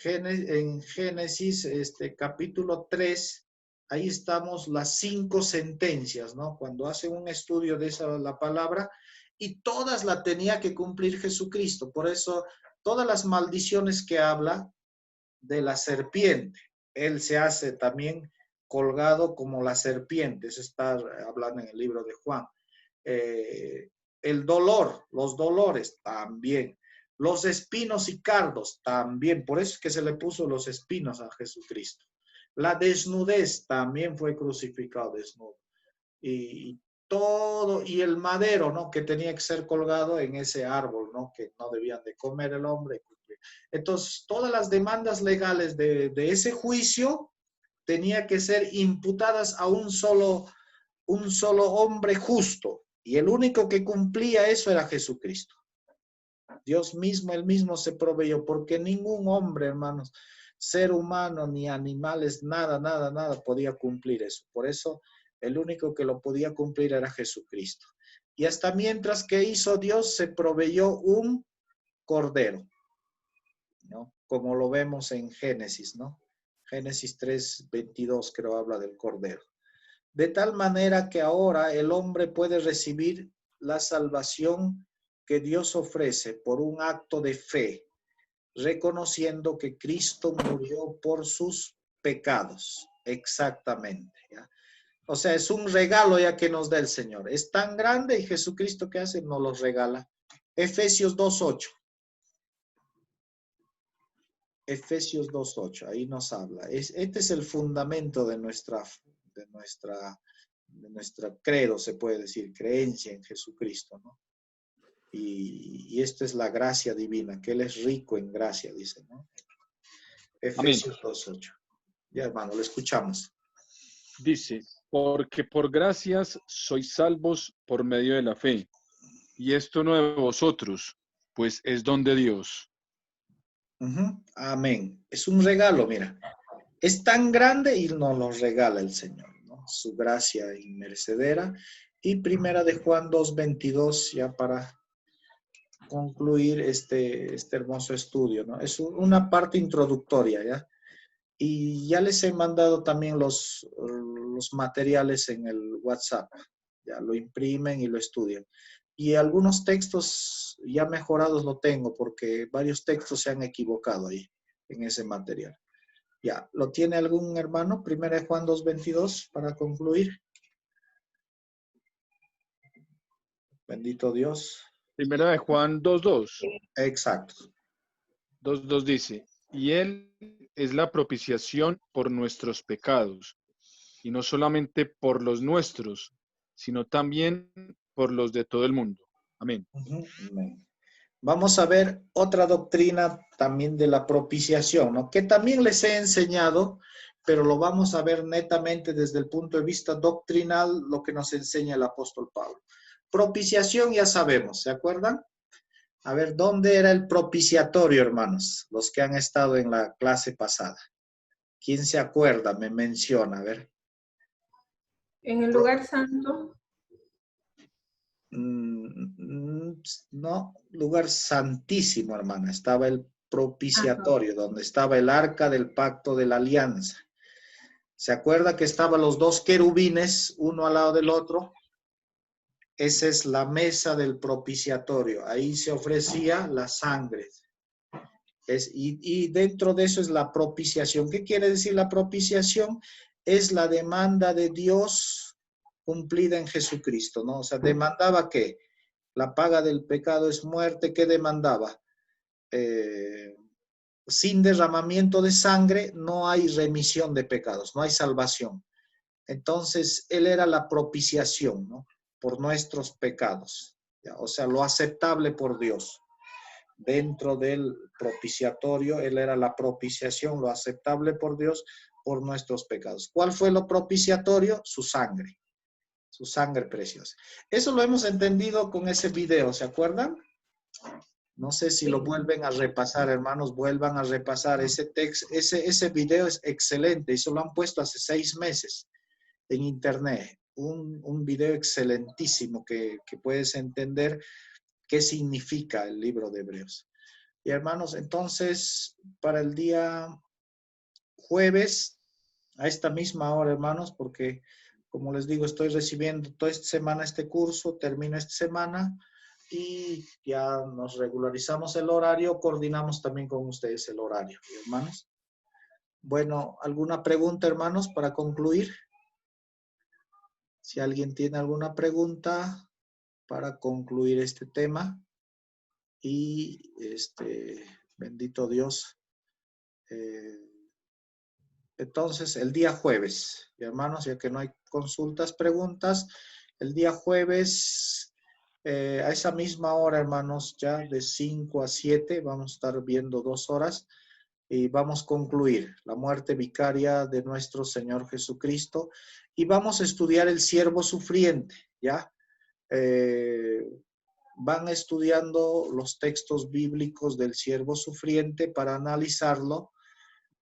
En Génesis, capítulo 3, ahí estamos las 5 sentencias, ¿no? Cuando hacen un estudio de la palabra, y todas la tenía que cumplir Jesucristo. Por eso, todas las maldiciones que habla de la serpiente, él se hace también colgado como la serpiente. Eso está hablando en el libro de Juan. El dolor, los dolores también. Los espinos y cardos también. Por eso es que se le puso los espinos a Jesucristo. La desnudez también fue crucificado desnudo. Y todo, y el madero, ¿no? Que tenía que ser colgado en ese árbol, ¿no? Que no debían de comer el hombre. Entonces, todas las demandas legales de ese juicio tenía que ser imputadas a un solo hombre justo. Y el único que cumplía eso era Jesucristo. Dios mismo, él mismo se proveyó, porque ningún hombre, hermanos, ser humano ni animales, nada podía cumplir eso. Por eso, el único que lo podía cumplir era Jesucristo. Y hasta mientras que hizo Dios, se proveyó un cordero, ¿no? Como lo vemos en Génesis, ¿no? Génesis 3:22 creo habla del cordero. De tal manera que ahora el hombre puede recibir la salvación que Dios ofrece por un acto de fe, reconociendo que Cristo murió por sus pecados. Exactamente, ¿ya? O sea, es un regalo ya que nos da el Señor. Es tan grande y Jesucristo, ¿qué hace? Nos los regala. Efesios 2:8. Efesios 2:8, ahí nos habla. Este es el fundamento de nuestra credo, se puede decir, creencia en Jesucristo, ¿no? Y esto es la gracia divina, que Él es rico en gracia, dice, ¿no? Efesios 2:8. Ya, hermano, lo escuchamos. Dice, porque por gracias sois salvos por medio de la fe, y esto no de vosotros, pues es don de Dios. Amén. Es un regalo, mira. Es tan grande y nos lo regala el Señor, ¿no? Su gracia inmerecedera. Y primera de Juan 2:22, ya para concluir este hermoso estudio, ¿no? Es una parte introductoria, ¿ya? Y ya les he mandado también los materiales en el WhatsApp, Ya lo imprimen y lo estudian. Y algunos textos ya mejorados lo tengo porque varios textos se han equivocado ahí en ese material. Ya, ¿lo tiene algún hermano? 1 Juan 2:22 para concluir. Bendito Dios. Primera de Juan 2:2. Exacto. 2:2 dice, y Él es la propiciación por nuestros pecados, y no solamente por los nuestros, sino también por los de todo el mundo. Amén. Amén. Vamos a ver otra doctrina también de la propiciación, ¿no? Que también les he enseñado, pero lo vamos a ver netamente desde el punto de vista doctrinal, lo que nos enseña el apóstol Pablo. Propiciación ya sabemos, ¿se acuerdan? A ver, ¿dónde era el propiciatorio, hermanos? Los que han estado en la clase pasada. ¿Quién se acuerda? Me menciona, a ver. En el lugar santo. No, lugar santísimo, hermana. Estaba el propiciatorio, donde estaba el arca del pacto de la alianza. ¿Se acuerda que estaban los dos querubines, uno al lado del otro? Esa es la mesa del propiciatorio. Ahí se ofrecía la sangre. Y dentro de eso es la propiciación. ¿Qué quiere decir la propiciación? Es la demanda de Dios cumplida en Jesucristo, ¿no? O sea, demandaba que la paga del pecado es muerte. ¿Qué demandaba? Sin derramamiento de sangre no hay remisión de pecados, no hay salvación. Entonces, Él era la propiciación, ¿no? Por nuestros pecados, ¿ya? O sea, lo aceptable por Dios. Dentro del propiciatorio, Él era la propiciación, lo aceptable por Dios por nuestros pecados. ¿Cuál fue lo propiciatorio? Su sangre preciosa. Eso lo hemos entendido con ese video, ¿se acuerdan? No sé si lo vuelven a repasar, hermanos, vuelvan a repasar ese texto. Ese video es excelente, eso lo han puesto hace 6 meses en internet. Un video excelentísimo que puedes entender qué significa el libro de Hebreos. Y hermanos, entonces, para el día jueves, a esta misma hora, hermanos, porque como les digo, estoy recibiendo toda esta semana este curso, termino esta semana y ya nos regularizamos el horario, coordinamos también con ustedes el horario, hermanos. Bueno, ¿alguna pregunta, hermanos, para concluir? Si alguien tiene alguna pregunta para concluir este tema. Y bendito Dios. Entonces, el día jueves, hermanos, ya que no hay consultas, preguntas, el día jueves, a esa misma hora, hermanos, ya de 5 a 7, vamos a estar viendo 2 horas y vamos a concluir la muerte vicaria de nuestro Señor Jesucristo y vamos a estudiar el siervo sufriente, ¿ya? Van estudiando los textos bíblicos del siervo sufriente para analizarlo,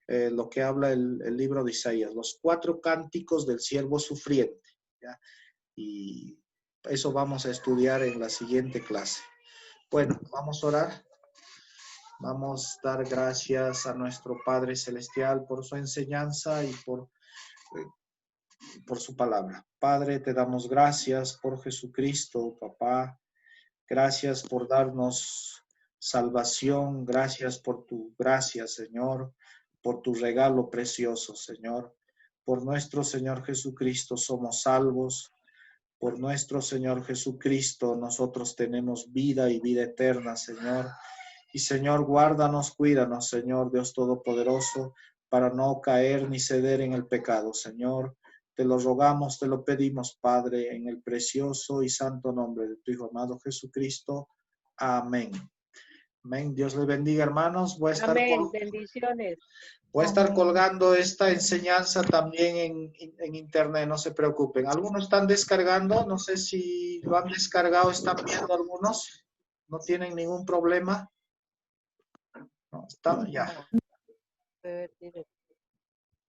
lo que habla el libro de Isaías, los 4 cánticos del siervo sufriente, ¿ya? Y eso vamos a estudiar en la siguiente clase. Bueno, vamos a orar. Vamos a dar gracias a nuestro Padre Celestial por su enseñanza y por su palabra. Padre, te damos gracias por Jesucristo, papá. Gracias por darnos salvación. Gracias por tu gracia, Señor, por tu regalo precioso, Señor. Por nuestro Señor Jesucristo somos salvos. Por nuestro Señor Jesucristo nosotros tenemos vida y vida eterna, Señor. Y Señor, guárdanos, cuídanos, Señor Dios Todopoderoso, para no caer ni ceder en el pecado, Señor. Te lo rogamos, te lo pedimos, Padre, en el precioso y santo nombre de tu Hijo amado Jesucristo. Amén. Amén. Dios les bendiga, hermanos. Amén. Bendiciones. Voy a estar colgando esta enseñanza también en internet, no se preocupen. Algunos están descargando, no sé si lo han descargado, están viendo algunos. No tienen ningún problema. No, está, ya.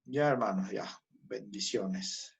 Ya, hermanos, ya. Bendiciones.